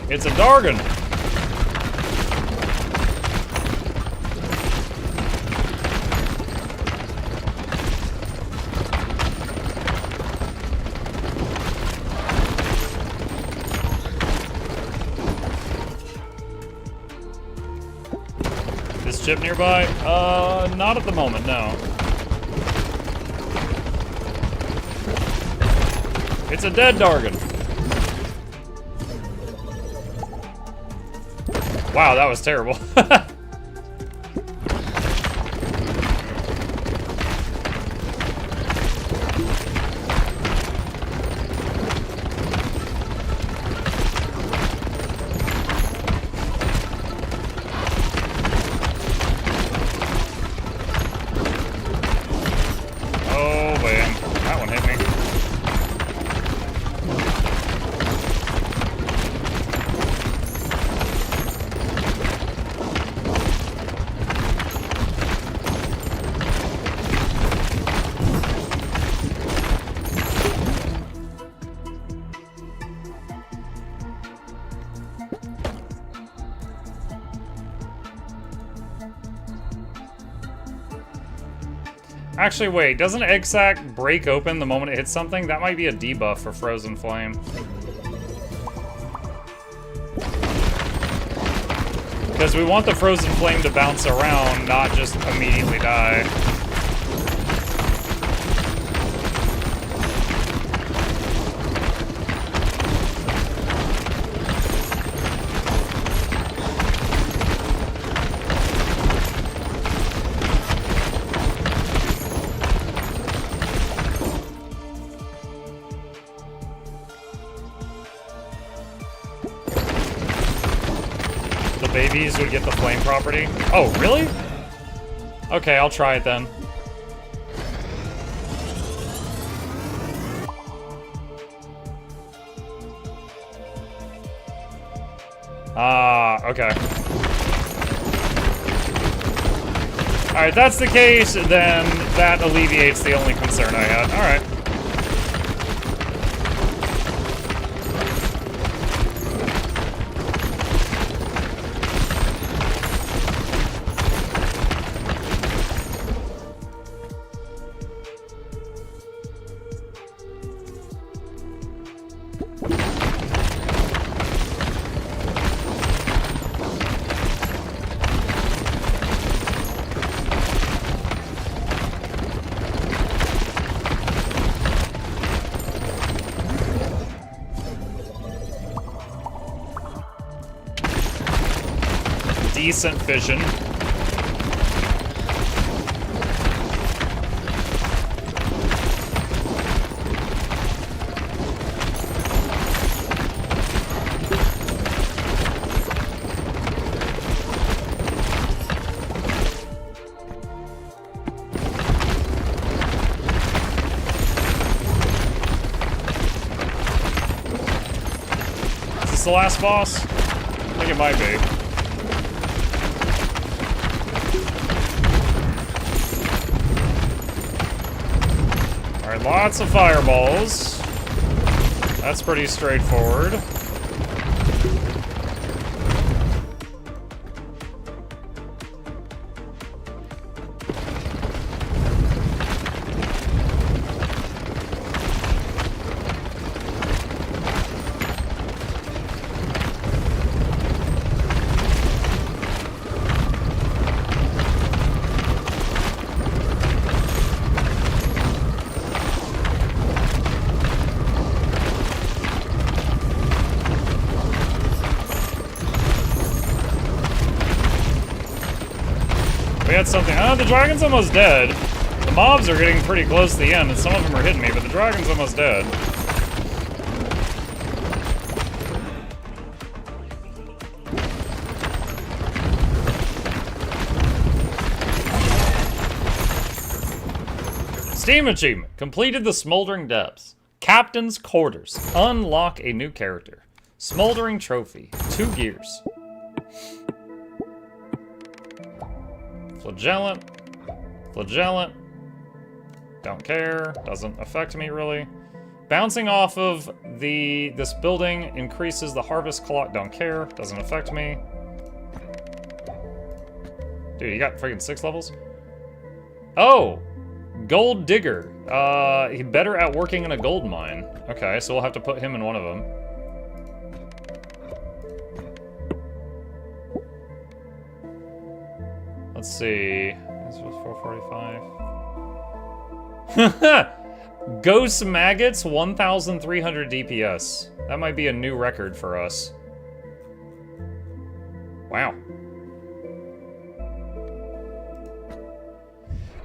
A: It's a Dargon! ship nearby? Not at the moment, no. It's a dead Dargon. Wow, that was terrible. Actually, wait, doesn't egg sac break open the moment it hits something? That might be a debuff for Frozen Flame. Because we want the Frozen Flame to bounce around, not just immediately die. Babies would get the flame property. Oh, really? Okay, I'll try it then. Okay. Alright, that's the case, then that alleviates the only concern I had. Alright. Decent vision. Is this the last boss? I think it might be. Alright, lots of fireballs. That's pretty straightforward. We had something. Oh, the dragon's almost dead. The mobs are getting pretty close to the end, and some of them are hitting me, but the dragon's almost dead. Steam achievement. Completed the Smoldering Depths. Captain's Quarters. Unlock a new character. Smoldering Trophy. 2 gears. Flagellant. Flagellant. Don't care. Doesn't affect me, really. Bouncing off of this building increases the harvest clock. Don't care. Doesn't affect me. Dude, you got freaking 6 levels? Oh! Gold Digger. He's better at working in a gold mine. Okay, so we'll have to put him in one of them. Let's see. This was 445. Ghost Maggots, 1,300 DPS. That might be a new record for us. Wow.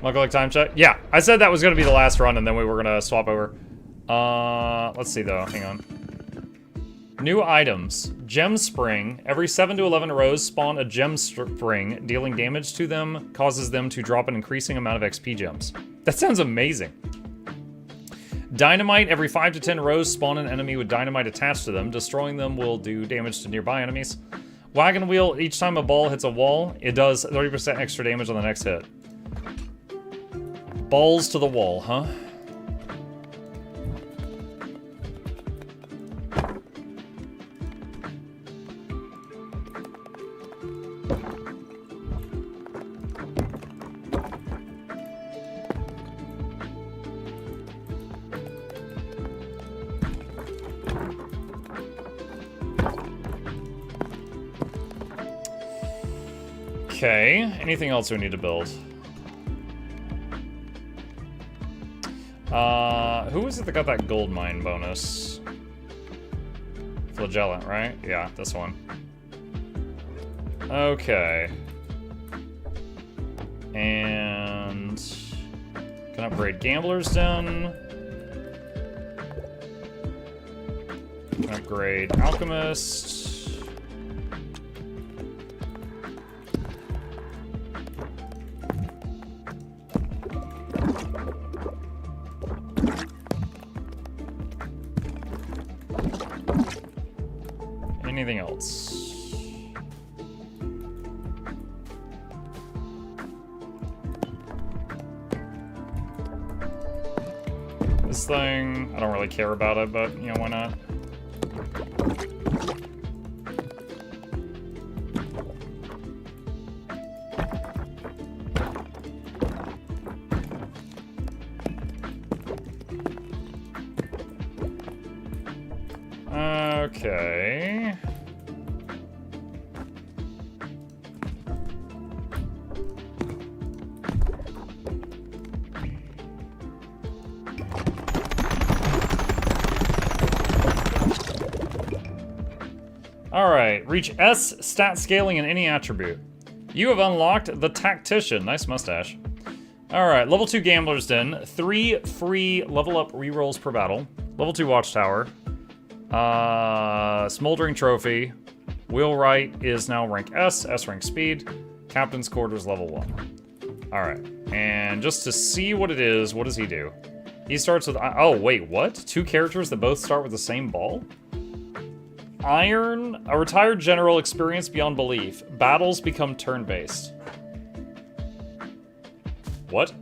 A: Mukluk time check? Yeah, I said that was going to be the last run, and then we were going to swap over. Let's see, though. Hang on. New items. Gem Spring. Every 7 to 11 rows spawn a Gem Spring. Dealing damage to them causes them to drop an increasing amount of XP gems. That sounds amazing. Dynamite. Every 5 to 10 rows spawn an enemy with dynamite attached to them. Destroying them will do damage to nearby enemies. Wagon Wheel. Each time a ball hits a wall, it does 30% extra damage on the next hit. Balls to the wall, huh? Okay, anything else we need to build? Who was it that got that gold mine bonus? Flagellant, right? Yeah, this one. Okay. And... can upgrade Gambler's Den. Can upgrade Alchemist. Anything else? This thing, I don't really care about it, but, you know, why not? Okay. Alright, reach S stat scaling in any attribute. You have unlocked the Tactician. Nice mustache. Alright, level 2 Gambler's Den. 3 free level up rerolls per battle. Level 2 Watchtower. Smoldering Trophy. Wheelwright is now rank S. S rank Speed. Captain's Quarters level 1. Alright, and just to see what it is, what does he do? He starts with... oh, wait, what? 2 characters that both start with the same ball? Iron, a retired general experience beyond belief. Battles become turn-based. What?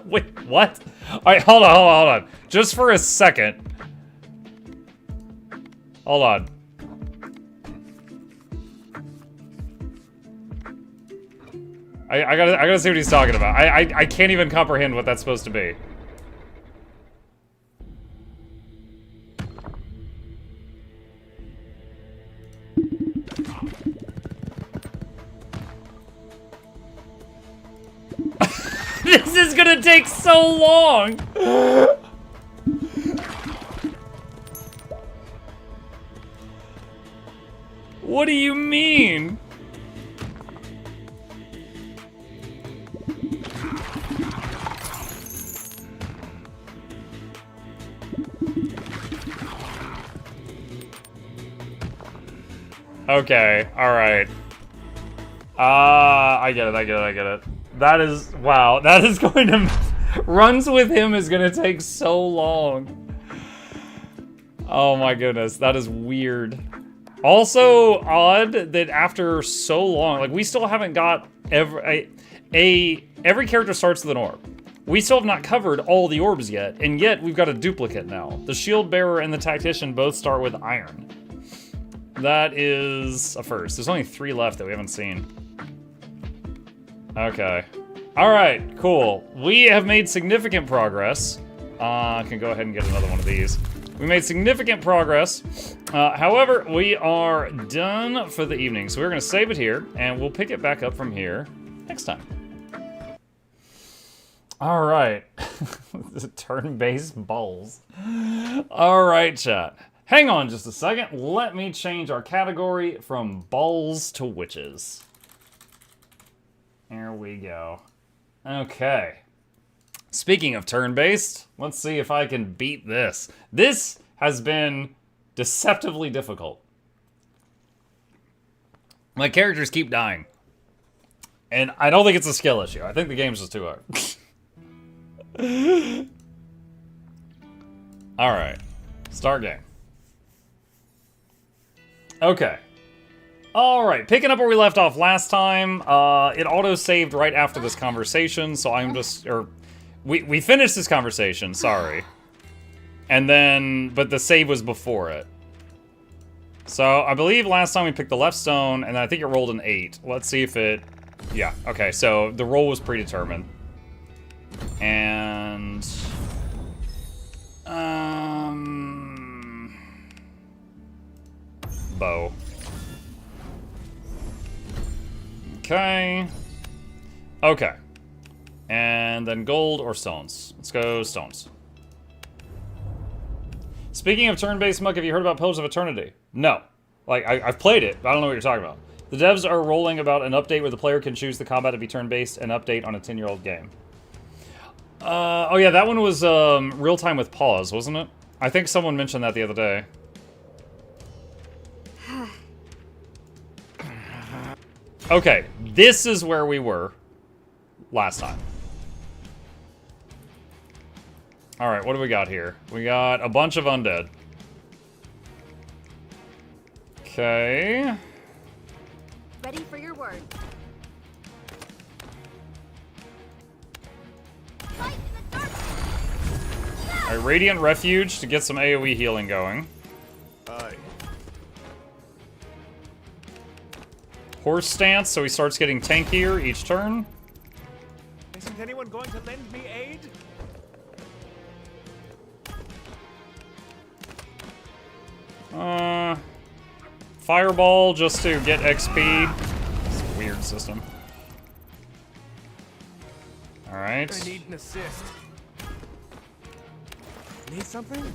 A: Wait, what? Alright, hold on. Just for a second. Hold on. I gotta see what he's talking about. I can't even comprehend what that's supposed to be. This is gonna take so long! What do you mean? Okay, alright. I get it. That is, wow, that is going to, runs with him is going to take so long. Oh my goodness, that is weird. Also odd that after so long, like we still haven't got every character starts with an orb. We still have not covered all the orbs yet, and yet we've got a duplicate now. The Shield Bearer and the Tactician both start with iron. That is a first. There's only 3 left that we haven't seen. Okay. Alright, cool. We have made significant progress. Can go ahead and get another one of these. We made significant progress. However, we are done for the evening. So we're going to save it here, and we'll pick it back up from here next time. All right. Turn-based balls. All right, chat. Hang on just a second. Let me change our category from balls to witches. There we go. Okay. Speaking of turn-based, let's see if I can beat this. This has been deceptively difficult. My characters keep dying. And I don't think it's a skill issue. I think the game's just too hard. Alright. Start game. Okay. Alright, picking up where we left off last time. It auto-saved right after this conversation, so I'm just... We finished this conversation, sorry. And then... But the save was before it. So, I believe last time we picked the left stone, and I think it rolled an 8. Let's see if it... Yeah, okay, so the roll was predetermined. And... Bow. Okay. Okay. And then gold or stones. Let's go stones. Speaking of turn-based muck, have you heard about Pillars of Eternity? No. Like, I've played it, but I don't know what you're talking about. The devs are rolling about an update where the player can choose the combat to be turn-based, an update on a 10-year-old game. Oh yeah, that one was real-time with pause, wasn't it? I think someone mentioned that the other day. Okay, this is where we were last time. Alright, what do we got here? We got a bunch of undead. Okay.
B: Ready for your word.
A: Alright, Radiant Refuge to get some AoE healing going. Horse Stance, so he starts getting tankier each turn.
C: Isn't anyone going to lend me aid?
A: Fireball just to get XP. It's a weird system. Alright.
C: I need an assist. Need something?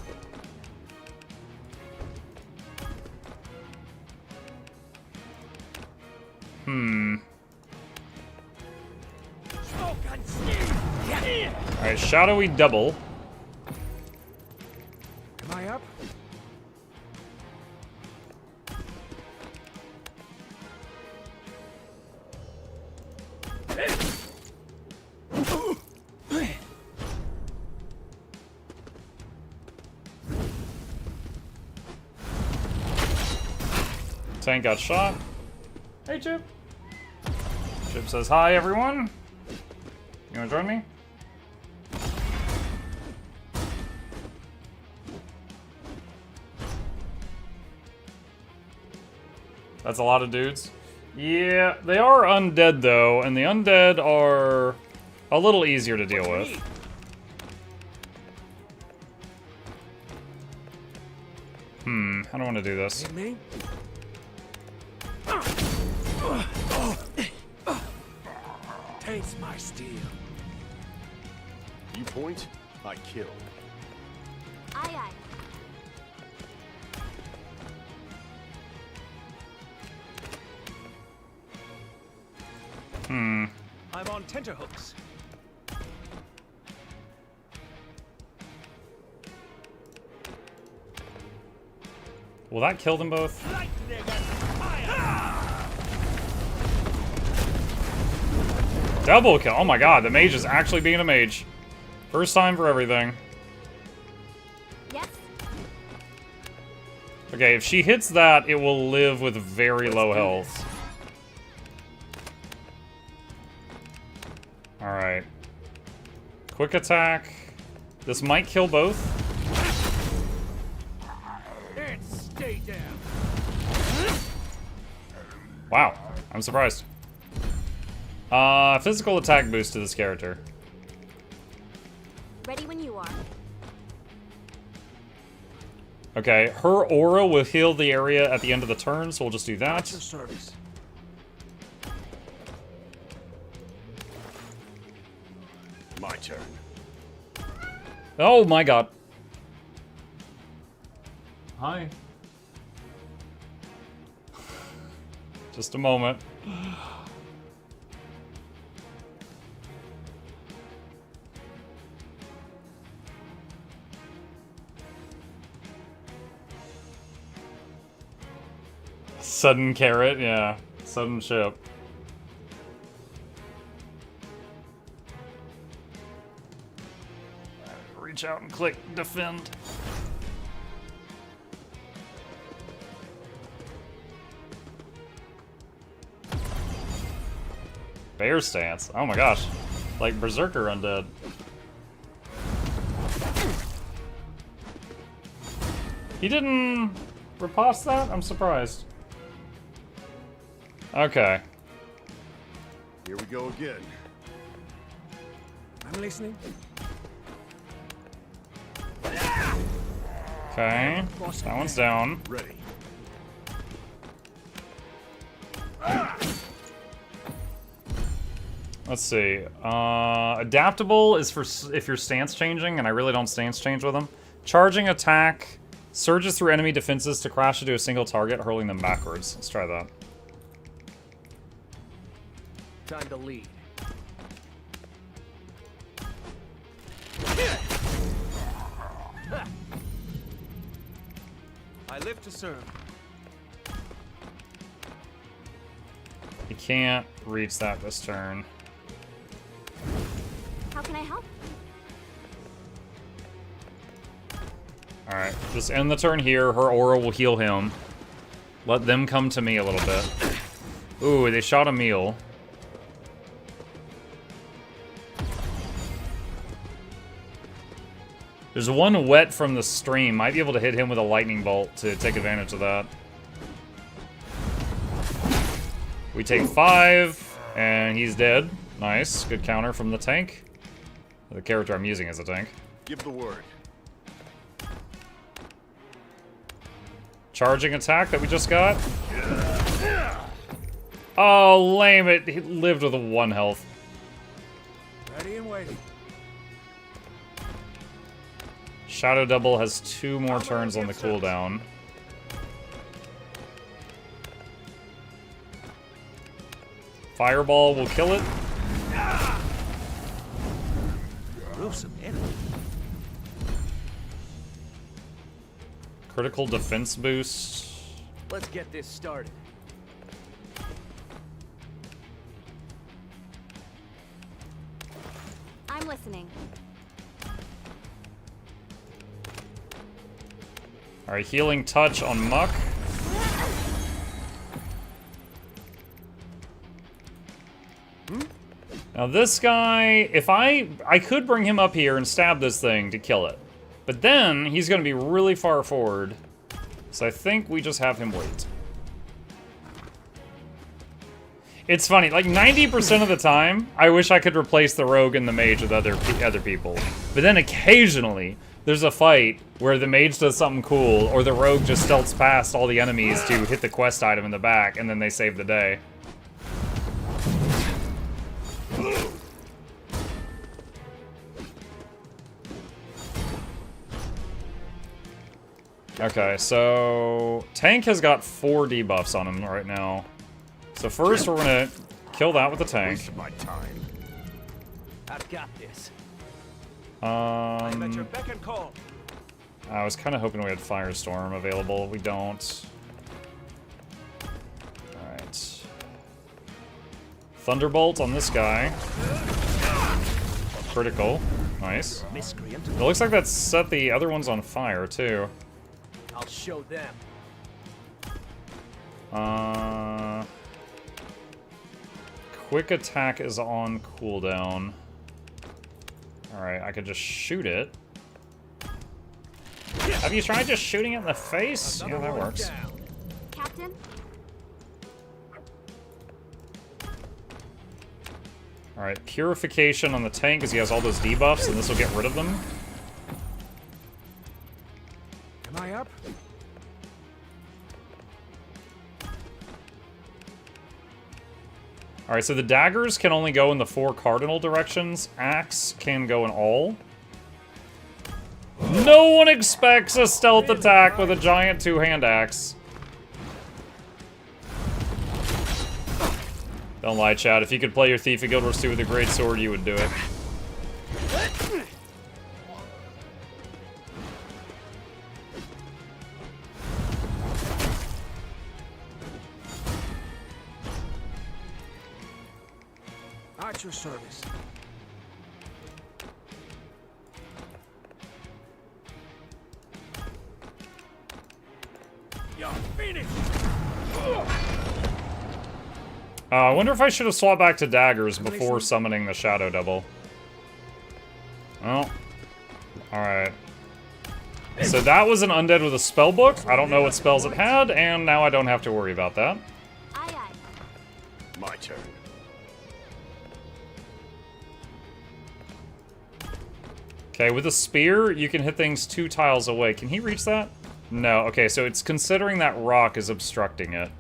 A: Alright, shadowy double.
C: Am I up?
A: Tank got shot. Hey, Chip. Chip says, hi, everyone. You wanna join me? That's a lot of dudes. Yeah, they are undead, though, and the undead are a little easier to deal with. I don't want to do this.
C: Me? Taste my steel.
D: You point, I kill.
B: Aye, aye.
C: I'm on tenterhooks.
A: Will that kill them both? Double kill. Oh my god, the mage is actually being a mage. First time for everything.
B: Yes.
A: Okay, if she hits that, it will live with very low health. Alright. Quick attack. This might kill both.
C: And stay down.
A: Wow, I'm surprised. Physical attack boost to this character.
B: Ready when you are.
A: Okay, her aura will heal the area at the end of the turn, so we'll just do
C: At your
A: that.
C: service.
D: My turn.
A: Oh my god. Hi. Just a moment. Sudden carrot, yeah. Sudden ship. Reach out and click defend. Bear stance. Oh my gosh. Like Berserker undead. He didn't riposte that? I'm surprised. Okay.
D: Here we go again.
C: I'm listening.
A: Okay. That one's down.
D: Ready.
A: Let's see. Adaptable is for if your stance changing, and I really don't stance change with them. Charging attack surges through enemy defenses to crash into a single target, hurling them backwards. Let's try that.
C: Time to lead. I live to serve.
A: You can't reach that this turn.
B: How can I help?
A: Alright, just end the turn here. Her aura will heal him. Let them come to me a little bit. Ooh, they shot a meal. There's one wet from the stream. Might be able to hit him with a lightning bolt to take advantage of that. We take 5, and he's dead. Nice. Good counter from the tank. The character I'm using as a tank.
D: Give the word.
A: Charging attack that we just got. Oh, lame. It he lived with a 1 health.
C: Ready and waiting.
A: Shadow Double has 2 more turns on the cooldown. Fireball will kill it.
C: Gruesome enemy.
A: Critical defense boost.
C: Let's get this started.
B: I'm listening.
A: Alright, healing touch on Muck. Now this guy, if I could bring him up here and stab this thing to kill it. But then, he's gonna be really far forward. So I think we just have him wait. It's funny, like 90% of the time, I wish I could replace the rogue and the mage with other people. But then occasionally, there's a fight where the mage does something cool, or the rogue just stealths past all the enemies to hit the quest item in the back, and then they save the day. Okay, so tank has got 4 debuffs on him right now. So first we're gonna kill that with the tank.
D: Waste my time.
C: I've got this. I'm at your beck and call.
A: I was kind of hoping we had Firestorm available. We don't. Alright. Thunderbolt on this guy. Critical. Nice.
C: Miscreant.
A: It looks like that set the other ones on fire, too.
C: I'll show them.
A: Quick attack is on cooldown. Alright, I could just shoot it. Have you tried just shooting it in the face? Yeah, that works.
B: Captain?
A: Alright, purification on the tank because he has all those debuffs, and this will get rid of them.
C: Am I up?
A: Alright, so the daggers can only go in the 4 cardinal directions. Axe can go in all. No one expects a stealth attack with a giant 2-hand axe. Don't lie, Chad. If you could play your Thief of Guild Wars 2 with a great sword, you would do it.
C: At your service. You're finished.
A: I wonder if I should have swapped back to daggers before summoning the Shadow Devil. Well, alright. So that was an undead with a spell book. I don't know what spells it had, and now I don't have to worry about that.
B: Aye, aye.
D: My turn.
A: Okay, with a spear, you can hit things 2 tiles away. Can he reach that? No. Okay, so it's considering that rock is obstructing it.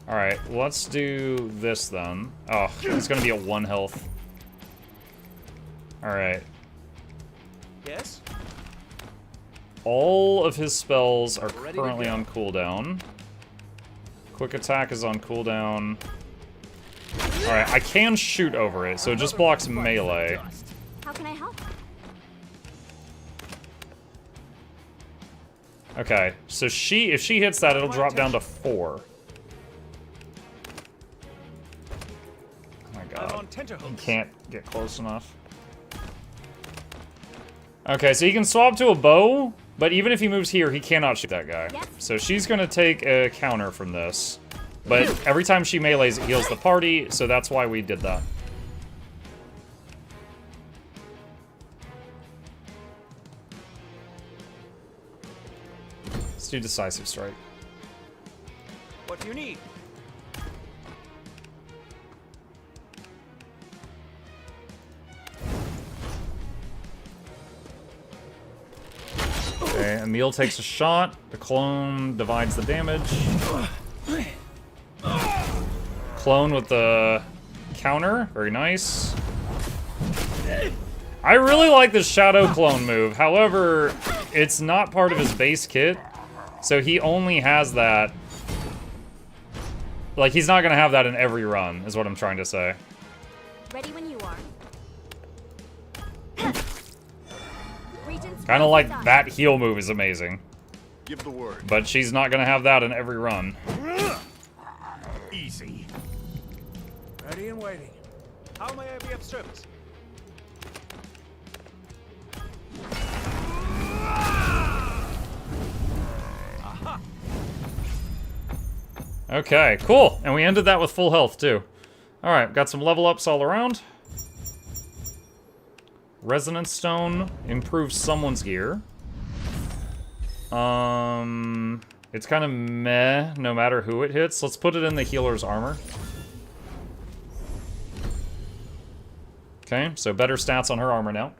A: Alright, let's do this then. Oh, he's gonna be at 1 health. Alright.
C: Yes?
A: All of his spells are currently on cooldown. Quick attack is on cooldown. Alright, I can shoot over it, so it just blocks melee.
B: How can I help?
A: Okay, so if she hits that, it'll drop down to 4. Oh my god. He can't get close enough. Okay, so he can swap to a bow, but even if he moves here, he cannot shoot that guy.
B: Yes.
A: So she's gonna take a counter from this. But every time she melees, it heals the party, so that's why we did that. Let's do Decisive Strike.
C: What do you need?
A: Okay, Emil takes a shot. The clone divides the damage. Clone with the counter. Very nice. I really like the Shadow Clone move. However, it's not part of his base kit. So he only has that. Like, he's not going to have that in every run, is what I'm trying to say.
B: Ready when you are.
A: Kind of like that heal move is amazing.
D: Give the word.
A: But she's not going to have that in every run.
D: Easy.
C: Ready and waiting. How may I be of service?
A: Okay, cool. And we ended that with full health, too. Alright, got some level ups all around. Resonance Stone improves someone's gear. It's kind of meh, no matter who it hits. Let's put it in the healer's armor. Okay, so better stats on her armor now.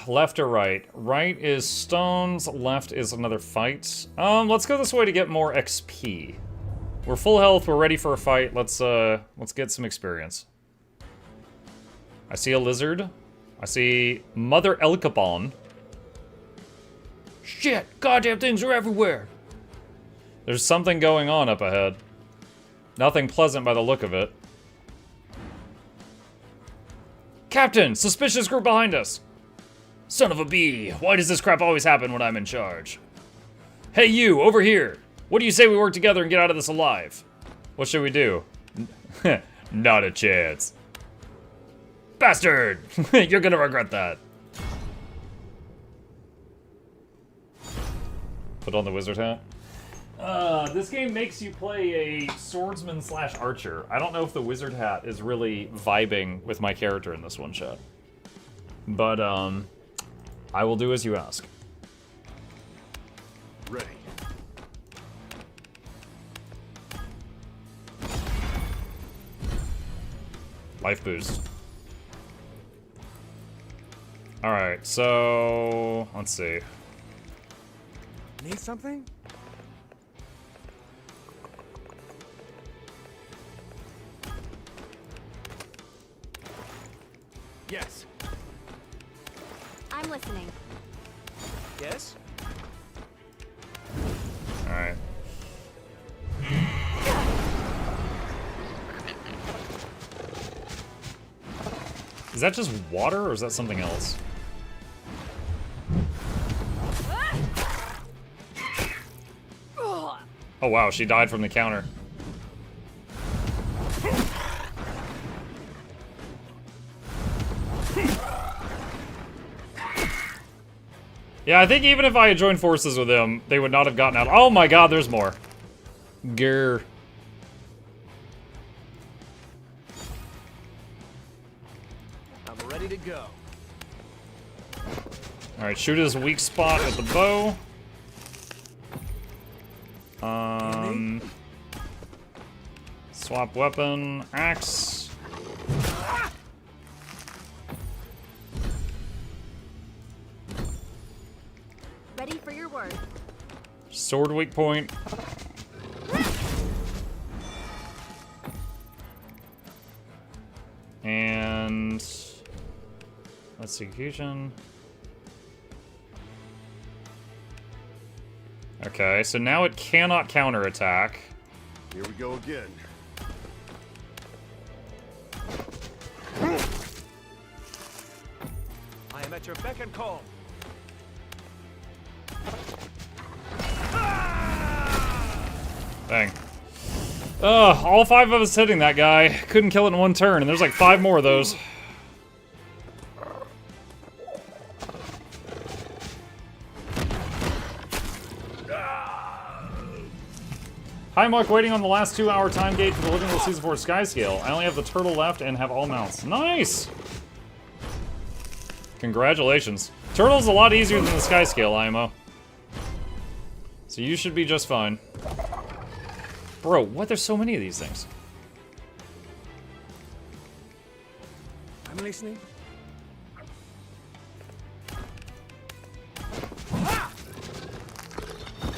A: Left or right? Right is stones, left is another fight. Let's go this way to get more XP. We're full health, we're ready for a fight. Let's get some experience. I see a lizard. I see Mother Elkabon. Shit! Goddamn things are everywhere! There's something going on up ahead. Nothing pleasant by the look of it. Captain! Suspicious group behind us! Son of a bee! Why does this crap always happen when I'm in charge? Hey you, over here! What do you say we work together and get out of this alive? What should we do? Not a chance. Bastard! You're gonna regret that. Put on the wizard hat. This game makes you play a swordsman slash archer. I don't know if the wizard hat is really vibing with my character in this one shot. But, I will do as you ask.
D: Ready.
A: Life boost. Alright, so... let's see.
C: Need something? Yes.
B: I'm listening.
C: Yes?
A: Alright. Is that just water, or is that something else? Oh wow, she died from the counter. Yeah, I think even if I had joined forces with them, they would not have gotten out. Oh my god, there's more. Grr.
C: I'm ready to go.
A: Alright, shoot his weak spot with the bow. Swap weapon, axe.
B: Ready for your word.
A: Sword weak point. And let's see, fusion. Okay, so now it cannot counterattack.
D: Here we go again.
C: I am at your beck and call.
A: Dang. Ugh, all 5 of us hitting that guy. Couldn't kill it in one turn, and there's like 5 more of those. Hi, Mark. Waiting on the last 2-hour time gate for the Living Will Season 4 Sky Scale. I only have the turtle left and have all mounts. Nice! Congratulations. Turtle's a lot easier than the Sky Scale, IMO. So you should be just fine. Bro, what? There's so many of these things.
C: I'm listening.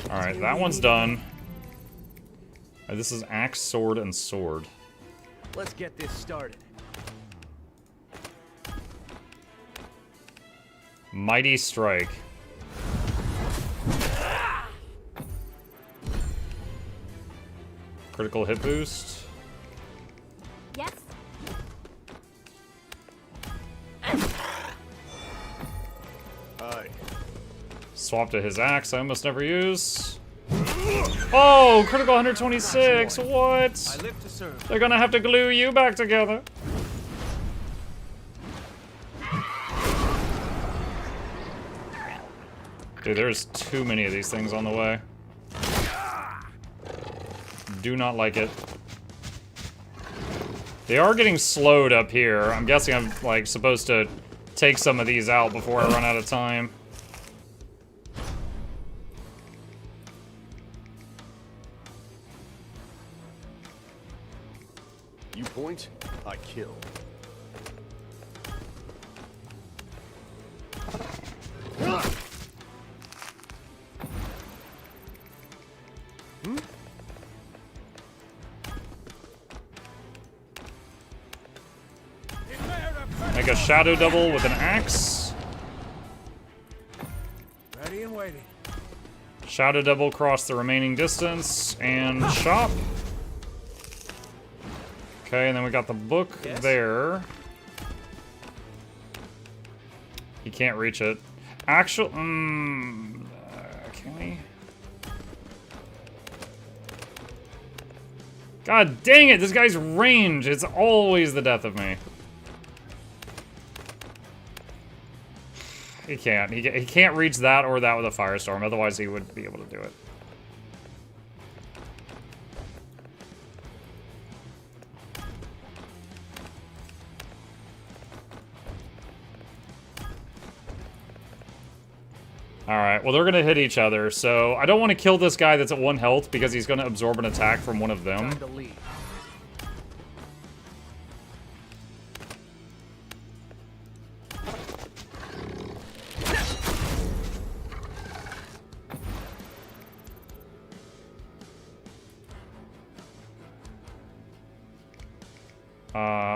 A: Alright, that one's done. This is axe, sword, and sword.
C: Let's get this started.
A: Mighty Strike. Critical hit boost.
B: Yes.
D: Aye.
A: Swap to his axe, I almost never use. Oh, critical 126, what?
C: I live to serve.
A: They're gonna have to glue you back together. Dude, there's too many of these things on the way. Do not like it. They are getting slowed up here. I'm guessing I'm, like, supposed to take some of these out before I run out of time.
D: You point, I kill.
A: Make a shadow double with an axe.
C: Ready and waiting.
A: Shadow double across the remaining distance and chop. Okay, and then we got the book there. He can't reach it. Actual, can we? God dang it! This guy's range. It's always the death of me. He can't. He can't reach that or that with a firestorm. Otherwise, he would be able to do it. Alright, well, they're going to hit each other, so I don't want to kill this guy that's at 1 health because he's going to absorb an attack from one of them.
C: Time to leave.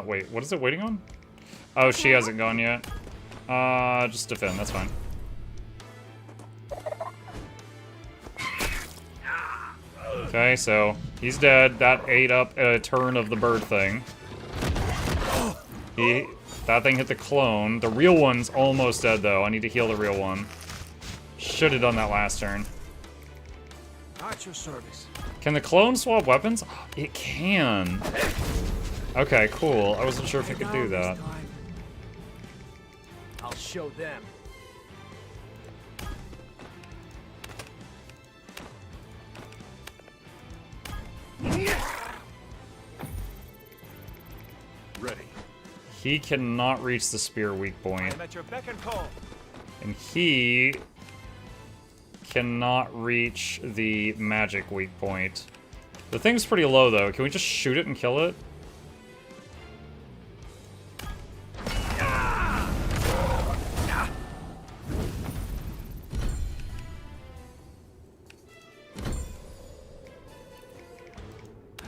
A: Wait, what is it waiting on? Oh, she hasn't gone yet. Just defend, that's fine. Okay, so he's dead. That ate up a turn of the bird thing. That thing hit the clone. The real one's almost dead, though. I need to heal the real one. Should have done that last turn.
C: At your service.
A: Can the clone swap weapons? It can. Okay, cool. I wasn't sure if it could do that.
C: I'll show them.
D: Ready.
A: He cannot reach the spear weak point.
C: I'm at your beck and call.
A: And he cannot reach the magic weak point. The thing's pretty low, though. Can we just shoot it and kill it?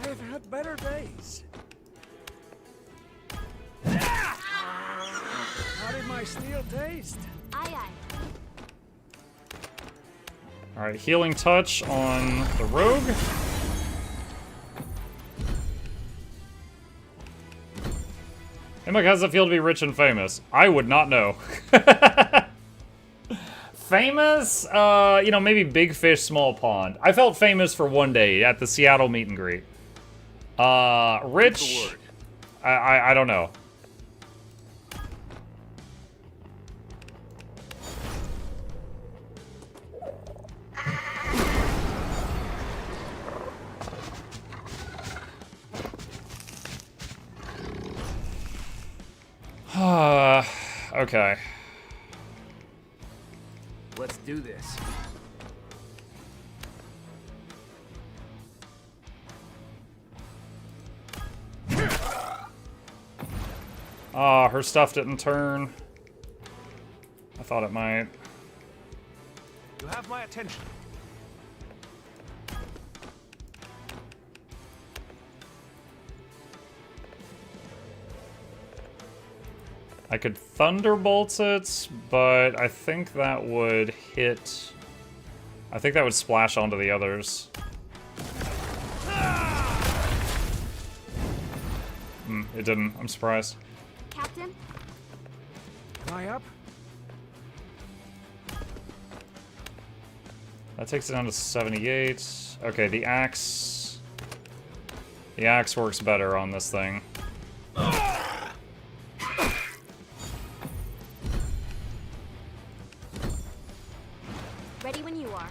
C: I've had better days. How did my steel taste?
B: Aye, aye.
A: Alright, healing touch on the rogue. Hey, Mike, how does it feel to be rich and famous? I would not know. Famous? You know, maybe big fish, small pond. I felt famous for one day at the Seattle meet and greet. Rich? I don't know. Okay.
C: Let's do this.
A: Ah, her stuff didn't turn. I thought it might.
C: You have my attention.
A: I could thunderbolt it, but I think that would hit... I think that would splash onto the others. It didn't. I'm surprised.
B: Captain?
C: Am I up?
A: That takes it down to 78. Okay, the axe... The axe works better on this thing.
B: Ready when you are.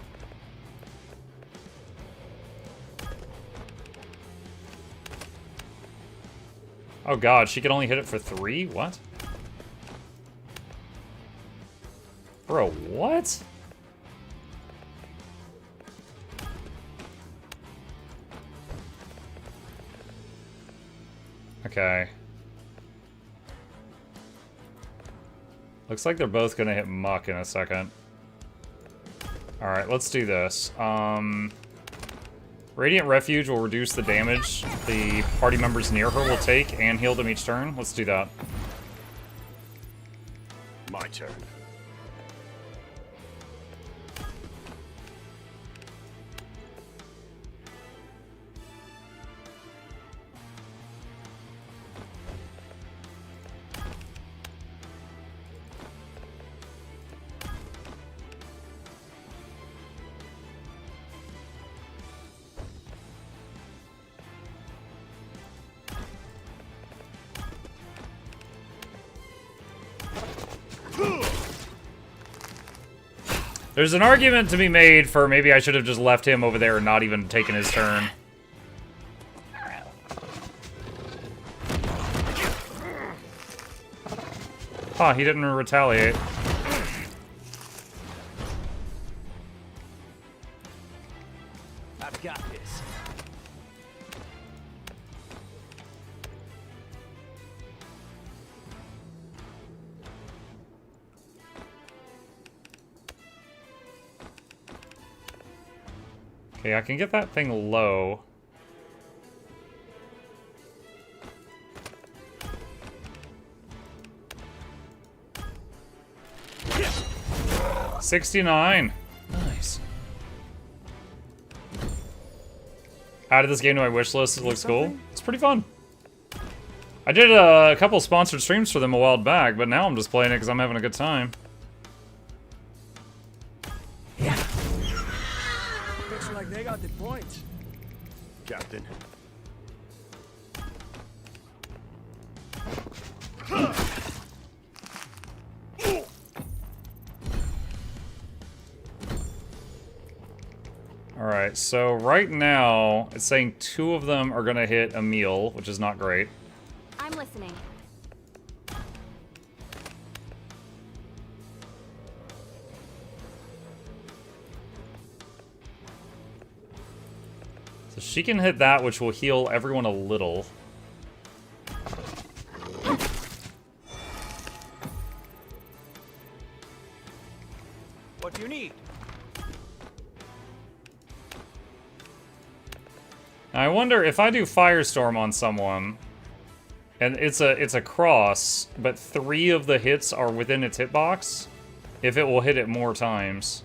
A: Oh god, she can only hit it for 3? What? Bro, what? Okay. Looks like they're both gonna hit Muck in a second. Alright, let's do this. Radiant Refuge will reduce the damage the party members near her will take and heal them each turn. Let's do that.
D: My turn.
A: There's an argument to be made for maybe I should have just left him over there and not even taken his turn. Huh, he didn't retaliate.
C: I've got this.
A: Okay, I can get that thing low. 69. Nice. Added this game to my wish list. It looks cool. It's pretty fun. I did a couple sponsored streams for them a while back, but now I'm just playing it because I'm having a good time.
C: Looks like they got the point.
D: Captain.
A: Alright, so right now, it's saying 2 of them are gonna hit a meal, which is not great.
B: I'm listening.
A: So she can hit that, which will heal everyone a little.
C: What do you need?
A: I wonder if I do Firestorm on someone, and it's a cross, but 3 of the hits are within its hitbox, if it will hit it more times.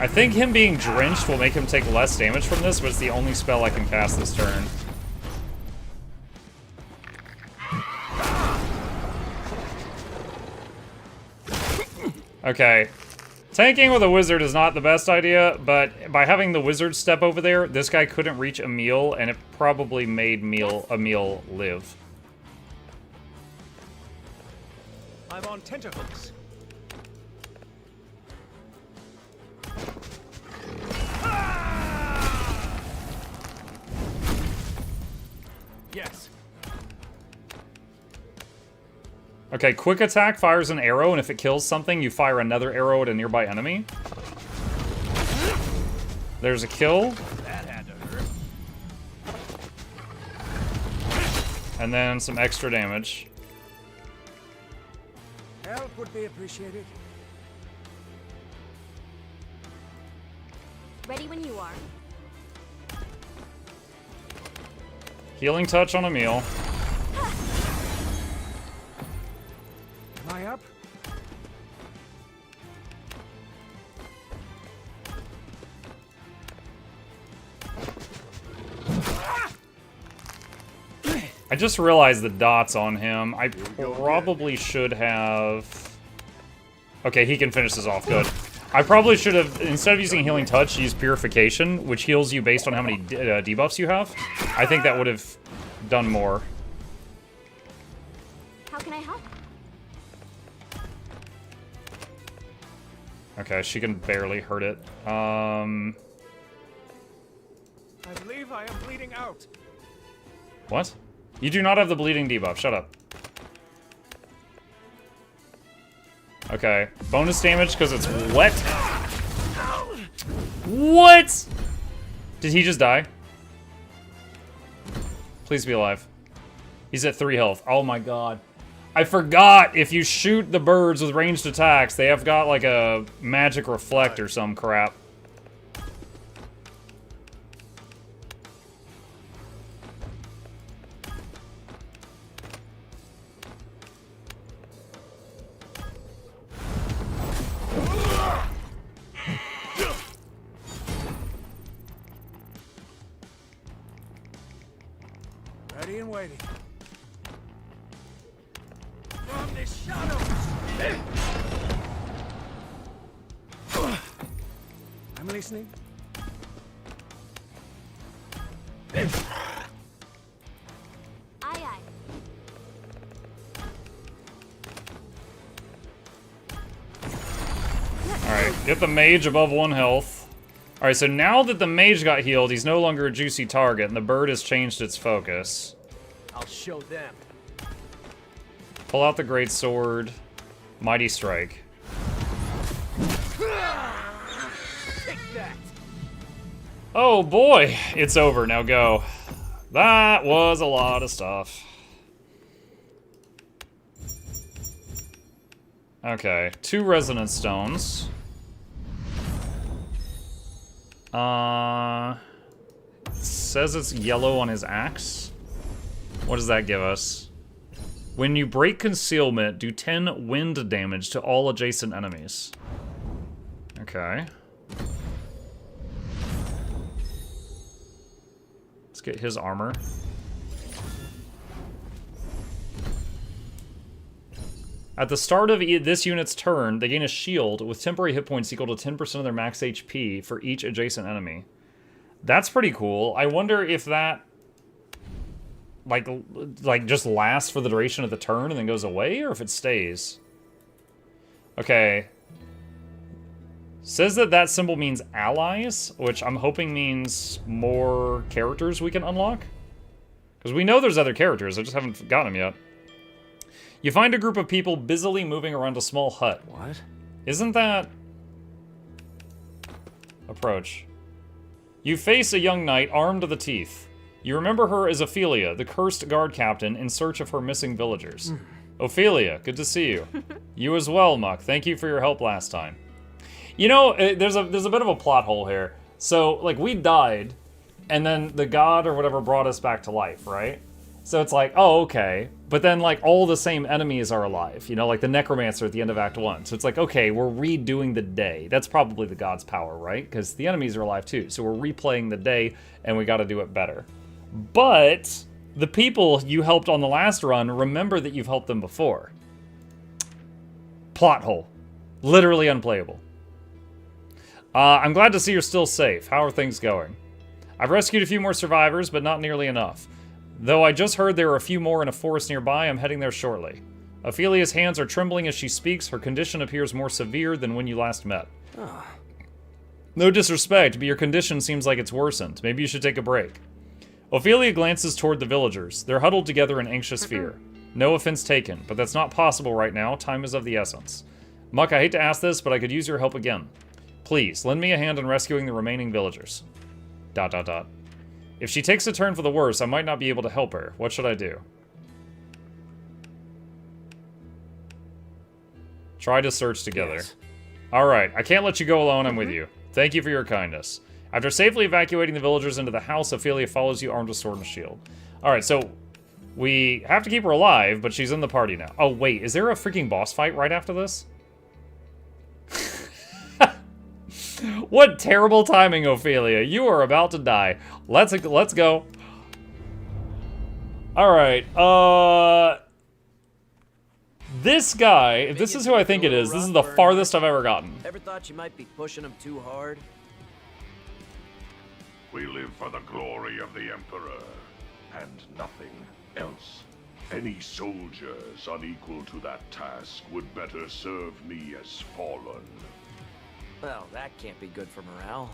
A: I think him being drenched will make him take less damage from this, but it's the only spell I can cast this turn. Okay. Tanking with a wizard is not the best idea, but by having the wizard step over there, this guy couldn't reach a meal, and it probably made a meal live.
C: I'm on tenterhooks. Yes.
A: Okay, quick attack fires an arrow, and if it kills something, you fire another arrow at a nearby enemy. There's a kill.
C: That had to hurt.
A: And then some extra damage.
C: Help would be appreciated.
B: Ready when you are.
A: Healing touch on a meal.
C: Am I up?
A: I just realized the dots on him. I probably should have... Okay, he can finish this off. Good. I probably should have, instead of using Healing Touch, used Purification, which heals you based on how many debuffs you have. I think that would have done more.
B: How can I help?
A: Okay, she can barely hurt it.
C: I believe I am bleeding out.
A: What? You do not have the bleeding debuff. Shut up. Okay. Bonus damage because it's wet. What? Did he just die? Please be alive. He's at 3 health. Oh my god. I forgot, if you shoot the birds with ranged attacks, they have got like a magic reflect or some crap.
C: Ready and waiting. From the shadows. I'm listening.
B: Aye, aye.
A: Alright, get the mage above 1 health. Alright, so now that the mage got healed, he's no longer a juicy target, and the bird has changed its focus.
C: I'll show them.
A: Pull out the great sword. Mighty strike.
C: Take that.
A: Oh boy! It's over, now go. That was a lot of stuff. Okay, 2 resonance stones. Says it's yellow on his axe. What does that give us? When you break concealment, do 10 wind damage to all adjacent enemies. Okay. Let's get his armor. At the start of this unit's turn, they gain a shield with temporary hit points equal to 10% of their max HP for each adjacent enemy. That's pretty cool. I wonder if that like just lasts for the duration of the turn and then goes away, or if it stays. Okay. Says that that symbol means allies, which I'm hoping means more characters we can unlock. Because we know there's other characters, I just haven't gotten them yet. You find a group of people busily moving around a small hut.
C: What?
A: Isn't that... Approach. You face a young knight armed to the teeth. You remember her as Ophelia, the cursed guard captain in search of her missing villagers. Ophelia, good to see you. You as well, Muck. Thank you for your help last time. You know, there's a bit of a plot hole here. So, like, we died, and then the god or whatever brought us back to life, right? So it's like, oh, okay. But then, like, all the same enemies are alive. You know, like the Necromancer at the end of Act 1. So it's like, okay, we're redoing the day. That's probably the god's power, right? Because the enemies are alive too. So we're replaying the day, and we gotta do it better. But the people you helped on the last run, remember that you've helped them before. Plot hole. Literally unplayable. I'm glad to see you're still safe. How are things going? I've rescued a few more survivors, but not nearly enough. Though I just heard there are a few more in a forest nearby, I'm heading there shortly. Ophelia's hands are trembling as she speaks. Her condition appears more severe than when you last met. No disrespect, but your condition seems like it's worsened. Maybe you should take a break. Ophelia glances toward the villagers. They're huddled together in anxious fear. No offense taken, but that's not possible right now. Time is of the essence. Muck, I hate to ask this, but I could use your help again. Please, lend me a hand in rescuing the remaining villagers. ... If she takes a turn for the worse, I might not be able to help her. What should I do? Try to search together.
C: Yes.
A: Alright, I can't let you go alone, I'm with you. Thank you for your kindness. After safely evacuating the villagers into the house, Ophelia follows you armed with sword and shield. Alright, so we have to keep her alive, but she's in the party now. Oh wait, is there a freaking boss fight right after this? What terrible timing, Ophelia. You are about to die. Let's go. Alright, this guy, this is who I think it is. This is the farthest I've ever gotten.
C: Ever thought you might be pushing him too hard?
D: We live for the glory of the Emperor, and nothing else. Any soldiers unequal to that task would better serve me as fallen.
C: Well, that can't be good for morale.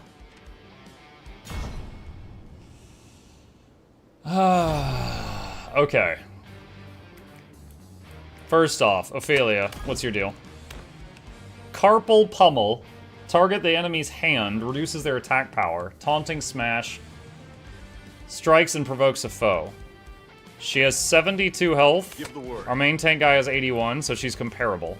A: Okay. First off, Ophelia, what's your deal? Carpal Pummel. Target the enemy's hand, reduces their attack power. Taunting Smash. Strikes and provokes a foe. She has 72 health.
D: Give the word.
A: Our main tank guy has 81, so she's comparable.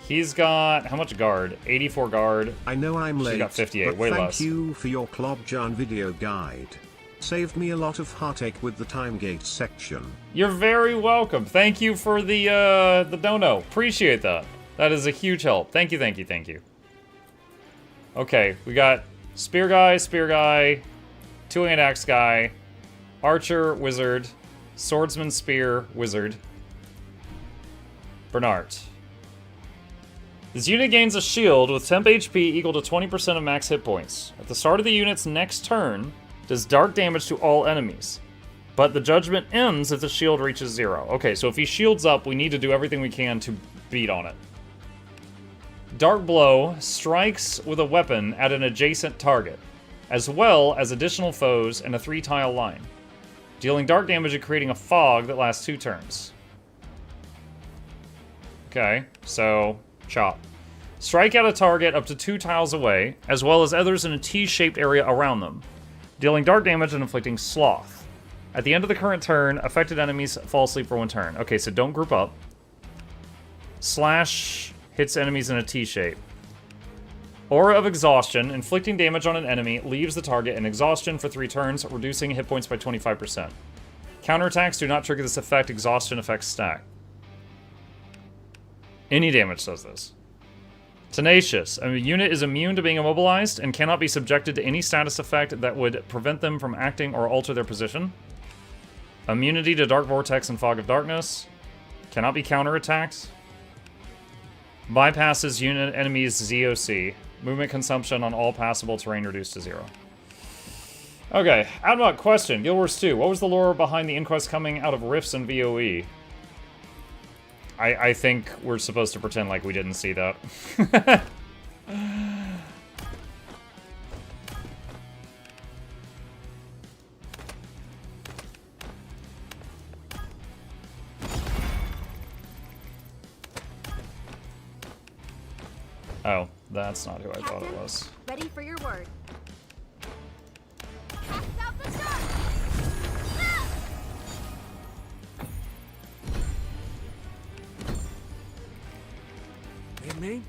A: He's got, how much guard? 84 guard.
E: I know I'm late,
A: She's got 58,
E: but
A: way
E: thank
A: less.
E: you for your Klobjan video guide. Saved me a lot of heartache with the time gate section.
A: You're very welcome. Thank you for the dono. Appreciate that. That is a huge help. Thank you, thank you, thank you. Okay, we got spear guy, two-handed axe guy, archer, wizard, swordsman, spear, wizard, Bernard. This unit gains a shield with temp HP equal to 20% of max hit points. At the start of the unit's next turn, does dark damage to all enemies. But the judgment ends if the shield reaches 0. Okay, so if he shields up, we need to do everything we can to beat on it. Dark Blow strikes with a weapon at an adjacent target, as well as additional foes and a 3-tile line, dealing dark damage and creating a fog that lasts 2 turns. Okay, so chop. Strike at a target up to 2 tiles away, as well as others in a T-shaped area around them. dealing dark damage and inflicting sloth. At the end of the current turn, affected enemies fall asleep for 1 turn. Okay, so don't group up. Slash hits enemies in a T shape. Aura of Exhaustion. Inflicting damage on an enemy leaves the target in exhaustion for 3 turns, reducing hit points by 25%. Counterattacks do not trigger this effect. Exhaustion effects stack. Any damage does this. Tenacious. A unit is immune to being immobilized and cannot be subjected to any status effect that would prevent them from acting or alter their position. Immunity to Dark Vortex and Fog of Darkness. Cannot be counterattacked. Bypasses unit enemies ZOC. Movement consumption on all passable terrain reduced to 0. Okay, Admok, question. Guild Wars 2. What was the lore behind the Inquest coming out of rifts and VOE? I think we're supposed to pretend like we didn't see that. Oh, that's not who I thought it was.
B: Ready for your word. Cast out the dark!
C: Me?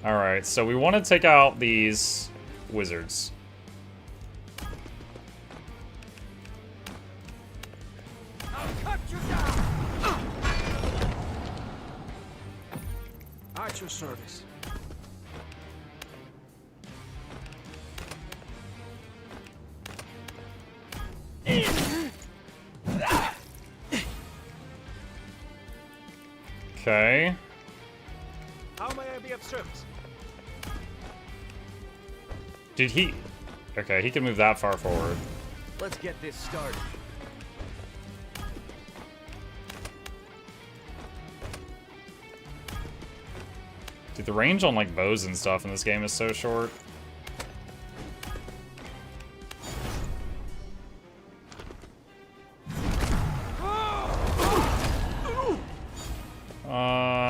A: Alright, so we want to take out these wizards.
C: I'll cut you down! At your service.
A: Okay.
C: How may I be of service?
A: Did he... Okay, he can move that far forward.
C: Let's get this started.
A: Dude, the range on, like, bows and stuff in this game is so short.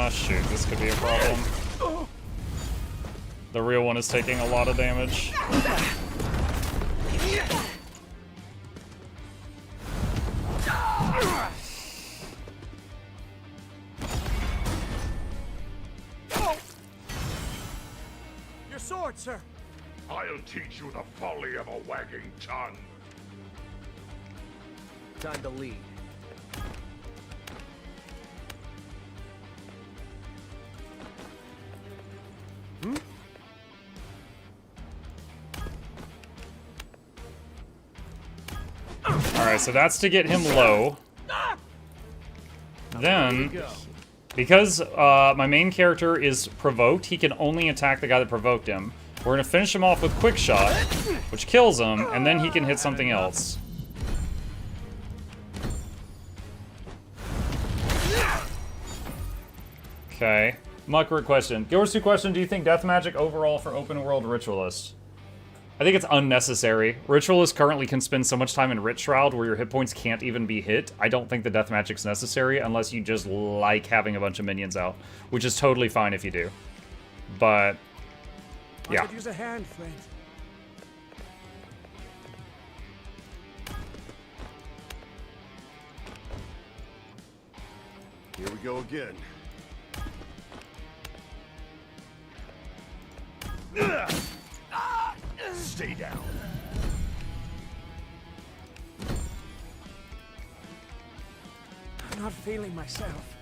A: Shoot, this could be a problem. The real one is taking a lot of damage.
C: Your sword, sir.
D: I'll teach you the folly of a wagging tongue.
C: Time to lead.
A: Alright, so that's to get him low. Then, because my main character is provoked, he can only attack the guy that provoked him. We're going to finish him off with Quick Shot, which kills him, and then he can hit something else. Okay. Muckroot question. Guild Wars 2 question, do you think death magic overall for open world Ritualist? I think it's unnecessary. Ritualist currently can spend so much time in Rit Shroud where your hit points can't even be hit. I don't think the death magic's necessary unless you just like having a bunch of minions out, which is totally fine if you do. But, yeah.
C: I could use a hand, friend.
F: Here we go again.
D: Stay down.
C: I'm not feeling myself.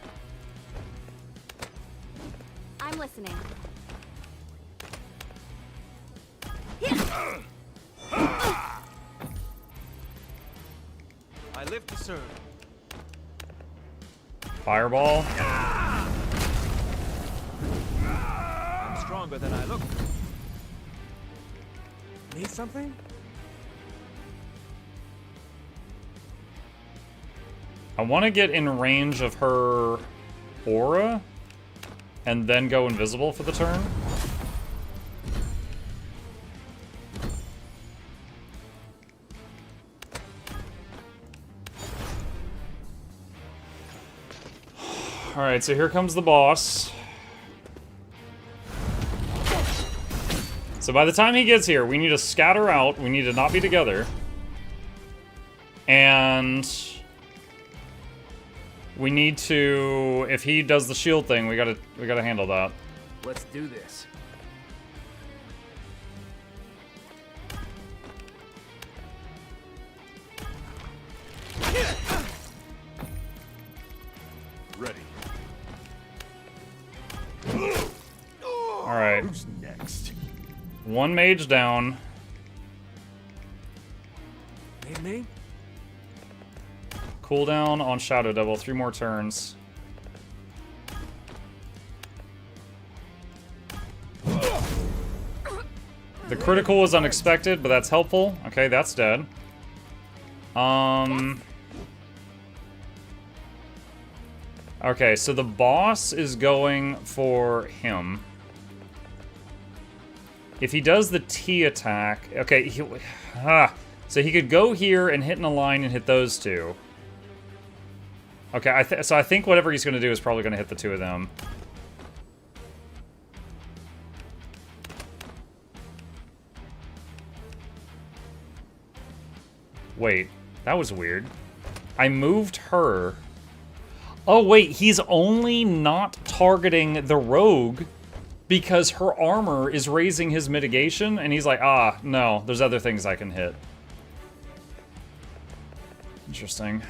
B: I'm listening.
C: I live to serve.
A: Fireball.
C: I'm stronger than I look. Need something?
A: I want to get in range of her aura and then go invisible for the turn. Alright, so here comes the boss. So by the time he gets here, we need to scatter out. We need to not be together. And we need to, if he does the shield thing, we gotta handle that.
C: Let's do this.
D: Ready.
A: Alright.
D: Who's next?
A: One mage down.
C: Me?
A: Cooldown on Shadow Devil, 3 more turns. The critical was unexpected, but that's helpful. Okay, that's dead. Okay, so the boss is going for him. If he does the T attack... Okay, so he could go here and hit in a line and hit those two. Okay, so I think whatever he's going to do is probably going to hit the two of them. Wait, that was weird. I moved her. Oh, wait, he's only not targeting the rogue because her armor is raising his mitigation, and he's like, ah, no, there's other things I can hit. Interesting.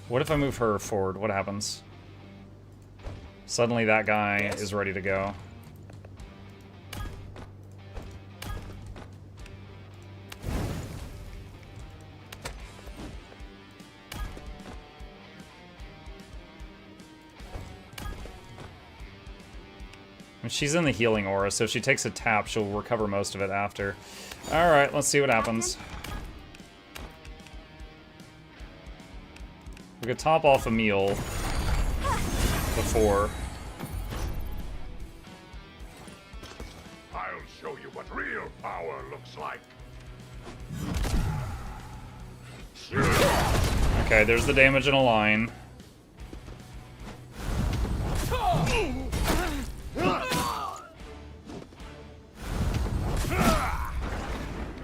A: What if I move her forward? What happens? Suddenly that guy is ready to go. She's in the healing aura, so if she takes a tap, she'll recover most of it after. Alright, let's see what happens. We could top off a meal before.
D: I'll show you what real power looks like.
A: Okay, there's the damage in a line.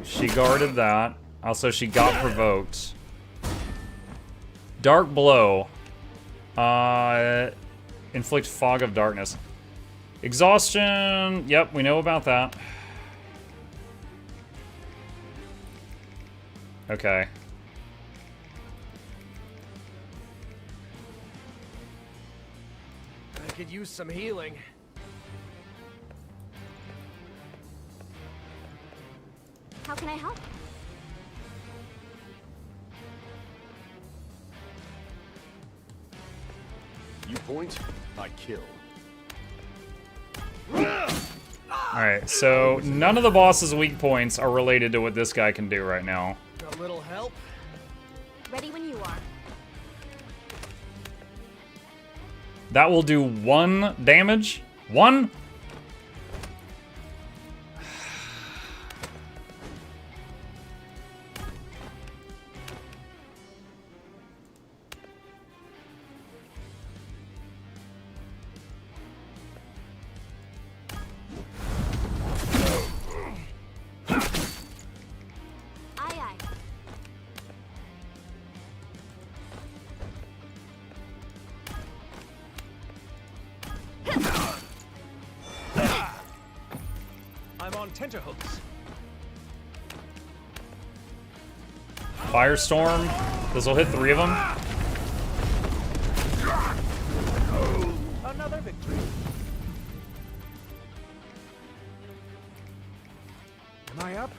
A: She guarded that. Also, she got provoked. Dark Blow. Inflict Fog of Darkness. Exhaustion. Yep, we know about that. Okay.
C: I could use some healing.
B: How can I help?
D: You point, I kill.
A: Alright, so none of the boss's weak points are related to what this guy can do right now.
C: A little help?
B: Ready when you are.
A: That will do 1 damage. 1?
C: I'm on tenterhooks.
A: Firestorm. This will hit 3 of them.
C: Another victory. Am I up?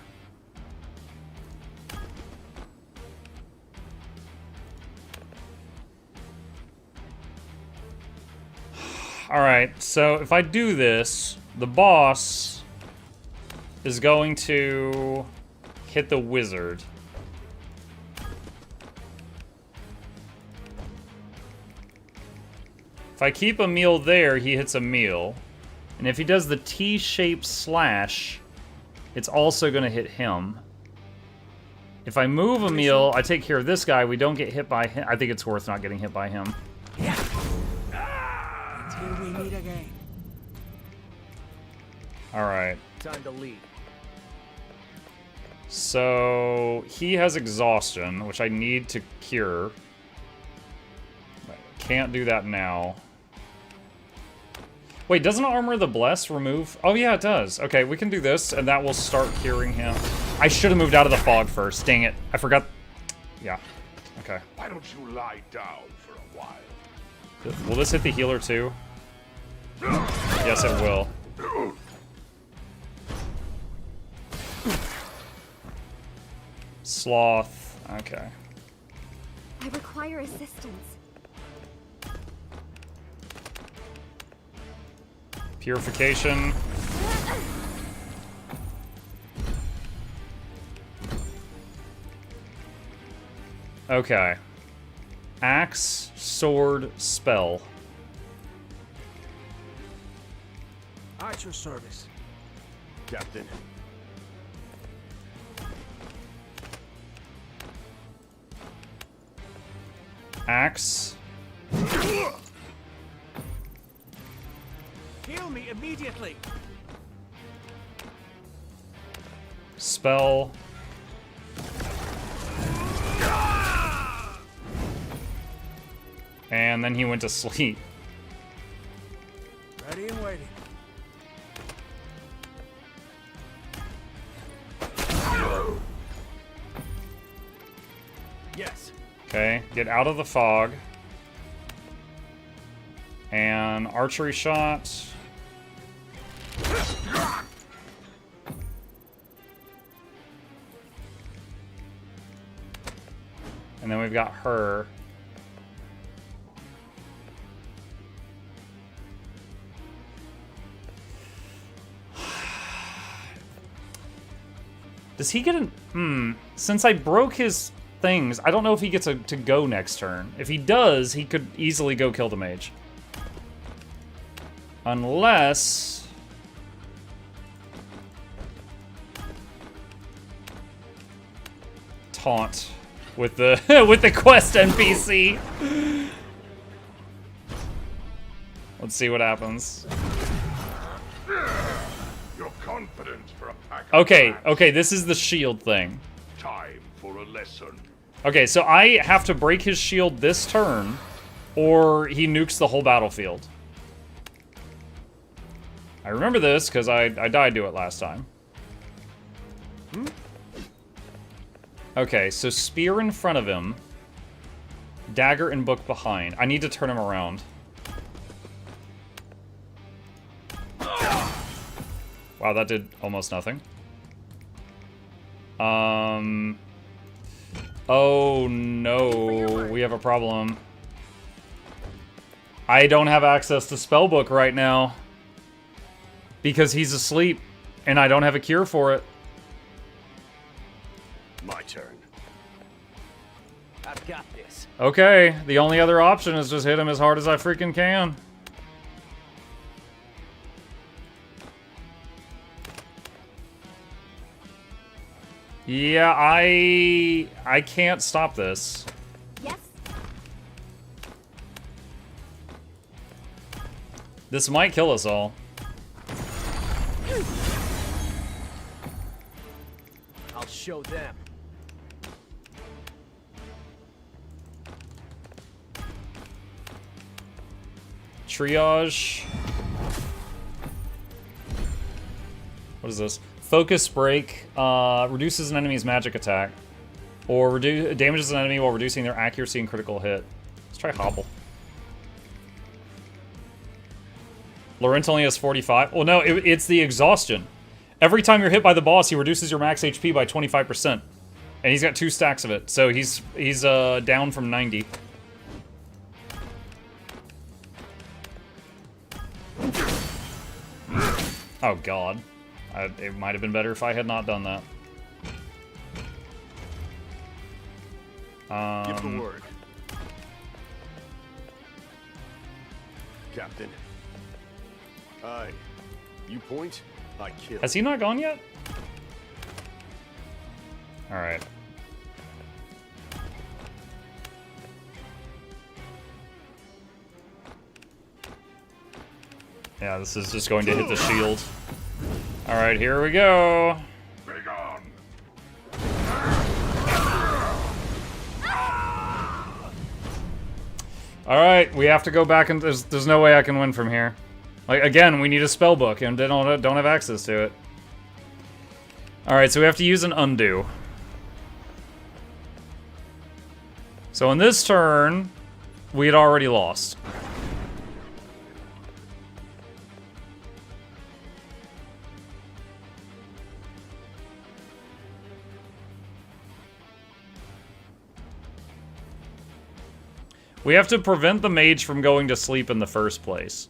A: Alright, so if I do this, the boss is going to hit the wizard. If I keep a meal there, he hits a meal. And if he does the T-shaped slash, it's also going to hit him. If I move a meal, I take care of this guy, we don't get hit by him. I think it's worth not getting hit by him.
C: Until we meet again.
A: Alright.
C: Time to leave.
A: So, he has exhaustion, which I need to cure. Can't do that now. Wait, doesn't Armor the Bless remove? Oh yeah, it does. Okay, we can do this, and that will start curing him. I should have moved out of the fog first. Dang it. I forgot. Yeah. Okay.
D: Why don't you lie down for a while?
A: Will this hit the healer too? Yes, it will. Sloth. Okay.
B: I require assistance.
A: Purification. Okay. Axe, sword, spell.
C: At your service, Captain.
A: Axe.
C: Heal me immediately.
A: Spell. And then he went to sleep.
C: Ready and waiting. Yes.
A: Okay, get out of the fog. And archery shot. And then we've got her. Does he get an... Since I broke his things, I don't know if he gets to go next turn. If he does, he could easily go kill the mage. Unless... Taunt with the with the quest NPC. Let's see what happens.
D: You're confident for a pack of
A: Okay,
D: rats.
A: okay, this is the shield thing.
D: Time for a lesson.
A: Okay, so I have to break his shield this turn, or he nukes the whole battlefield. I remember this because I died to it last time. Okay, so spear in front of him, dagger and book behind. I need to turn him around. Wow, that did almost nothing. Oh no, we have a problem. I don't have access to spellbook right now because he's asleep and I don't have a cure for it.
C: My turn. I've got this.
A: Okay, the only other option is just hit him as hard as I freaking can. Yeah, I can't stop this.
B: Yes?
A: This might kill us all.
C: I'll show them.
A: Triage. What is this? Focus break reduces an enemy's magic attack, or damages an enemy while reducing their accuracy and critical hit. Let's try Hobble. Laurent only has 45. Well, no, it's the exhaustion. Every time you're hit by the boss, he reduces your max HP by 25%, and he's got 2 stacks of it, so he's down from 90. Oh god. It might have been better if I had not done that.
C: Give the word. Captain. Aye. You point, I kill.
A: Has he not gone yet? Alright. Yeah, this is just going to hit the shield. Alright, here we go.
D: Big on!
A: Alright, we have to go back and there's no way I can win from here. Like, again, we need a spell book and they don't have access to it. Alright, so we have to use an undo. So in this turn, we had already lost. We have to prevent the mage from going to sleep in the first place.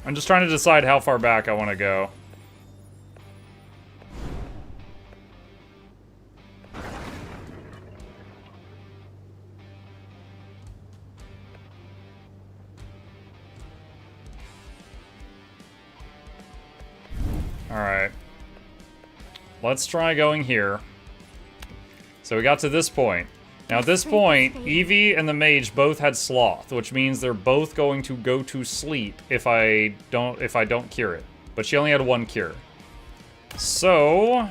A: I'm just trying to decide how far back I want to go. Alright. Let's try going here. So we got to this point. Now at this point, Evie and the mage both had sloth, which means they're both going to go to sleep if I don't cure it. But she only had one cure. So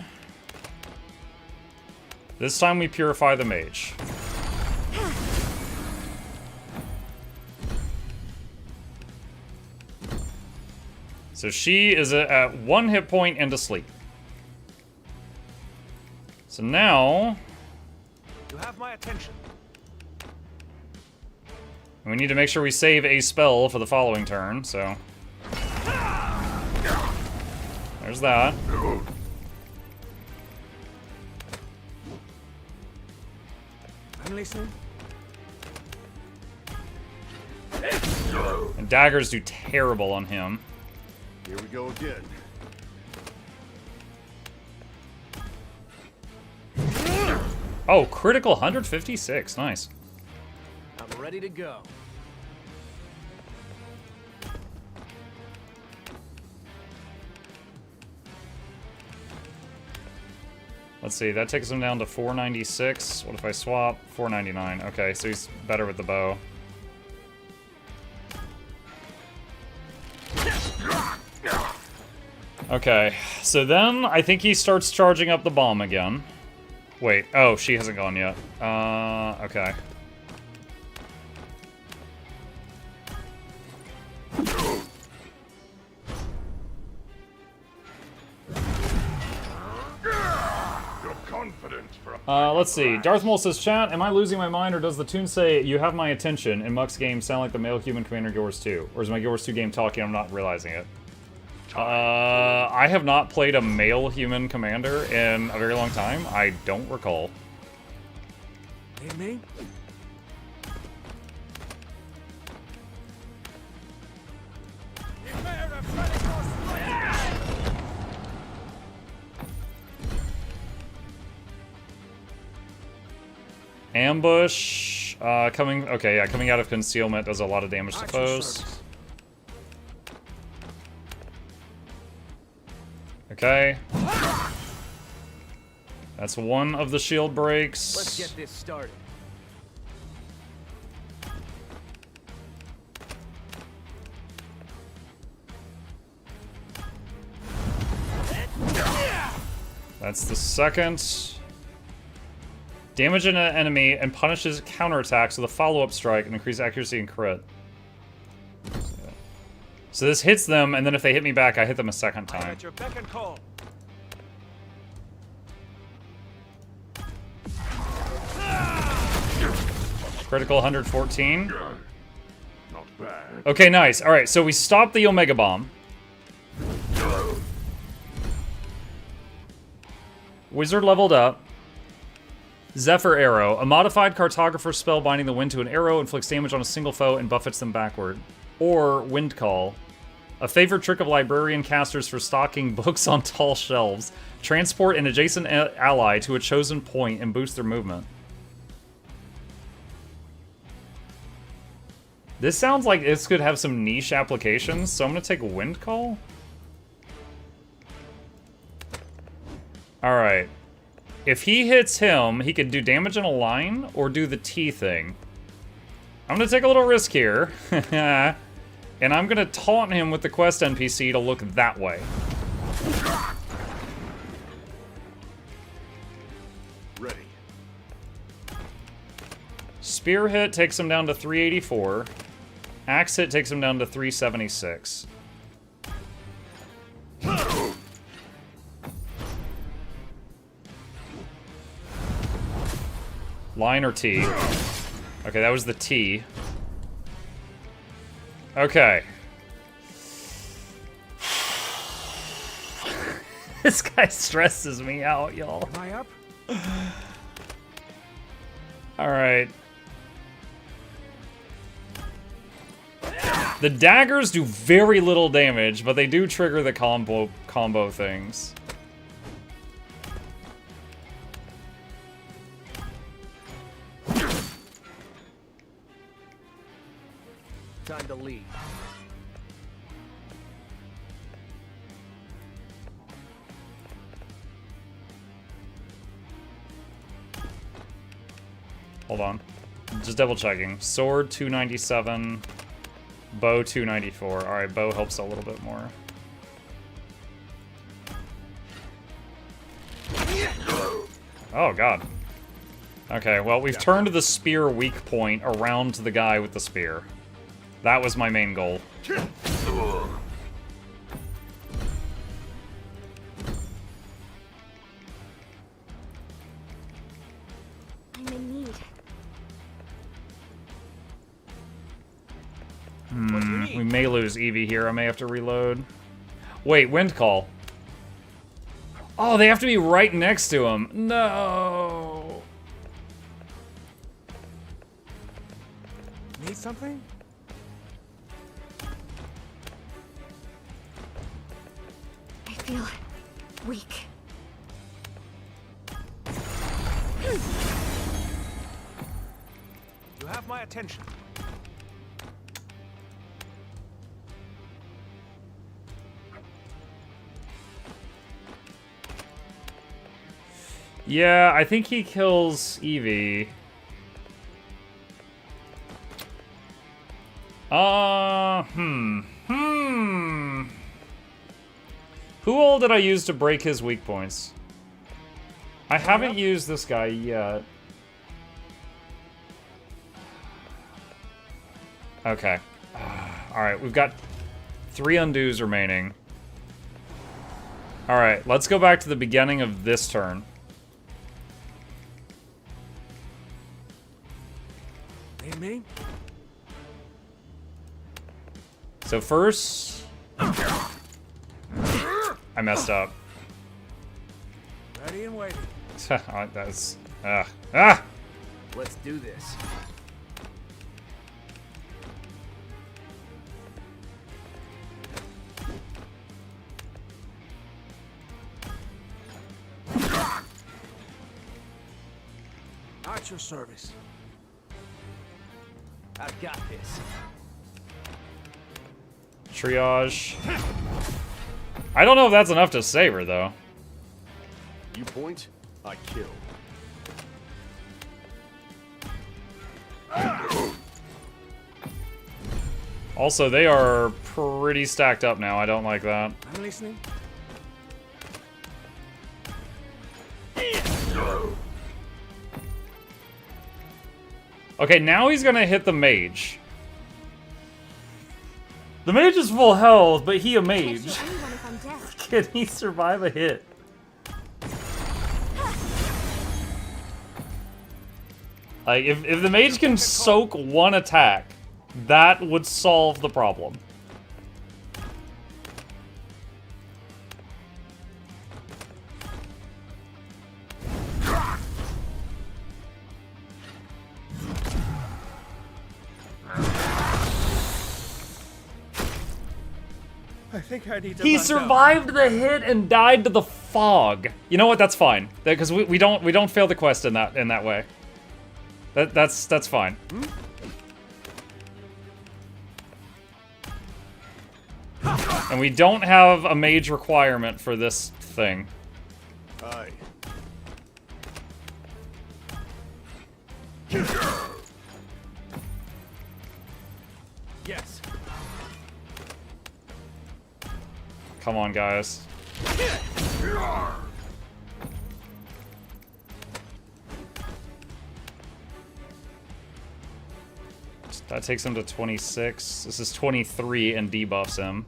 A: this time we purify the mage. So she is at 1 hit point and asleep. So now
C: You have my attention.
A: we need to make sure we save a spell for the following turn, so there's that.
C: I'm listening.
A: And daggers do terrible on him.
D: Here we go again.
A: Oh, critical 156. Nice.
C: I'm ready to go.
A: Let's see, that takes him down to 496. What if I swap? 499. Okay, so he's better with the bow. Okay, so then I think he starts charging up the bomb again. Wait, oh, she hasn't gone yet. Okay. Let's see. Darth Maul says, chat, am I losing my mind, or does the tune say, you have my attention, in Muck's game sound like the male human commander in Guild Wars 2? Or is my Guild Wars 2 game talking, I'm not realizing it? I have not played a male human commander in a very long time. I don't recall.
C: Hey, me?
A: Ambush, coming out of concealment does a lot of damage to foes. Okay. That's one of the shield breaks.
C: Let's get this started.
A: That's the second. Damage an enemy and punishes counterattacks with a follow-up strike and increase accuracy and crit. So this hits them, and then if they hit me back, I hit them a second time.
C: At your beck and call.
A: Critical 114.
D: Not bad.
A: Okay, nice. Alright, so we stopped the Omega Bomb. Wizard leveled up. Zephyr Arrow. A modified cartographer spell binding the wind to an arrow inflicts damage on a single foe and buffets them backward. Or Wind Call. A favorite trick of librarian casters for stocking books on tall shelves. Transport an adjacent ally to a chosen point and boost their movement. This sounds like this could have some niche applications, so I'm gonna take Wind Call. Alright. If he hits him, he could do damage in a line or do the T thing. I'm gonna take a little risk here. And I'm gonna taunt him with the quest NPC to look that way.
D: Ready.
A: Spear hit takes him down to 384. Axe hit takes him down to 376. Line or T? Okay, that was the T. Okay. This guy stresses me out, y'all.
C: Am I up?
A: Alright. The daggers do very little damage, but they do trigger the combo things.
C: Time to leave.
A: Hold on. Just double checking. Sword 297. Bow 294. Alright, bow helps a little bit more. Oh, God. Okay, well, we've turned the spear weak point around the guy with the spear. That was my main goal.
B: I'm in need.
A: We may lose Evie here. I may have to reload. Wait, Wind Call. Oh, they have to be right next to him. No.
C: Need something?
B: I feel weak.
C: You have my attention.
A: Yeah, I think he kills Evie. Who all did I use to break his weak points? I haven't used this guy yet. Okay. Alright, we've got 3 undos remaining. Alright, let's go back to the beginning of this turn.
C: Need me?
A: So first... I messed up.
C: Ready and waiting.
A: That's...
C: Let's do this. At your service. I've got this.
A: Triage. I don't know if that's enough to save her, though.
F: You point, I kill.
A: Also, they are pretty stacked up now. I don't like that.
C: I'm listening.
A: Okay, now he's gonna hit the mage. The mage is full health, but he a
B: Can't
A: mage.
B: shoot anyone if I'm dead.
A: Can he survive a hit? Like, if the mage can soak one attack, that would solve the problem.
C: I think I need to.
A: He survived the hit and died to the fog. You know what? That's fine. Because we don't fail the quest in that way. That's fine. And we don't have a mage requirement for this thing.
F: Aye. Yes.
A: Come on, guys. That takes him to 26. This is 23 and debuffs him.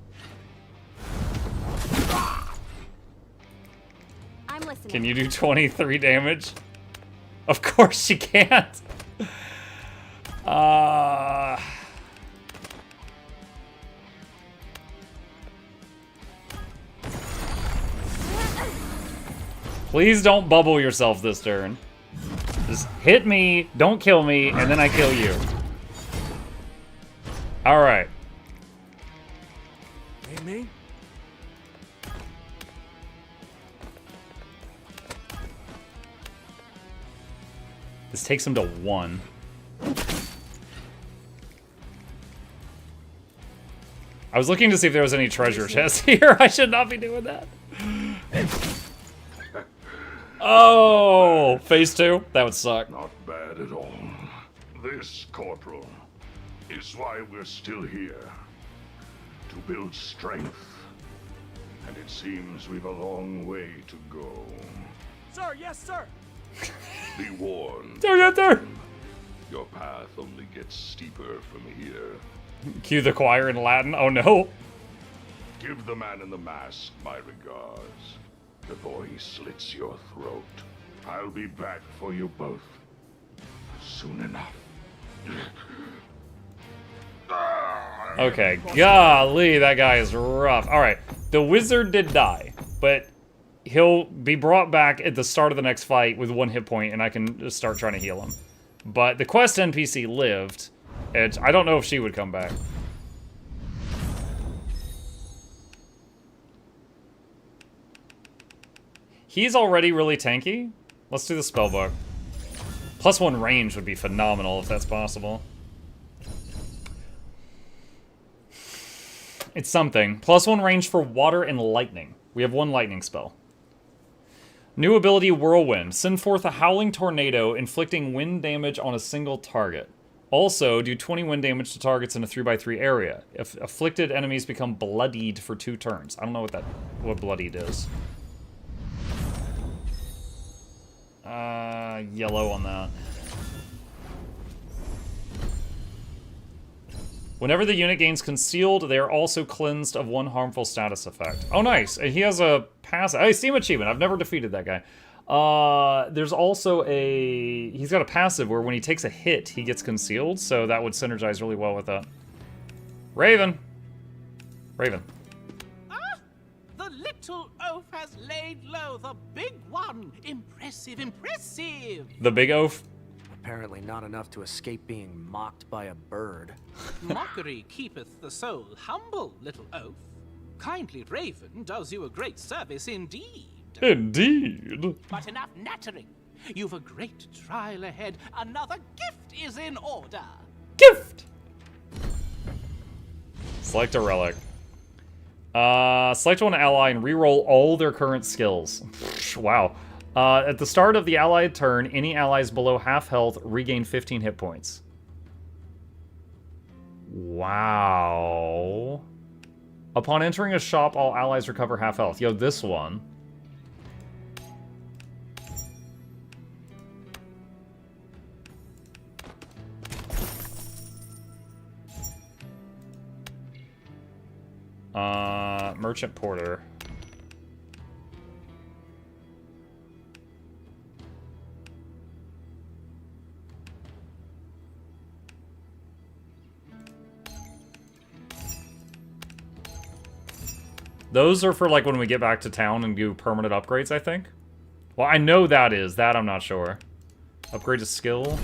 B: I'm listening.
A: Can you do 23 damage? Of course she can't. Please don't bubble yourself this turn. Just hit me, don't kill me, and then I kill you. Alright.
F: Hey, me?
A: This takes him to 1. I was looking to see if there was any treasure chest here. I should not be doing that. Oh, phase 2? That would suck.
D: Not bad at all. This, Corporal, is why we're still here. To build strength. And it seems we've a long way to go.
C: Sir, yes, sir.
D: Be warned.
A: Don't get there.
D: Your path only gets steeper from here.
A: Cue the choir in Latin. Oh no.
D: Give the man in the mask my regards before he slits your throat. I'll be back for you both soon enough.
A: Okay, golly, that guy is rough. Alright, the wizard did die, but he'll be brought back at the start of the next fight with 1 hit point, and I can just start trying to heal him. But the quest NPC lived, and I don't know if she would come back. He's already really tanky. Let's do the spellbook. +1 range would be phenomenal if that's possible. It's something. +1 range for water and lightning. We have 1 lightning spell. New ability, Whirlwind. Send forth a howling tornado, inflicting wind damage on a single target. Also, do 20 wind damage to targets in a 3x3 area. If afflicted enemies become bloodied for 2 turns. I don't know what bloodied is. Yellow on that. Whenever the unit gains concealed, they are also cleansed of 1 harmful status effect. Oh, nice. And he has a passive. Oh, Steam achievement. I've never defeated that guy. There's also a... He's got a passive where when he takes a hit, he gets concealed, so that would synergize really well with that. Raven. Raven.
G: The little oaf has laid low the big one. Impressive, impressive.
A: The big oaf.
H: Apparently not enough to escape being mocked by a bird.
G: Mockery keepeth the soul humble, little oaf. Kindly Raven does you a great service indeed.
A: Indeed.
G: But enough nattering. You've a great trial ahead. Another gift is in order.
A: Gift! Select a relic. Select one ally and reroll all their current skills. Wow. At the start of the allied turn, any allies below half health regain 15 hit points. Wow. Upon entering a shop, all allies recover half health. Yo, this one. Merchant Porter. Those are for like when we get back to town and do permanent upgrades, I think. Well, I know that is. That I'm not sure. Upgrade to skill.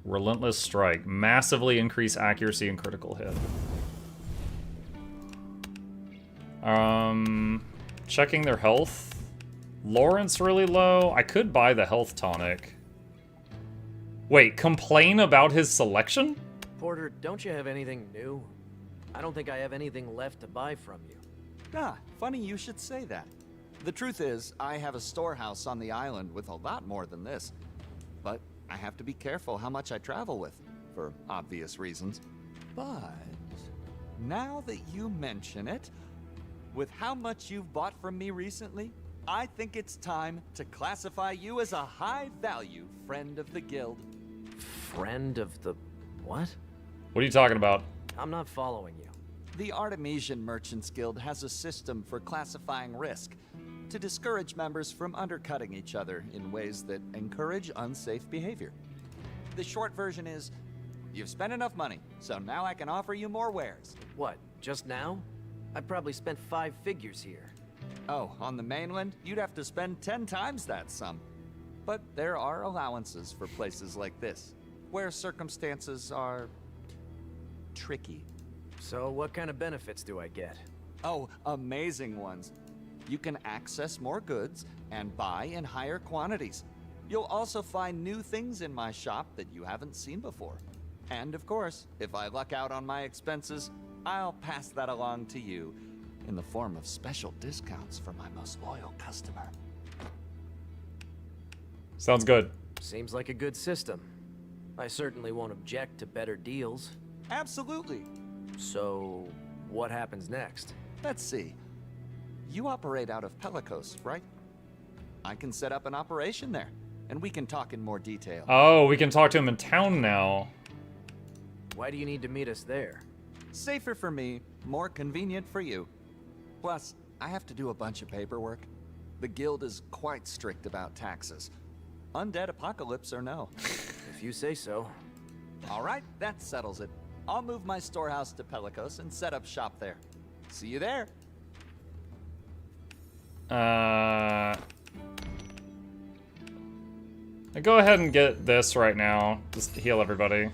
A: Relentless Strike. Massively increase accuracy and critical hit. Checking their health. Lawrence really low. I could buy the health tonic. Wait, complain about his selection?
H: Porter, don't you have anything new? I don't think I have anything left to buy from you.
I: Ah, funny you should say that. The truth is, I have a storehouse on the island with a lot more than this. But I have to be careful how much I travel with, for obvious reasons. But now that you mention it, with how much you've bought from me recently, I think it's time to classify you as a high-value friend of the guild.
H: Friend of the... what?
A: What are you talking about?
H: I'm not following you.
I: The Artemisian Merchants Guild has a system for classifying risk to discourage members from undercutting each other in ways that encourage unsafe behavior. The short version is, you've spent enough money, so now I can offer you more wares.
H: What, just now? I probably spent 5 figures here.
I: Oh, on the mainland, you'd have to spend 10 times that sum. But there are allowances for places like this, where circumstances are tricky.
H: So what kind of benefits do I get?
I: Oh, amazing ones. You can access more goods and buy in higher quantities. You'll also find new things in my shop that you haven't seen before. And of course, if I luck out on my expenses, I'll pass that along to you in the form of special discounts for my most loyal customer.
A: Sounds good.
H: Seems like a good system. I certainly won't object to better deals.
I: Absolutely.
H: So, what happens next?
I: Let's see. You operate out of Pelicos, right? I can set up an operation there, and we can talk in more detail.
A: Oh, we can talk to him in town now.
H: Why do you need to meet us there?
I: Safer for me, more convenient for you. Plus, I have to do a bunch of paperwork. The guild is quite strict about taxes. Undead apocalypse or no.
H: If you say so.
I: All right, that settles it. I'll move my storehouse to Pelicos and set up shop there. See you there.
A: Go ahead and get this right now. Just to heal everybody.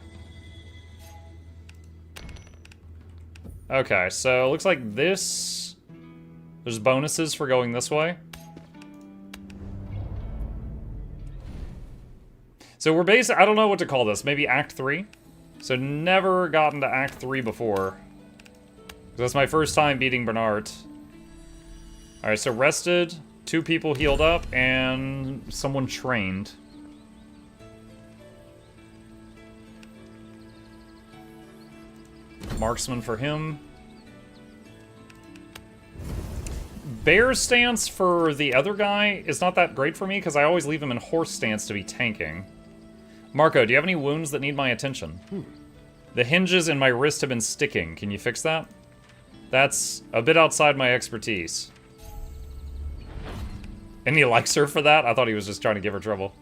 A: Okay, so it looks like this... There's bonuses for going this way. So we're basically... I don't know what to call this. Maybe Act 3? So never gotten to Act 3 before. That's my first time beating Bernard. Alright, so rested, 2 people healed up, and someone trained. Marksman for him. Bear stance for the other guy is not that great for me, because I always leave him in horse stance to be tanking. Marco, do you have any wounds that need my attention? The hinges in my wrist have been sticking. Can you fix that? That's a bit outside my expertise. And he likes her for that? I thought he was just trying to give her trouble.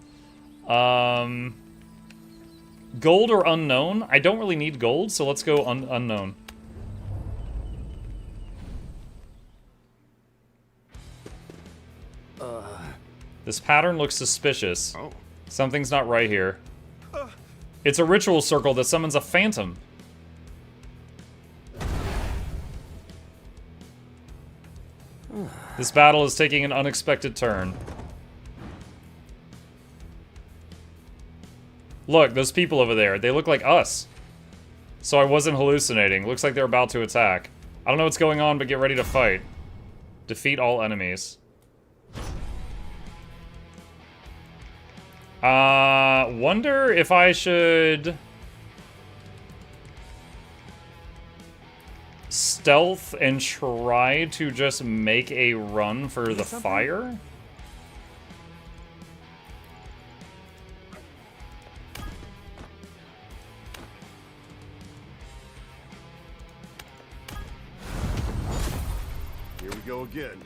A: Gold or unknown? I don't really need gold, so let's go unknown. This pattern looks suspicious.
F: Oh.
A: Something's not right here. It's a ritual circle that summons a phantom. This battle is taking an unexpected turn. Look, those people over there, they look like us. So I wasn't hallucinating. Looks like they're about to attack. I don't know what's going on, but get ready to fight. Defeat all enemies. Wonder if I should... stealth and try to just make a run for the fire?
F: Here we go again.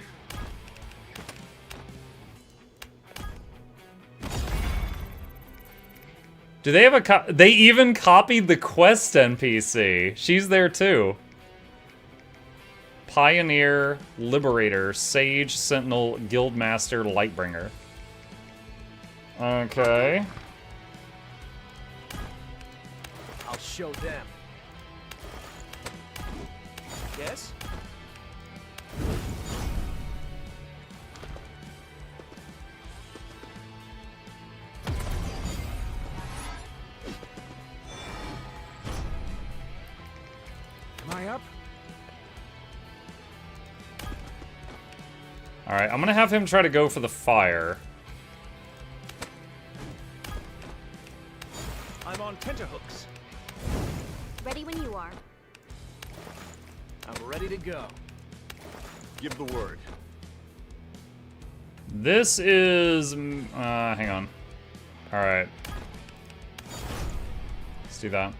A: Do they have a they even copied the quest NPC. She's there too. Pioneer, Liberator, Sage, Sentinel, Guildmaster, Lightbringer. Okay.
H: I'll show them.
C: Yes?
A: Alright, I'm gonna have him try to go for the fire.
C: I'm on tenterhooks.
B: Ready when you are.
C: I'm ready to go.
F: Give the word.
A: This is... hang on. Alright. Let's do that.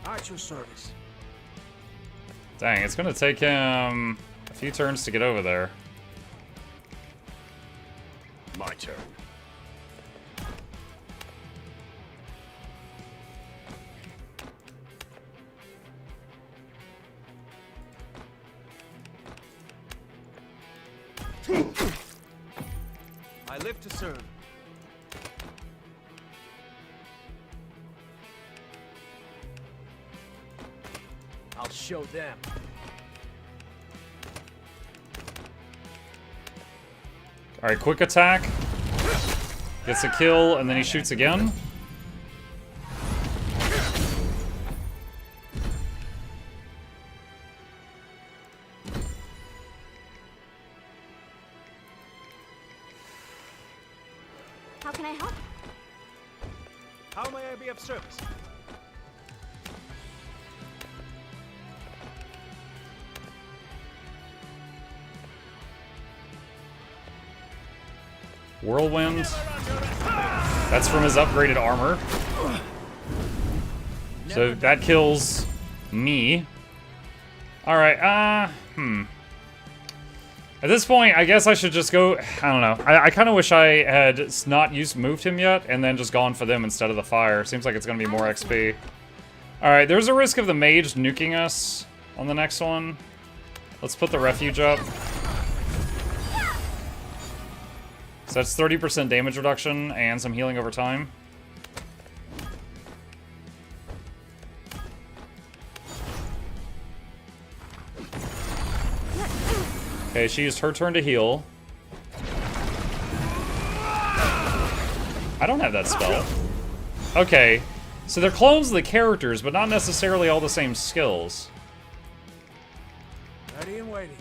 C: At your service.
A: Dang, it's gonna take him a few turns to get over there.
F: My turn.
C: I live to serve. I'll show them.
A: Alright, quick attack. Gets a kill, and then he shoots again.
B: How can I help?
C: How may I be of service?
A: Whirlwind. That's from his upgraded armor. So that kills me. Alright, At this point, I guess I should just go... I don't know. I kind of wish I had not moved him yet, and then just gone for them instead of the fire. Seems like it's going to be more XP. Alright, there's a risk of the mage nuking us on the next one. Let's put the refuge up. So that's 30% damage reduction and some healing over time. Okay, she used her turn to heal. I don't have that spell. Okay, so they're clones of the characters, but not necessarily all the same skills.
C: Ready and waiting.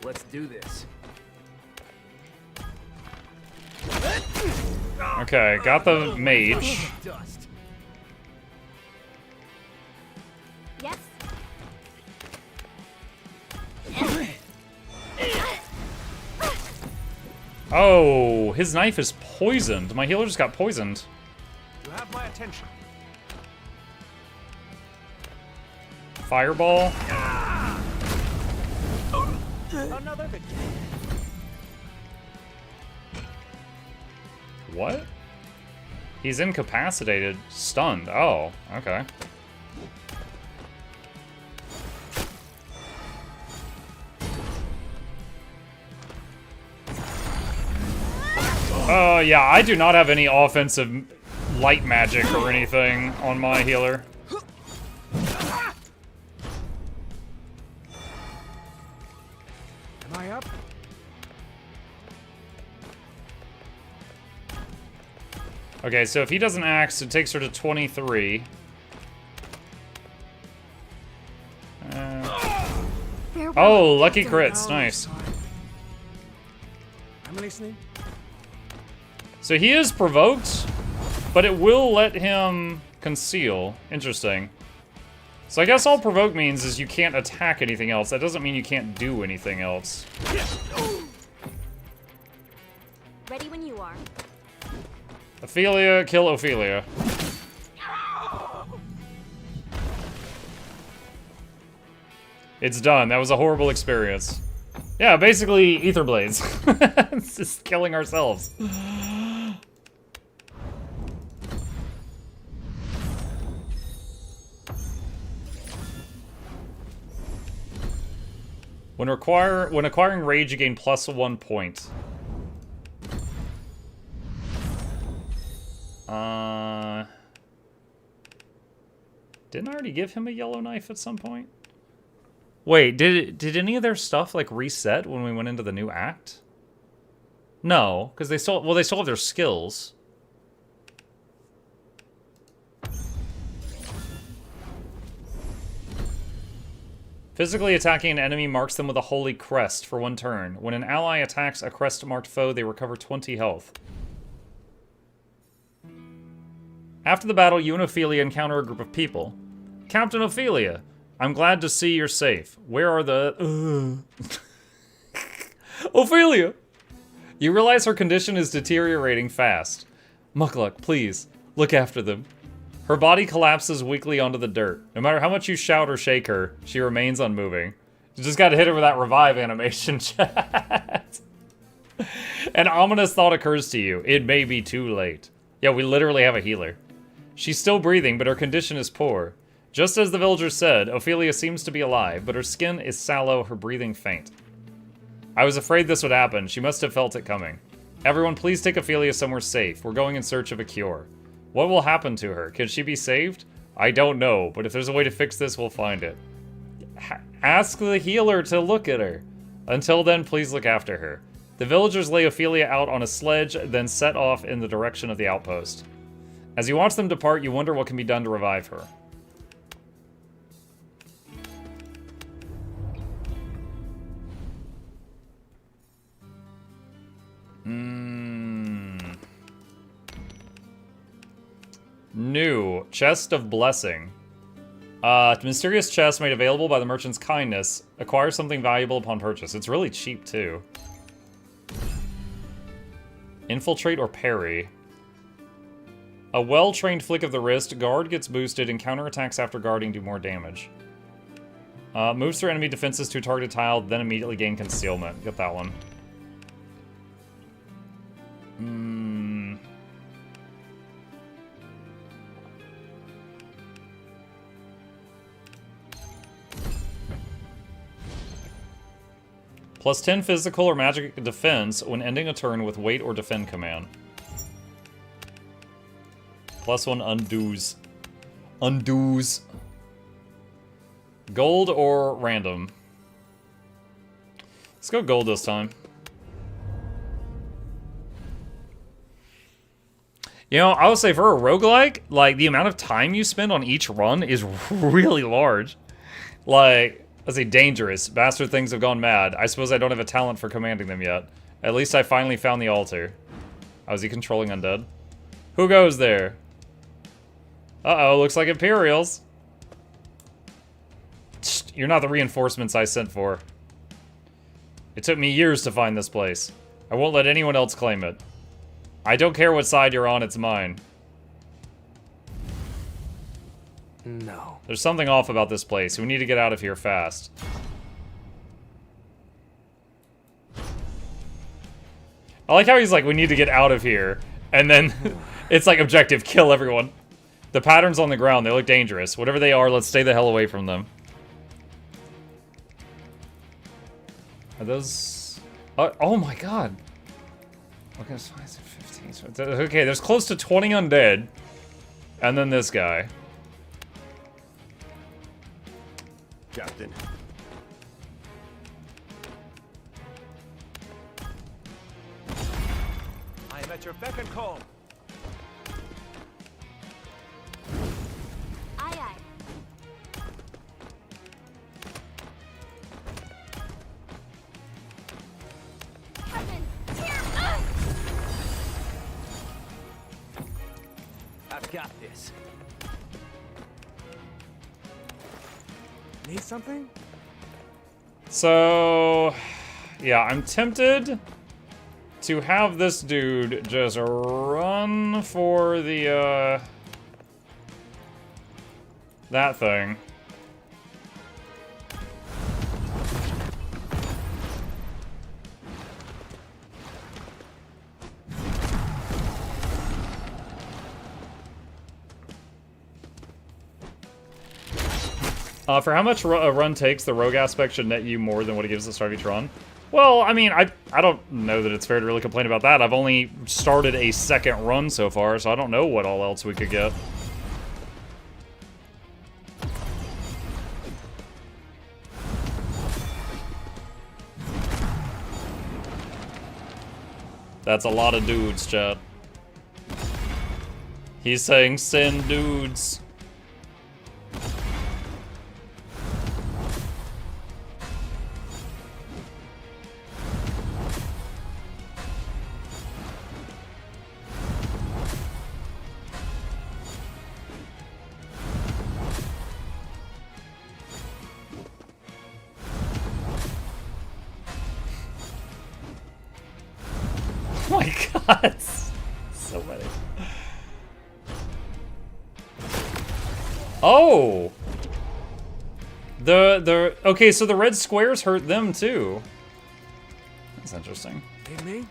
H: Let's do this.
A: Okay, got the mage.
H: Dust.
B: Yes?
A: Oh, his knife is poisoned. My healer just got poisoned.
C: You have my attention.
A: Fireball.
C: Another victory.
A: What? He's incapacitated. Stunned. Oh, okay. Oh, yeah, I do not have any offensive light magic or anything on my healer.
C: Am I up?
A: Okay, so if he doesn't axe, it takes her to 23. Oh, lucky crits. Nice.
C: I'm listening.
A: So he is provoked, but it will let him conceal. Interesting. So I guess all provoke means is you can't attack anything else. That doesn't mean you can't do anything else.
B: Ready when you are.
A: Ophelia, kill Ophelia. It's done. That was a horrible experience. Yeah, basically Ether Blades. It's just killing ourselves. When acquiring rage, you gain +1 point. Didn't I already give him a yellow knife at some point? Wait, did any of their stuff like reset when we went into the new act? No, because they still have their skills. Physically attacking an enemy marks them with a holy crest for 1 turn. When an ally attacks a crest-marked foe, they recover 20 health. After the battle, you and Ophelia encounter a group of people. Captain Ophelia, I'm glad to see you're safe. Where are the... Ophelia! You realize her condition is deteriorating fast. Mukluk, please, look after them. Her body collapses weakly onto the dirt. No matter how much you shout or shake her, she remains unmoving. You just gotta hit her with that revive animation, chat. An ominous thought occurs to you. It may be too late. Yeah, we literally have a healer. She's still breathing, but her condition is poor. Just as the villager said, Ophelia seems to be alive, but her skin is sallow, her breathing faint. I was afraid this would happen. She must have felt it coming. Everyone, please take Ophelia somewhere safe. We're going in search of a cure. What will happen to her? Can she be saved? I don't know, but if there's a way to fix this, we'll find it. Ask the healer to look at her. Until then, please look after her. The villagers lay Ophelia out on a sledge, then set off in the direction of the outpost. As you watch them depart, you wonder what can be done to revive her. New. Chest of Blessing. Mysterious chest made available by the merchant's kindness. Acquire something valuable upon purchase. It's really cheap, too. Infiltrate or parry. A well-trained flick of the wrist. Guard gets boosted, and counterattacks after guarding do more damage. Moves through enemy defenses to a targeted tile, then immediately gain concealment. Get that one. Plus 10 physical or magic defense when ending a turn with wait or defend command. Plus 1 undoes. Undoes. Gold or random? Let's go gold this time. You know, I would say for a roguelike, like, the amount of time you spend on each run is really large. Like, let's say dangerous. Bastard things have gone mad. I suppose I don't have a talent for commanding them yet. At least I finally found the altar. Oh, is he controlling undead? Who goes there? Uh-oh, looks like Imperials. You're not the reinforcements I sent for. It took me years to find this place. I won't let anyone else claim it. I don't care what side you're on, it's mine.
H: No.
A: There's something off about this place. We need to get out of here fast. I like how he's like, we need to get out of here. And then it's like objective, kill everyone. The patterns on the ground, they look dangerous. Whatever they are, let's stay the hell away from them. Are those... oh my god. Okay, it's 15. Okay, there's close to 20 undead. And then this guy.
F: Captain.
C: I am at your beck and call.
B: Aye, aye. Captain, here!
C: I've got this.
F: Need something?
A: So, yeah, I'm tempted to have this dude just run for the, that thing. For how much a run takes, the rogue aspect should net you more than what it gives the start of each run. Well, I mean, I don't know that it's fair to really complain about that. I've only started a second run so far, so I don't know what all else we could get. That's a lot of dudes, chat. He's saying send dudes. Oh my god, so many. Oh! Okay, so the red squares hurt them too. That's interesting.
H: Hey, me?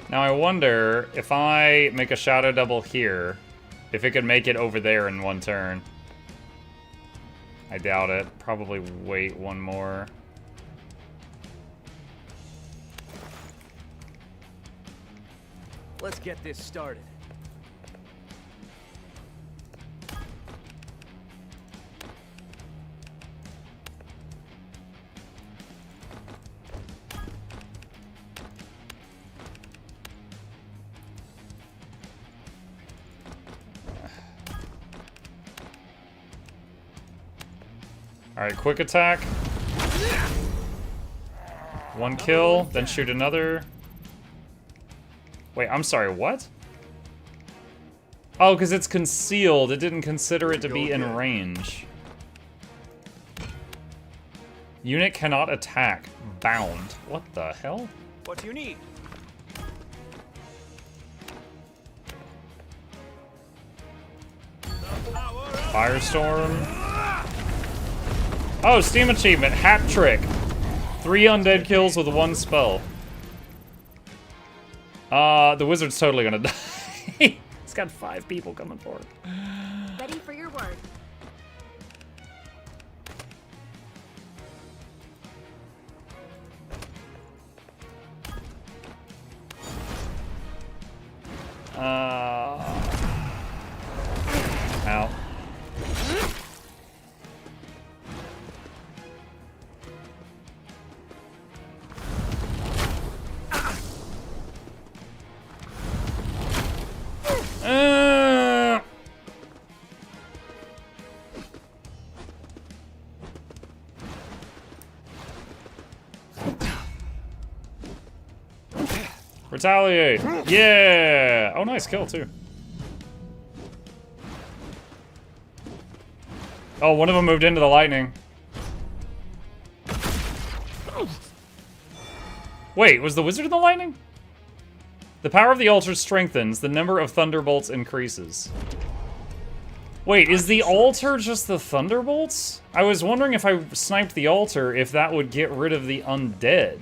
A: Now I wonder if I make a shadow double here, if it could make it over there in one turn. I doubt it. Probably wait one more.
H: Let's get this started.
A: Alright, quick attack. One kill, then shoot another. Wait, I'm sorry, what? Oh, because it's concealed. It didn't consider it to be in range. Unit cannot attack. Bound. What the hell?
C: What do you need?
A: Firestorm. Oh, Steam achievement. Hat trick. 3 undead kills with 1 spell. The wizard's totally gonna die. He's got 5 people coming for it.
B: Ready for your word.
A: Ow. Retaliate! Yeah! Oh, nice kill, too. Oh, one of them moved into the lightning. Wait, was the wizard in the lightning? The power of the altar strengthens, the number of thunderbolts increases. Wait, is the altar just the thunderbolts? I was wondering if I sniped the altar, if that would get rid of the undead.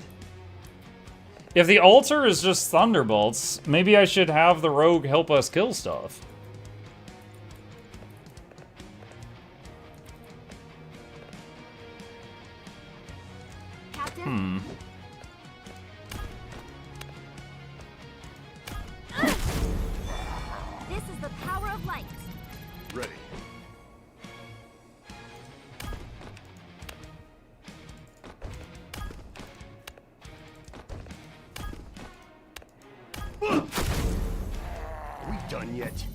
A: If the altar is just thunderbolts, maybe I should have the rogue help us kill stuff.
B: Captain? This is the power of light.
F: Ready. Are we done yet?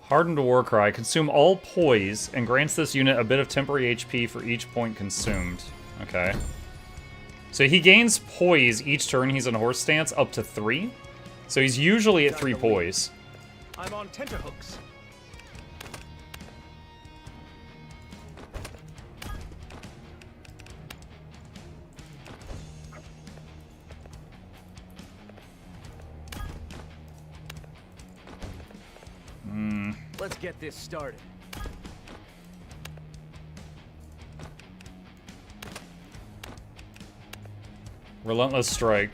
A: Hardened Warcry. Consume all poise and grants this unit a bit of temporary HP for each point consumed. Okay. So he gains poise each turn he's in horse stance up to 3. So he's usually at 3 poise.
C: I'm on tenterhooks.
H: Let's get this started.
A: Relentless Strike.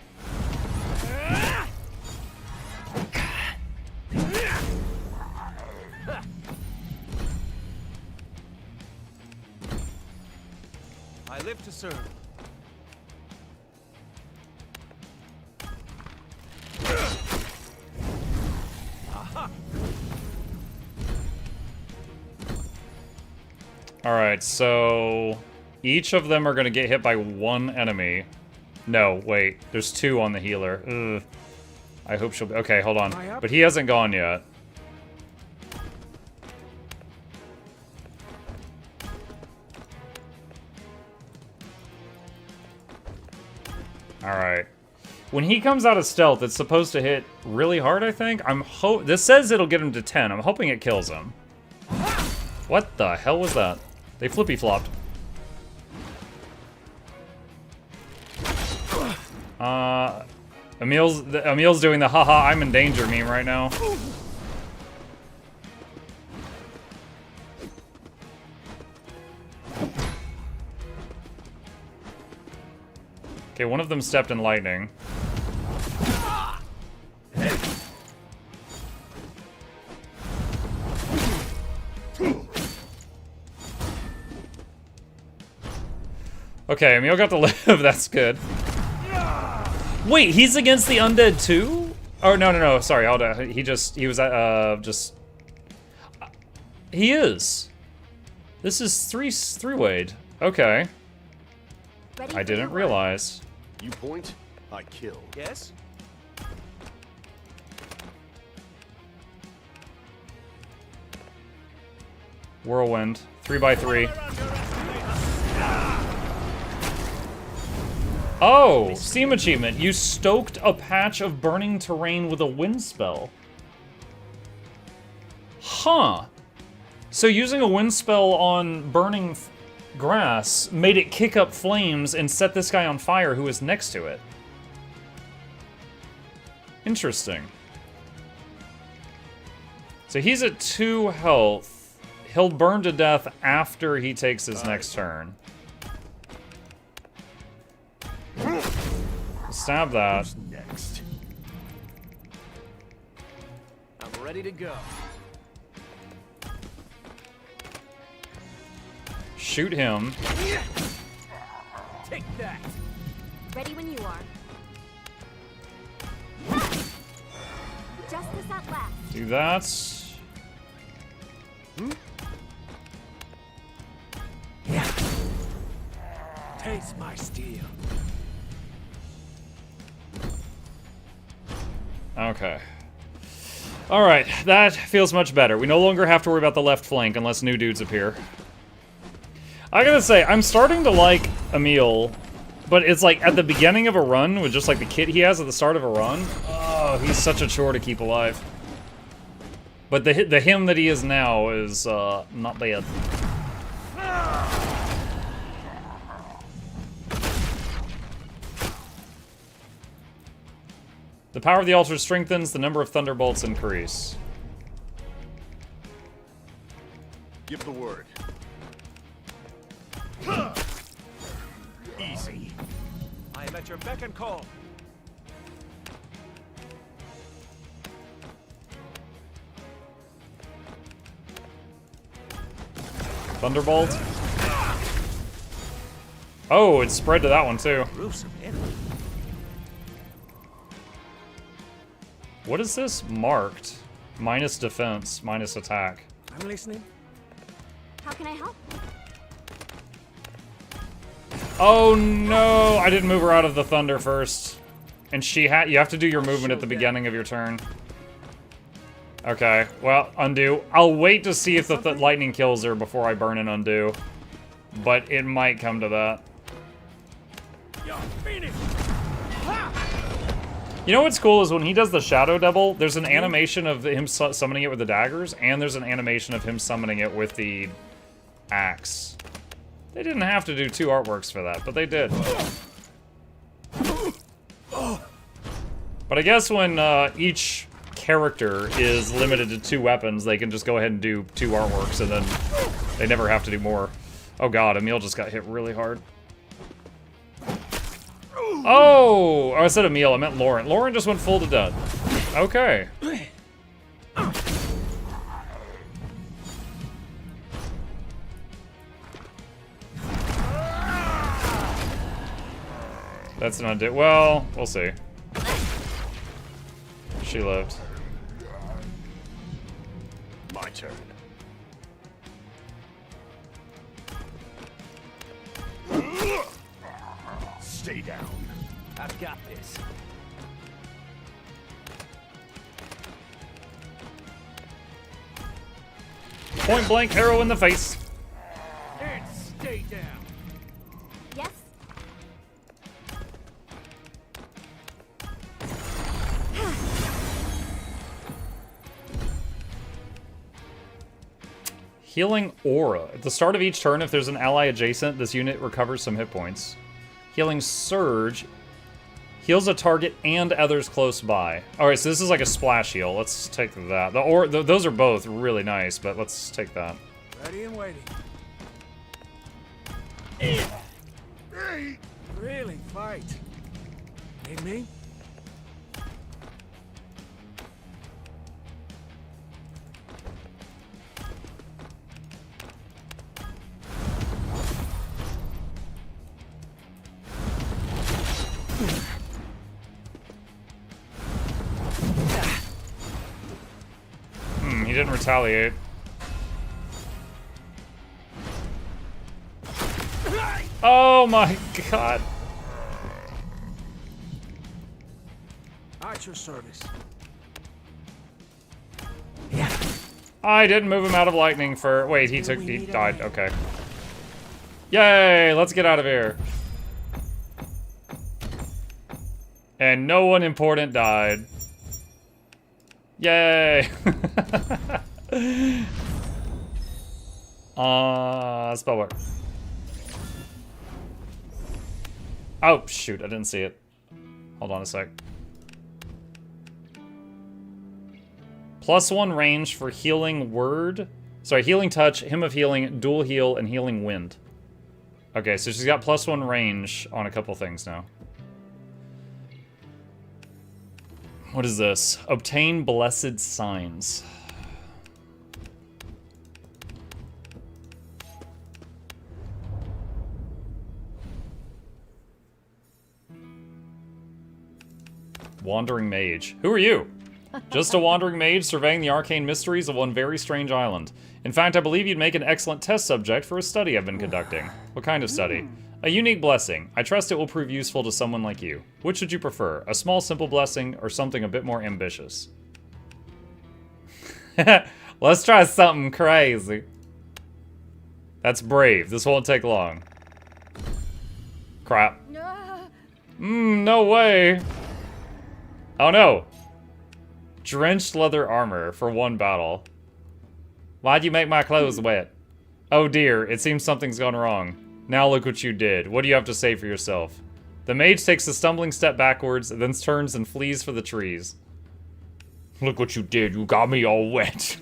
C: I live to serve.
A: Alright, so each of them are gonna get hit by one enemy. No, wait, there's two on the healer. Ugh. I hope she'll be okay, hold on. But he hasn't gone yet. Alright. When he comes out of stealth, it's supposed to hit really hard, I think. This says it'll get him to 10. I'm hoping it kills him. What the hell was that? They flippy-flopped. Emil's doing the haha I'm in danger meme right now. Okay, one of them stepped in lightning. Okay, Emil got to live, that's good. Wait, he's against the undead too? Oh, no, sorry, hold on. He was, he is. This is three-wayed. Okay. I didn't realize.
F: You point, I kill.
C: Yes?
A: Whirlwind. 3x3. Oh, Steam achievement. You stoked a patch of burning terrain with a wind spell. Huh. So using a wind spell on burning grass made it kick up flames and set this guy on fire who was next to it. Interesting. So he's at 2 health. He'll burn to death after he takes his next turn. Stab that.
F: Who's next?
H: I'm ready to go.
A: Shoot him.
H: Take that.
B: Ready when you are. Justice at last.
A: Do that.
C: Taste my steel.
A: Okay. Alright, that feels much better. We no longer have to worry about the left flank unless new dudes appear. I gotta say, I'm starting to like Emil, but it's like at the beginning of a run, with just like the kit he has at the start of a run, oh, he's such a chore to keep alive. But the him that he is now is not bad. The power of the altar strengthens, the number of thunderbolts increase.
F: Give the word. Easy.
C: I am at your beck and call.
A: Thunderbolt. Oh, it's spread to that one too.
C: Gruesome enemy.
A: What is this marked? Minus defense, minus attack.
C: I'm listening.
B: How can I help?
A: Oh no! I didn't move her out of the thunder first. And you have to do your movement at the beginning of your turn. Okay, well, undo. I'll wait to see if the lightning kills her before I burn and undo. But it might come to that.
C: You're finished.
A: You know what's cool is when he does the Shadow Devil, there's an animation of him summoning it with the daggers, and there's an animation of him summoning it with the axe. They didn't have to do 2 artworks for that, but they did. But I guess when each character is limited to 2 weapons, they can just go ahead and do 2 artworks, and then they never have to do more. Oh god, Emil just got hit really hard. Oh! I said Emil, I meant Lauren. Lauren just went full to death. Okay. That's not it. Well, we'll see. She lived.
F: My turn. Stay down.
C: I've got this.
A: Point blank arrow in the face.
C: And stay down.
B: Yes?
A: Healing Aura. At the start of each turn, if there's an ally adjacent, this unit recovers some hit points. Healing Surge. Heals a target and others close by. Alright, so this is like a splash heal. Let's take that. Those are both really nice, but let's take that.
G: Ready and waiting. Really, fight. Need me?
A: He didn't retaliate. Oh my god.
G: At your service.
A: I didn't move him out of lightning for... Wait, he died. Okay. Yay! Let's get out of here. And no one important died. Yay! Spell work. Oh, shoot, I didn't see it. Hold on a sec. +1 range for healing word. Sorry, healing touch, hymn of healing, dual heal, and healing wind. Okay, so she's got +1 range on a couple things now. What is this? Obtain blessed signs. Wandering mage. Who are you? Just a wandering mage surveying the arcane mysteries of one very strange island. In fact, I believe you'd make an excellent test subject for a study I've been conducting. What kind of study? A unique blessing. I trust it will prove useful to someone like you. Which would you prefer? A small, simple blessing or something a bit more ambitious? Let's try something crazy. That's brave. This won't take long. Crap. No way. Oh no. Drenched leather armor for 1 battle. Why'd you make my clothes wet? Oh dear, it seems something's gone wrong. Now look what you did. What do you have to say for yourself? The mage takes a stumbling step backwards, then turns and flees for the trees. Look what you did. You got me all wet.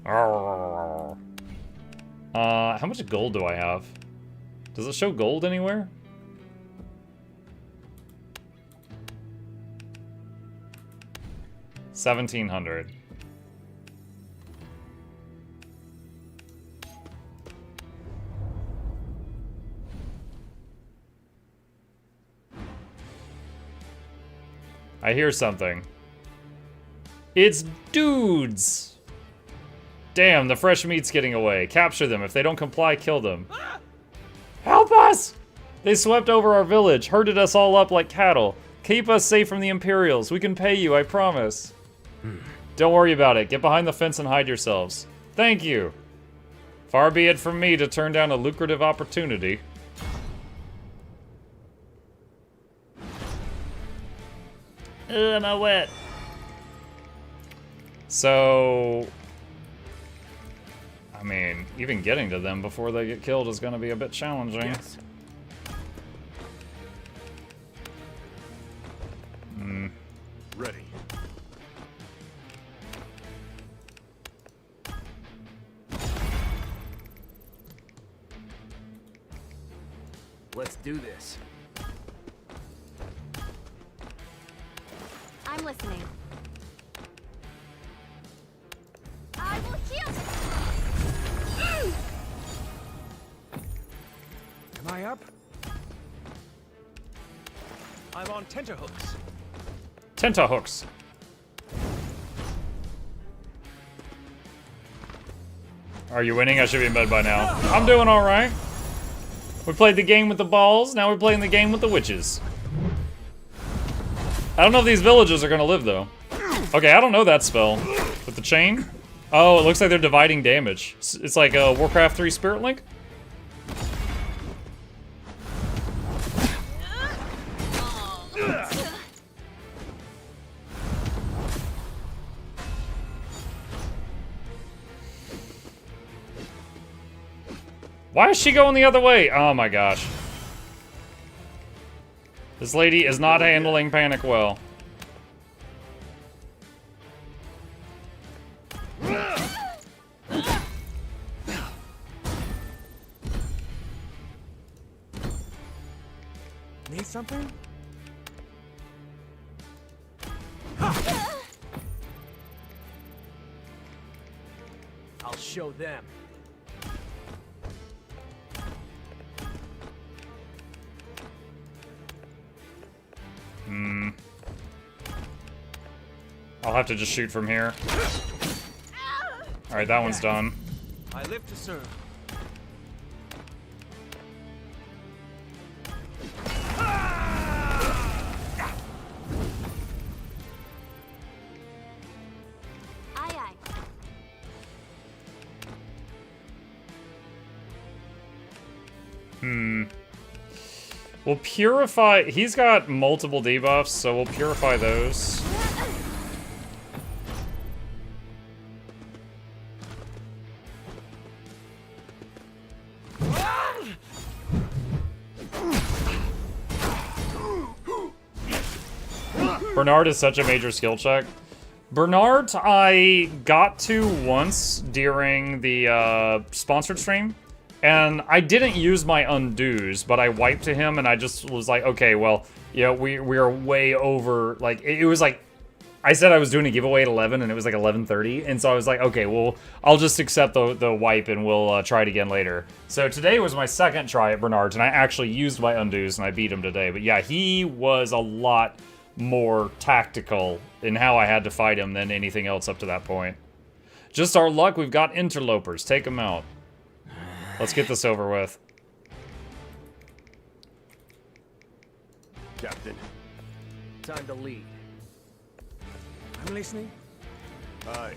A: How much gold do I have? Does it show gold anywhere? $1,700. I hear something. It's dudes! Damn, the fresh meat's getting away. Capture them. If they don't comply, kill them. Help us! They swept over our village, herded us all up like cattle. Keep us safe from the Imperials. We can pay you, I promise. Don't worry about it. Get behind the fence and hide yourselves. Thank you. Far be it from me to turn down a lucrative opportunity. Am I wet? So... I mean, even getting to them before they get killed is going to be a bit challenging.
C: Yes.
F: Ready.
C: Let's do this.
B: I'm listening. I will heal.
G: Am I up?
C: I'm on tenterhooks.
A: Tentahooks. Are you winning? I should be in bed by now. I'm doing alright. We played the game with the balls, now we're playing the game with the witches. I don't know if these villagers are gonna live, though. Okay, I don't know that spell. With the chain? Oh, it looks like they're dividing damage. It's like a Warcraft 3 Spirit Link? Why is she going the other way? Oh my gosh. This lady is not handling panic well.
C: Need something?
H: I'll show them.
A: I'll have to just shoot from here. Alright, that one's done.
C: I live to serve.
B: Aye, aye.
A: We'll purify. He's got multiple debuffs, so we'll purify those. Bernard is such a major skill check. Bernard, I got to once during the sponsored stream, and I didn't use my undos, but I wiped to him, and I just was like, okay, well, you know, we are way over, like, it was like, I said I was doing a giveaway at 11, and it was like 11:30, and so I was like, okay, well, I'll just accept the wipe, and we'll try it again later. So today was my second try at Bernard's, and I actually used my undos, and I beat him today. But yeah, he was a lot more tactical in how I had to fight him than anything else up to that point. Just our luck, we've got interlopers. Take them out. Let's get this over with.
F: Captain.
H: Time to lead.
C: I'm listening.
F: Aye.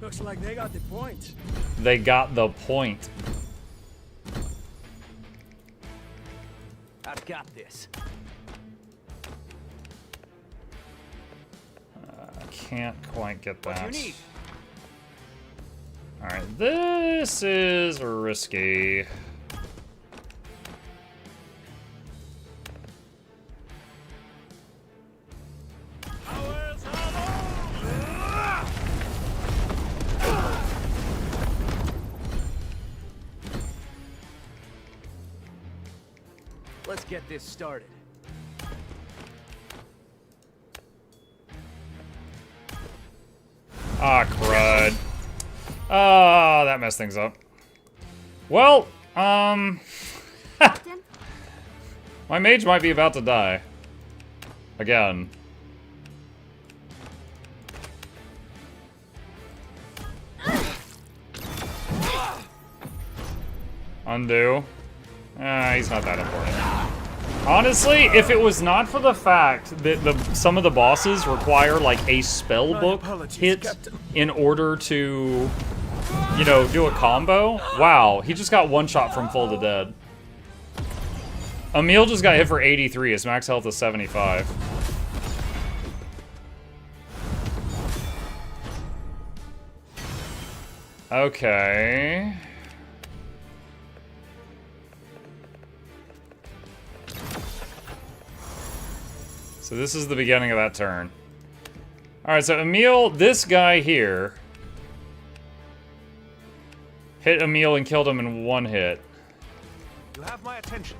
C: Looks like they got the point.
A: They got the point.
H: I've got this.
A: I can't quite get that.
C: What do you need?
A: Alright, this is risky.
H: Let's get this started.
A: Ah, crud. Ah, that messed things up. Well, my mage might be about to die. Again. Undo. Ah, he's not that important. Honestly, if it was not for the fact that some of the bosses require like a spell book hit in order to, you know, do a combo, wow, he just got one shot from full to dead. Emil just got hit for 83, his max health is 75. Okay. So this is the beginning of that turn. Alright, so Emil, this guy here, hit Emil and killed him in one hit.
C: You have my attention.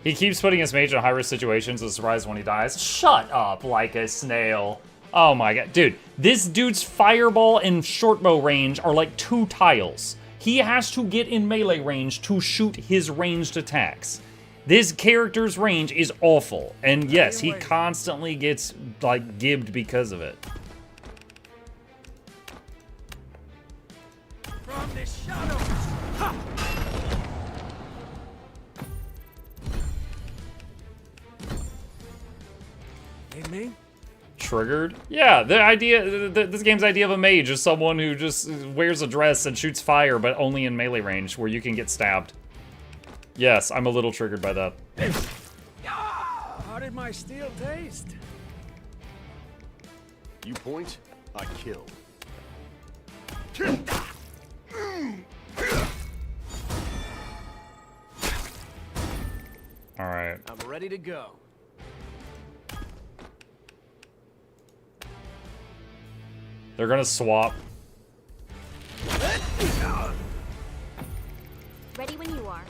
A: He keeps putting his mage in high-risk situations and surprised when he dies. Shut up, like a snail. Oh my god. Dude, this dude's fireball and short bow range are like 2 tiles. He has to get in melee range to shoot his ranged attacks. This character's range is awful. And yes, he constantly gets, like, gibbed because of it.
C: From the shadows. Ha! Need me?
A: Triggered? Yeah, the idea, this game's idea of a mage is someone who just wears a dress and shoots fire, but only in melee range, where you can get stabbed. Yes, I'm a little triggered by that.
C: How did my steel taste?
F: You point, I kill.
A: Alright.
H: I'm ready to go.
A: They're gonna swap.
B: Ready when you are.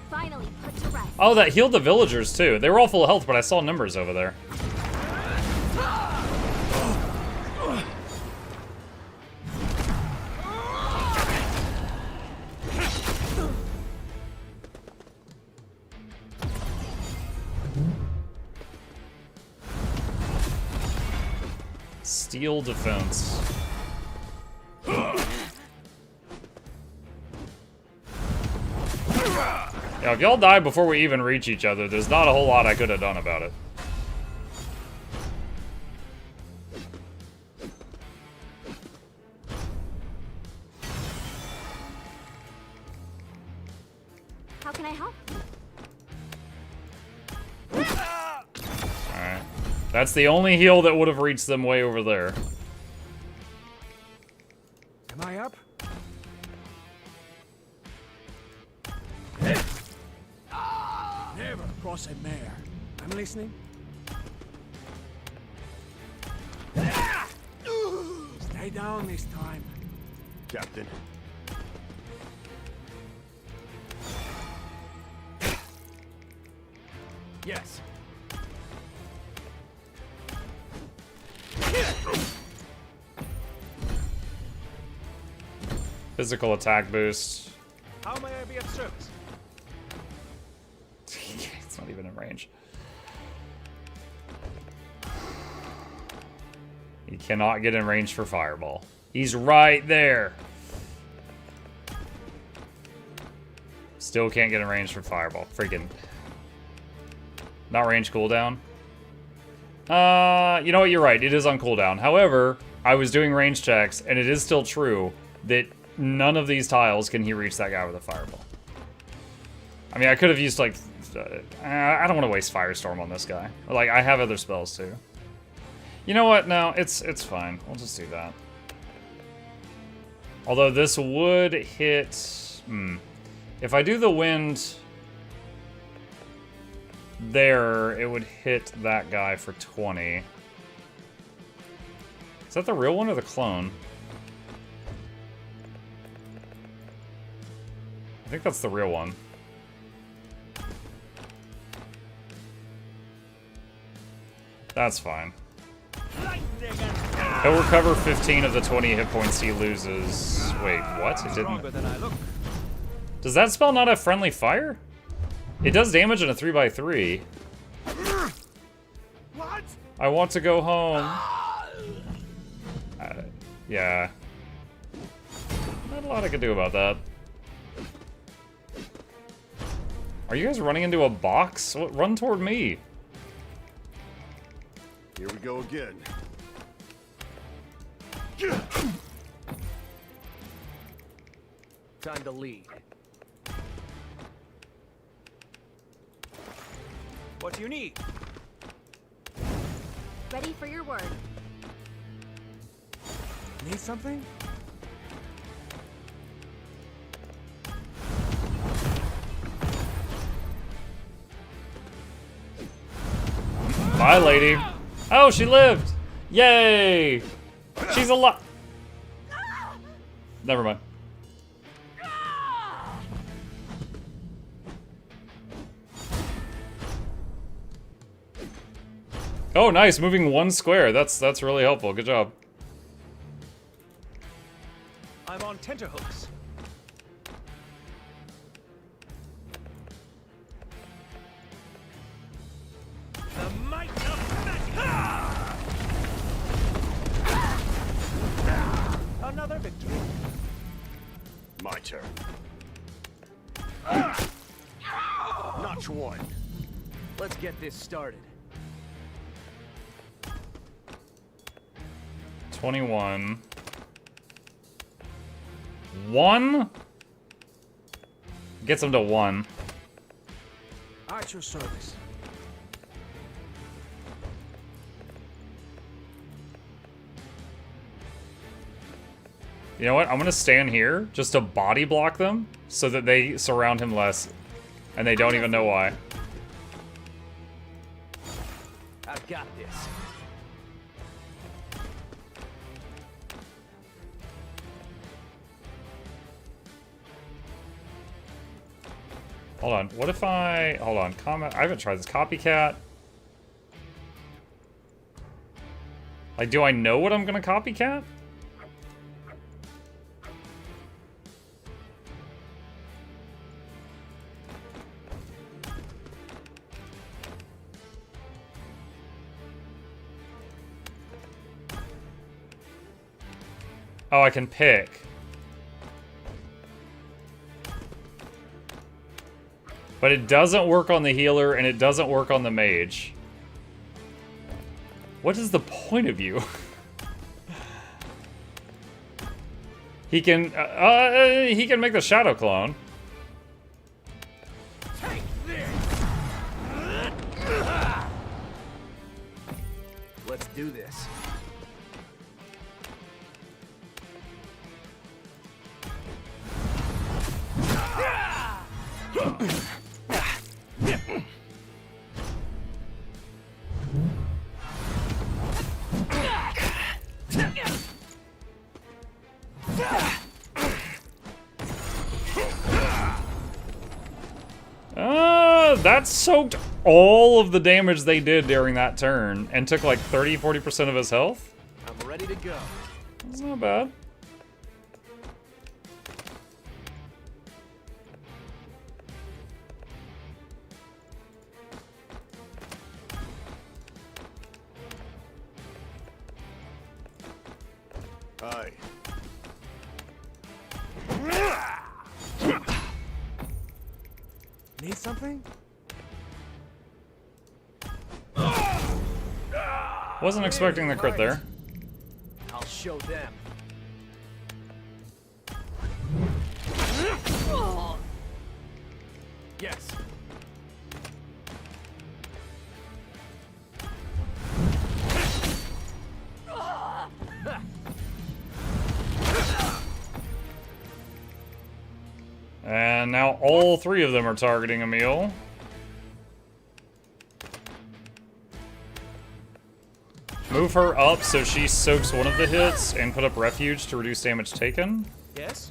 B: Finally put to rest.
A: Oh, that healed the villagers too. They were all full of health, but I saw numbers over there. Steel defense. Yeah, if y'all die before we even reach each other, there's not a whole lot I could have done about it.
B: How can I help?
A: Alright. That's the only heal that would have reached them way over there.
C: Am I up? Never cross a mare. I'm listening. Stay down this time.
F: Captain.
C: Yes.
A: Physical attack boost.
C: How may I be of service?
A: It's not even in range. He cannot get in range for fireball. He's right there. Still can't get in range for fireball. Freaking. Not range cooldown. You know what? You're right. It is on cooldown. However, I was doing range checks, and it is still true that none of these tiles can he reach that guy with a fireball. I mean, I could have used, like... I don't want to waste Firestorm on this guy. Like, I have other spells, too. You know what? No, it's fine. We'll just do that. Although this would hit... If I do the wind... there, it would hit that guy for 20. Is that the real one or the clone? I think that's the real one. That's fine. He'll recover 15 of the 20 hit points he loses. Wait, what? It didn't. Does that spell not have friendly fire? It does damage in a 3x3.
C: What?
A: I want to go home. Yeah. Not a lot I could do about that. Are you guys running into a box? Run toward me.
F: Here we go again.
H: Time to lead.
C: What do you need?
B: Ready for your word.
C: Need something?
A: Bye, lady. Oh, she lived. Yay. She's alive. Never mind. Oh, nice, moving 1 square. That's really helpful. Good job.
C: I'm on tenterhooks. The might of another victory.
F: My turn. Notch 1.
H: Let's get this started.
A: 21. 1? Gets him to 1.
C: At your service.
A: You know what? I'm gonna stand here just to body block them so that they surround him less. And they don't even know why.
H: I've got this.
A: Hold on. What if I... Hold on. Comment. I haven't tried this. Copycat. Like, do I know what I'm gonna copycat? Oh, I can pick. But it doesn't work on the healer, and it doesn't work on the mage. What is the point of you? He can make the shadow clone.
C: Take this.
H: Let's do this.
A: That soaked all of the damage they did during that turn and took like 30-40% of his health.
H: I'm ready to go.
A: That's not bad.
F: Aye.
C: Need something?
A: Wasn't expecting the crit there.
H: I'll show them. Yes.
A: And now all 3 of them are targeting Emil. Move her up so she soaks one of the hits and put up refuge to reduce damage taken.
C: Yes.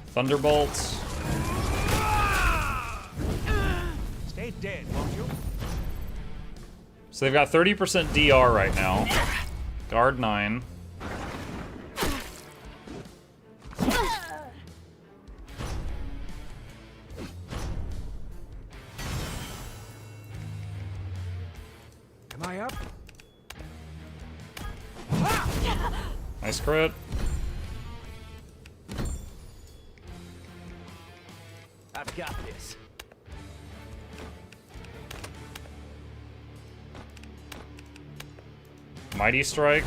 A: Thunderbolt.
C: Stay dead, won't you?
A: So they've got 30% DR right now. Guard 9.
C: Am I up?
A: Nice crit.
H: I've got this.
A: Mighty Strike.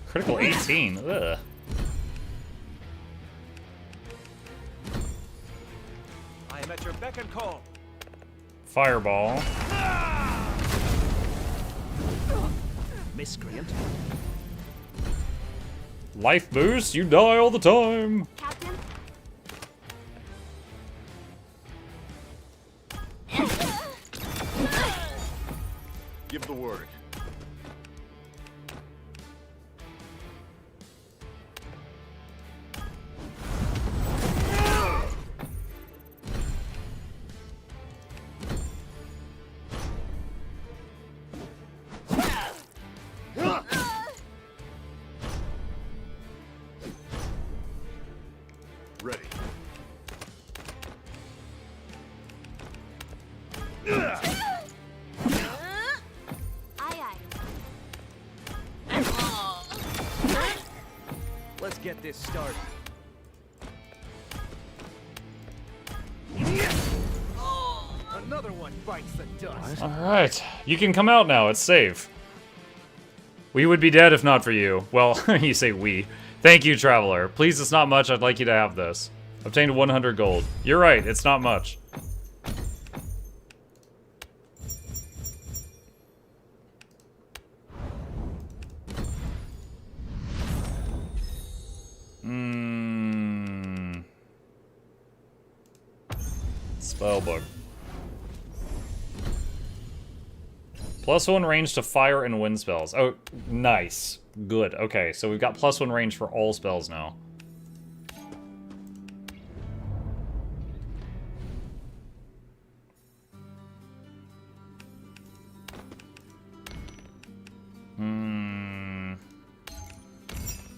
A: Critical 18. Ugh.
C: I am at your beck and call.
A: Fireball.
C: Miscreant.
A: Life boost, you die all the time.
B: Captain?
F: Give the word.
C: Let's get this started. Another one bites the dust.
A: Alright, you can come out now, it's safe. We would be dead if not for you. Well, you say we. Thank you, traveler. Please, it's not much, I'd like you to have this. Obtained 100 gold. You're right, it's not much. Spellbook. +1 range to fire and wind spells. Oh, nice. Good. Okay, so we've got +1 range for all spells now.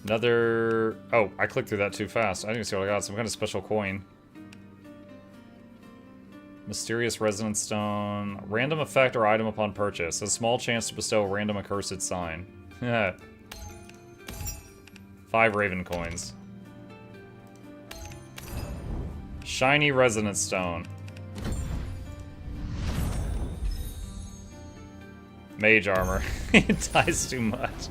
A: Another... Oh, I clicked through that too fast. I didn't even see what I got. Some kind of special coin. Mysterious Resonance Stone. Random effect or item upon purchase. A small chance to bestow a random accursed sign. 5 Raven coins. Shiny Resonance Stone. Mage armor. It dies too much.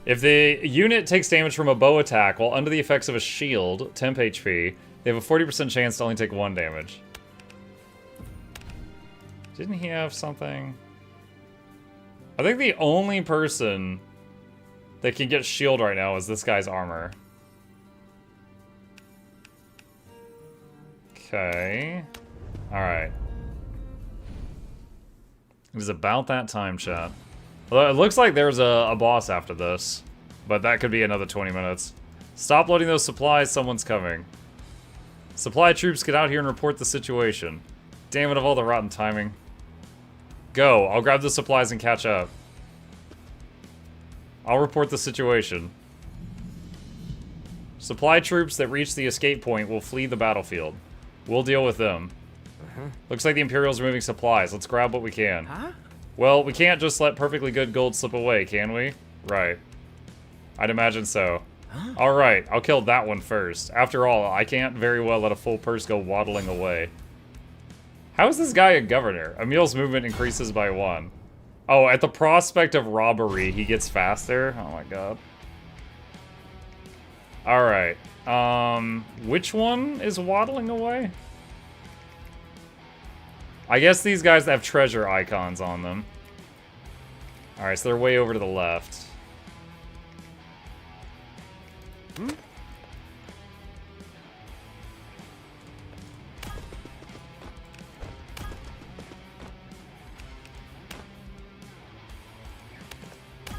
A: If the unit takes damage from a bow attack while under the effects of a shield, temp HP, they have a 40% chance to only take 1 damage. Didn't he have something? I think the only person that can get shield right now is this guy's armor. Okay. Alright. It is about that time, chat. Well, it looks like there's a boss after this, but that could be another 20 minutes. Stop loading those supplies, someone's coming. Supply troops, get out here and report the situation. Damn it, of all the rotten timing. Go, I'll grab the supplies and catch up. I'll report the situation. Supply troops that reach the escape point will flee the battlefield. We'll deal with them. Looks like the Imperials are moving supplies. Let's grab what we can.
G: Huh?
A: Well, we can't just let perfectly good gold slip away, can we? Right. I'd imagine so. Alright, I'll kill that one first. After all, I can't very well let a full purse go waddling away. How is this guy a governor? Emil's movement increases by 1. Oh, at the prospect of robbery, he gets faster? Oh my god. Alright. Which one is waddling away? I guess these guys have treasure icons on them. Alright, so they're way over to the left.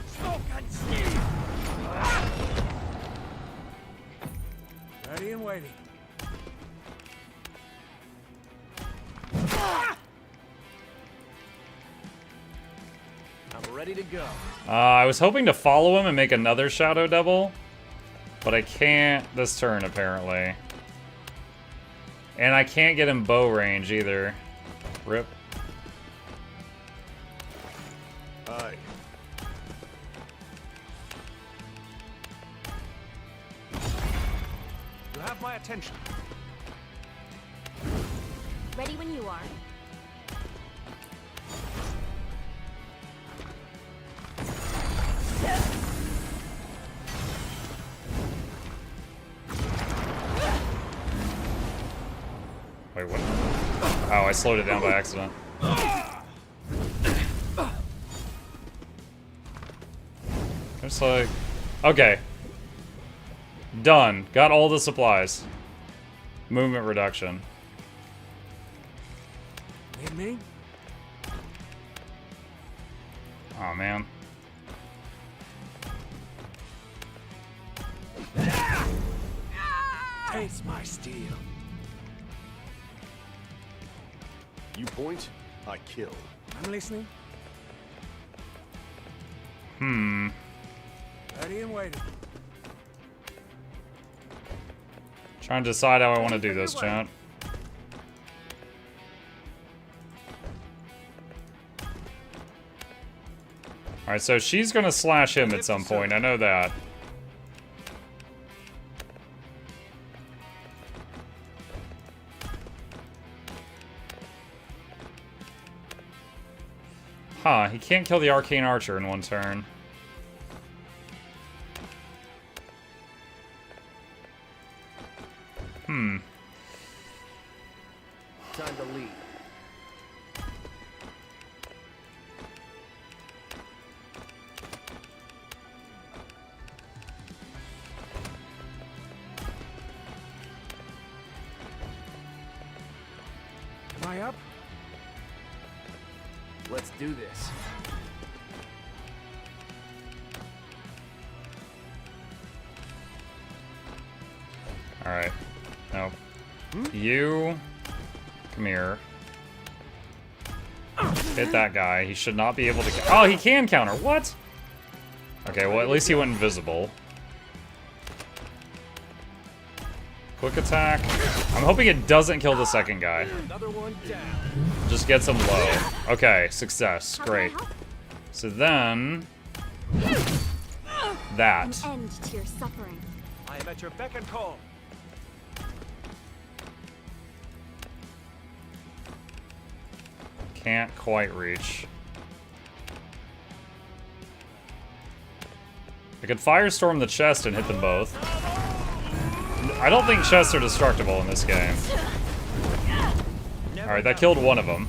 C: Smoke and steam. Ready and waiting. I'm ready to go.
A: I was hoping to follow him and make another Shadow Devil, but I can't this turn, apparently. And I can't get him bow range, either. Rip.
F: Aye.
C: You have my attention.
B: Ready when you are.
A: Wait, what? Oh, I slowed it down by accident. It's like... Okay. Done. Got all the supplies. Movement reduction.
C: Need me?
A: Oh man.
C: Taste my steel.
F: You point, I kill.
C: I'm listening. Ready and waiting.
A: Trying to decide how I want to do this, chat. Alright, so she's gonna slash him at some point, I know that. Huh, he can't kill the Arcane Archer in one turn. Hmm.
H: Time to leave.
G: Am I up?
H: Let's do this.
A: Alright. No. You... Come here. Hit that guy. He should not be able to... Oh, he can counter. What? Okay, well, at least he went invisible. Quick attack. I'm hoping it doesn't kill the second guy.
H: Another one down.
A: Just gets him low. Okay, success.
B: How can I
A: Great.
B: help?
A: So then... That.
B: An end to your suffering.
C: I am at your beck and call.
A: Can't quite reach. I could firestorm the chest and hit them both. I don't think chests are destructible in this game. Alright, that killed one of them.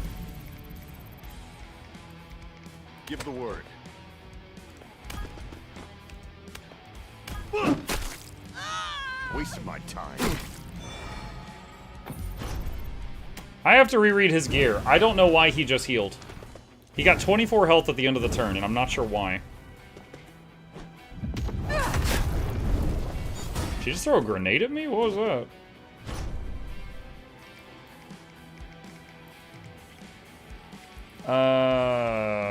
F: Give the word. Wasted my time.
A: I have to reread his gear. I don't know why he just healed. He got 24 health at the end of the turn, and I'm not sure why. Did she just throw a grenade at me? What was that?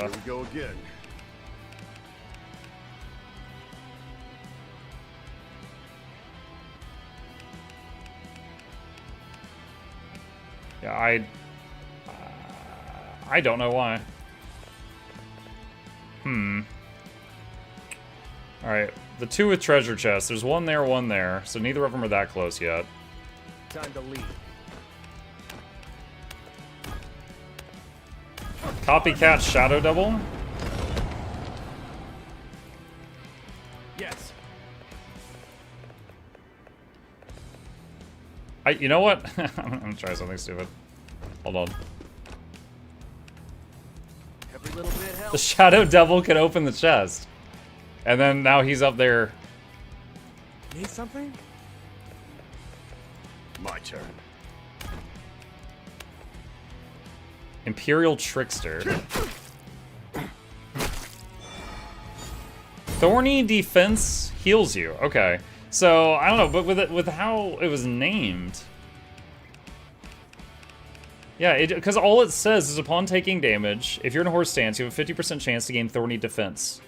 F: Here we go again.
A: Yeah, I don't know why. Alright, the two with treasure chests. There's one there, so neither of them are that close yet.
H: Time to leave.
A: Copycat Shadow Double?
H: Yes.
A: You know what? I'm gonna try something stupid. Hold on.
H: Every little bit
A: The
H: helps.
A: Shadow Devil can open the chest. And then now he's up there.
G: Need something?
F: My turn.
A: Imperial Trickster. Thorny Defense heals you. Okay. So, I don't know, but with how it was named. Yeah, because all it says is upon taking damage, if you're in a horse stance, you have a 50% chance to gain Thorny Defense.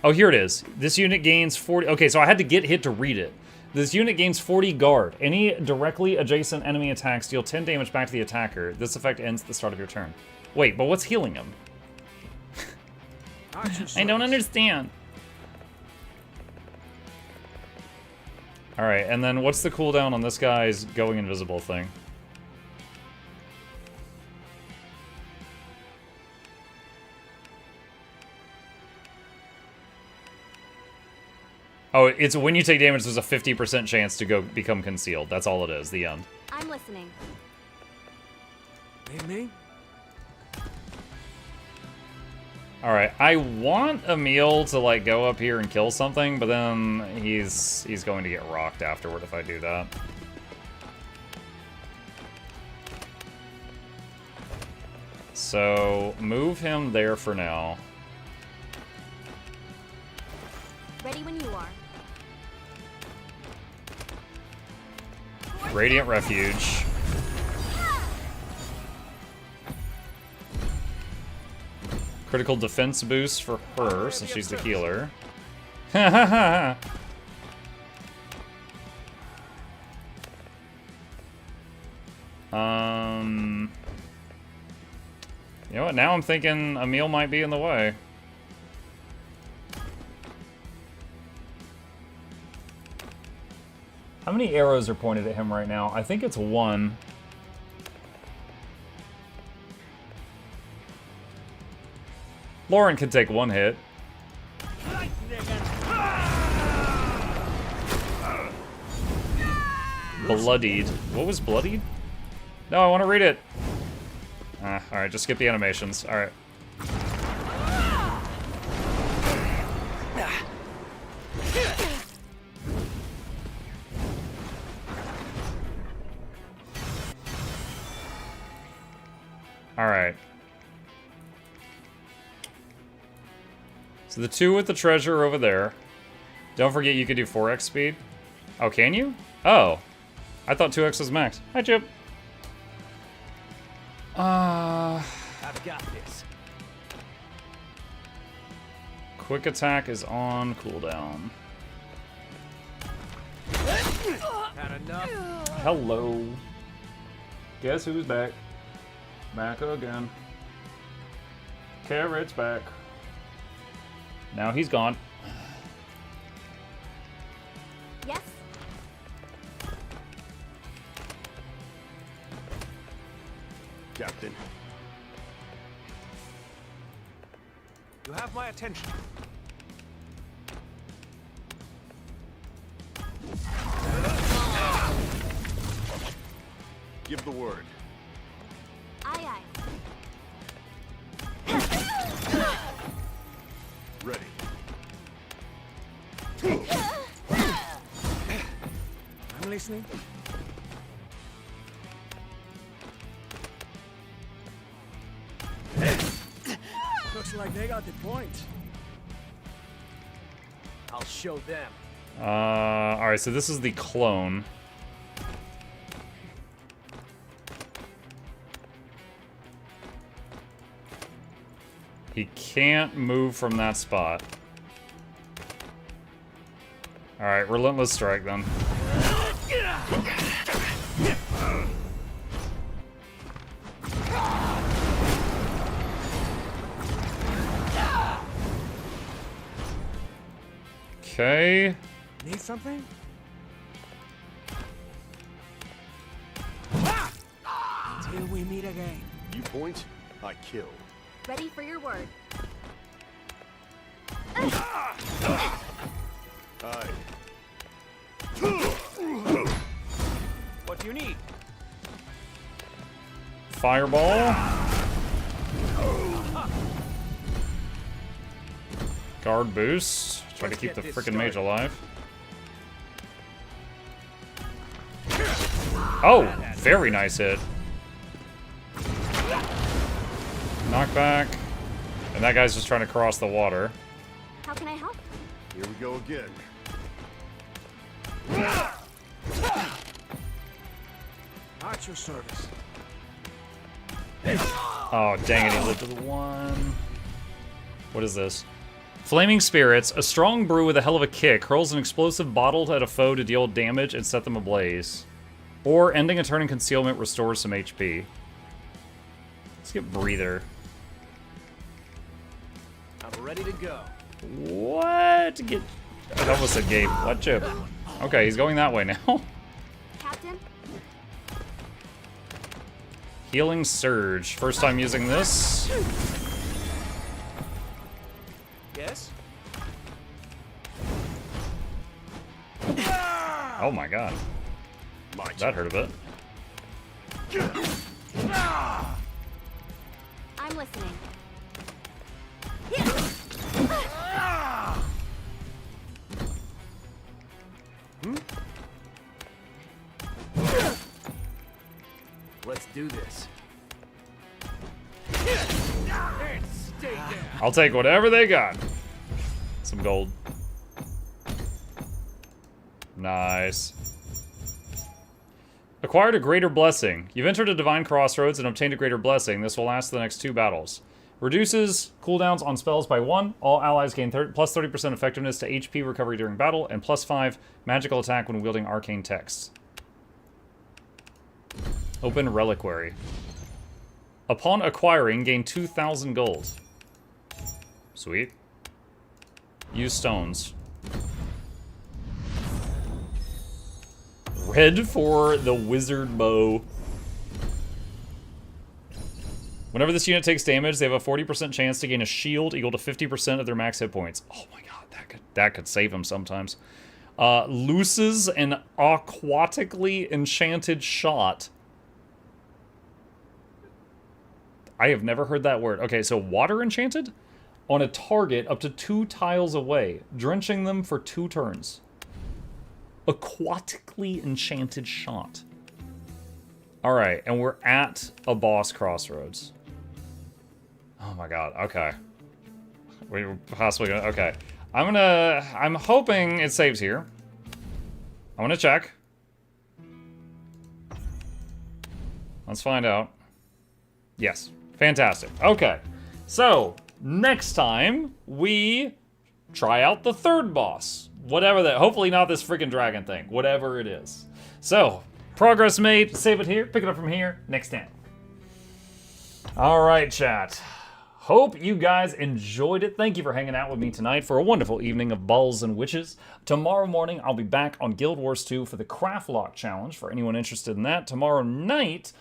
A: Oh, here it is. This unit gains 40... Okay, so I had to get hit to read it. This unit gains 40 guard. Any directly adjacent enemy attacks deal 10 damage back to the attacker. This effect ends at the start of your turn. Wait, but what's healing him? I don't understand. Alright, and then what's the cooldown on this guy's going invisible thing? Oh, it's when you take damage, there's a 50% chance to go become concealed. That's all it is, the end.
B: I'm listening.
G: Me?
A: Alright, I want Emil to, like, go up here and kill something, but then he's going to get rocked afterward if I do that. So, move him there for now.
B: Ready when you are.
A: Radiant Refuge. Critical defense boost for her, since she's the healer. You know what? Now I'm thinking a meal might be in the way. How many arrows are pointed at him right now? I think it's 1. Lauren could take 1 hit. Bloodied. What was bloodied? No, I want to read it. Alright, just skip the animations. Alright. Alright. So the 2 with the treasure are over there. Don't forget you can do 4x speed. Oh, can you? Oh. I thought 2x was max. Hi, Chip.
C: I've got this.
A: Quick attack is on cooldown.
C: Had enough?
A: Hello. Guess who's back? Back again. Carrot's back. Now he's gone.
B: Yes?
F: Captain.
C: You have my attention.
F: Give the word.
B: Aye, aye.
F: Ready.
C: I'm listening. Looks like they got the point. I'll show them.
A: Alright, so this is the clone. He can't move from that spot. Alright, Relentless Strike then. Okay.
C: Need something? Till we meet again.
F: You point, I kill.
B: Ready for your word.
F: Aye.
C: What do you need?
A: Fireball. Guard boost. Try to keep the frickin' mage alive. Oh, very nice hit. Knockback. And that guy's just trying to cross the water.
B: How can I help?
F: Here we go again.
C: At your service.
A: Oh, dang it, he lived to the 1. What is this? Flaming Spirits, a strong brew with a hell of a kick, hurls an explosive bottle at a foe to deal damage and set them ablaze. Or, ending a turn in concealment, restores some HP. Let's get Breather.
C: I'm ready to go.
A: What? Get... I almost said Gabe. What, Chip? Okay, he's going that way now.
B: Captain?
A: Healing Surge. First time using this.
C: Yes?
A: Oh my god. That hurt a bit.
B: I'm listening.
C: Let's do this.
A: I'll take whatever they got. Some gold. Nice. Acquired a Greater Blessing. You've entered a Divine Crossroads and obtained a Greater Blessing. This will last the next 2 battles. Reduces cooldowns on spells by 1. All allies gain plus 30% effectiveness to HP recovery during battle, and plus 5 magical attack when wielding arcane texts. Open Reliquary. Upon acquiring, gain 2,000 gold. Sweet. Use stones. Red for the wizard bow. Whenever this unit takes damage, they have a 40% chance to gain a shield equal to 50% of their max hit points. Oh my god, that could save them sometimes. Looses an aquatically enchanted shot. I have never heard that word. Okay, so water enchanted? On a target up to 2 tiles away, drenching them for 2 turns. Aquatically enchanted shot. Alright, and we're at a boss crossroads. Oh my god, okay. We're possibly gonna, okay. I'm hoping it saves here. I wanna check. Let's find out. Yes, fantastic. Okay, so next time we try out the 3rd boss. Whatever that, hopefully not this freaking dragon thing, whatever it is. So, progress made, save it here, pick it up from here, next time. All right, chat. Hope you guys enjoyed it. Thank you for hanging out with me tonight for a wonderful evening of Balls and Witches. Tomorrow morning, I'll be back on Guild Wars 2 for the Craft Lock Challenge, for anyone interested in that. Tomorrow night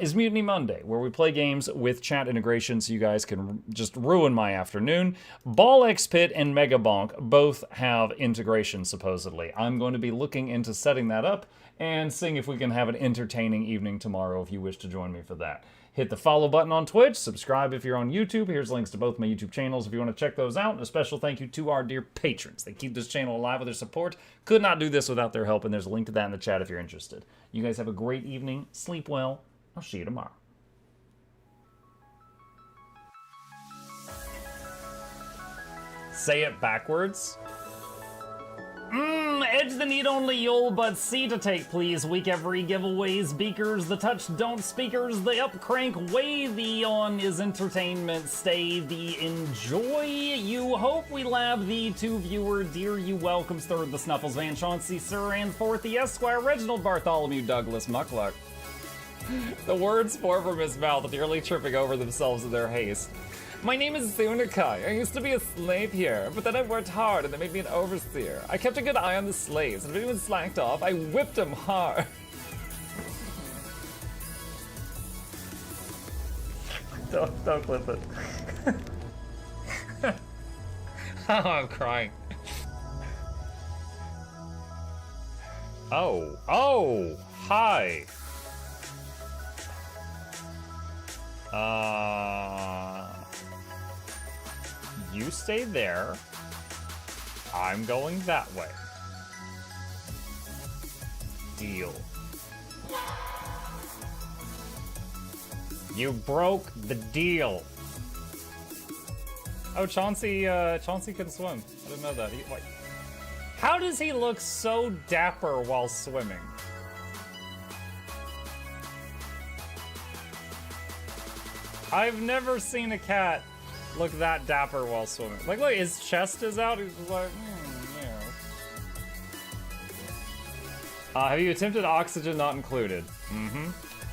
A: is Mutiny Monday, where we play games with chat integration so you guys can just ruin my afternoon. Ball X Pit and Mega Bonk both have integration, supposedly. I'm going to be looking into setting that up and seeing if we can have an entertaining evening tomorrow if you wish to join me for that. Hit the follow button on Twitch, subscribe if you're on YouTube. Here's links to both my YouTube channels if you want to check those out. And a special thank you to our dear patrons. They keep this channel alive with their support. Could not do this without their help, and there's a link to that in the chat if you're interested. You guys have a great evening. Sleep well. I'll see you tomorrow. Say it backwards. Edge the need only you'll but see to take, please. Week every giveaways, beakers, the touch don't speakers, the up crank way, the on is entertainment, stay the enjoy. You hope we lab the 2 viewer, dear you welcomes, 3rd the Snuffles, Van Chauncey, Sir, and 4th the Esquire, Reginald Bartholomew, Douglas, Mukluk. The words pour from his mouth, nearly tripping over themselves in their haste. My name is Zunikai. I used to be a slave here, but then I worked hard and they made me an overseer. I kept a good eye on the slaves, and if anyone slacked off, I whipped them hard. Don't clip it. Oh, I'm crying. Oh, hi. You stay there. I'm going that way. Deal. You broke the deal. Oh, Chauncey can swim. I didn't know that. Wait. How does he look so dapper while swimming? I've never seen a cat look that dapper while swimming. Like, look, his chest is out. He's just like, yeah. Have you attempted Oxygen Not Included?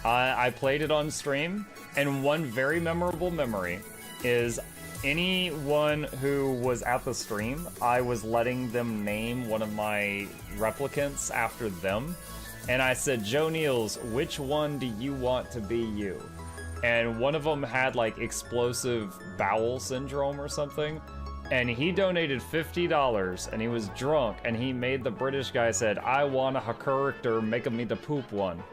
A: I played it on stream, and one very memorable memory is anyone who was at the stream, I was letting them name one of my replicants after them, and I said, Joe Niels, which one do you want to be you? And one of them had like explosive bowel syndrome or something, and he donated $50, and he was drunk, and he made the British guy said, I want a character, make me the poop one.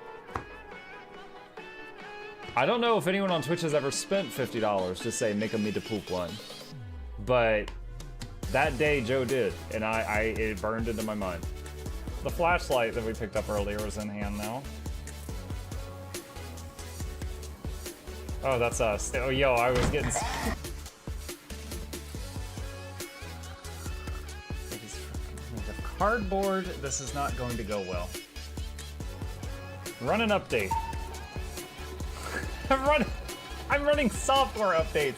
A: I don't know if anyone on Twitch has ever spent $50 to say make me the poop one, but that day Joe did, and it burned into my mind. The flashlight that we picked up earlier is in hand now. Oh, that's us. Oh, yo, I was getting... Cardboard, this is not going to go well. Run an update. I'm running software updates.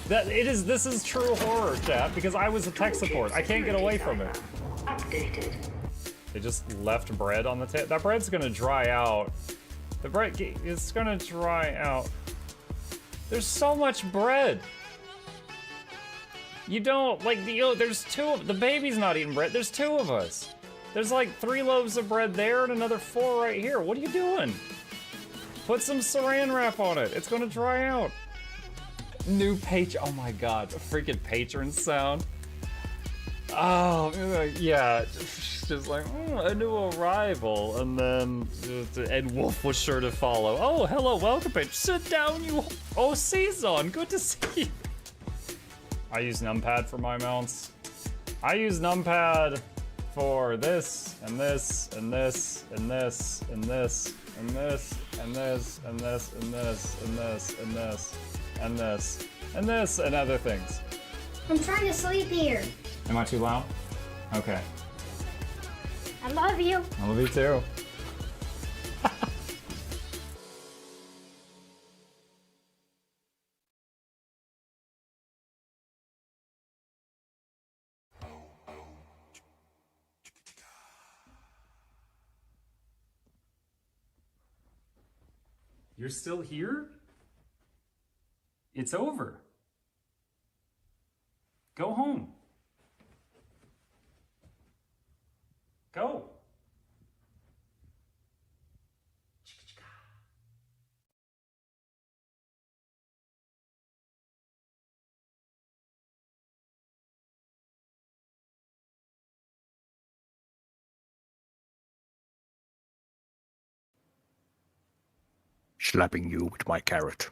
A: This is true horror, chat, because I was a tech support. I can't get away from it. Updated. They just left bread on the table. That bread's gonna dry out. The bread is gonna dry out. There's so much bread. You don't, like, there's the baby's not eating bread. There's 2 of us. There's like 3 loaves of bread there and another 4 right here. What are you doing? Put some saran wrap on it. It's gonna dry out. New oh my god, a freaking patron sound. Oh, yeah, just like, a new arrival, and then Ed Wolf was sure to follow. Oh, hello, welcome, page. Sit down, you. Oh, Season, good to see you. I use numpad for my mounts. I use numpad for this, and this, and this, and this, and this, and this, and this, and this, and this, and this, and this, and this, and this, and other things.
J: I'm trying to sleep here.
A: Am I too loud? Okay.
J: I love you.
A: I love you too. You're still here? It's over. Go home. Go.
D: Slapping you with my carrot.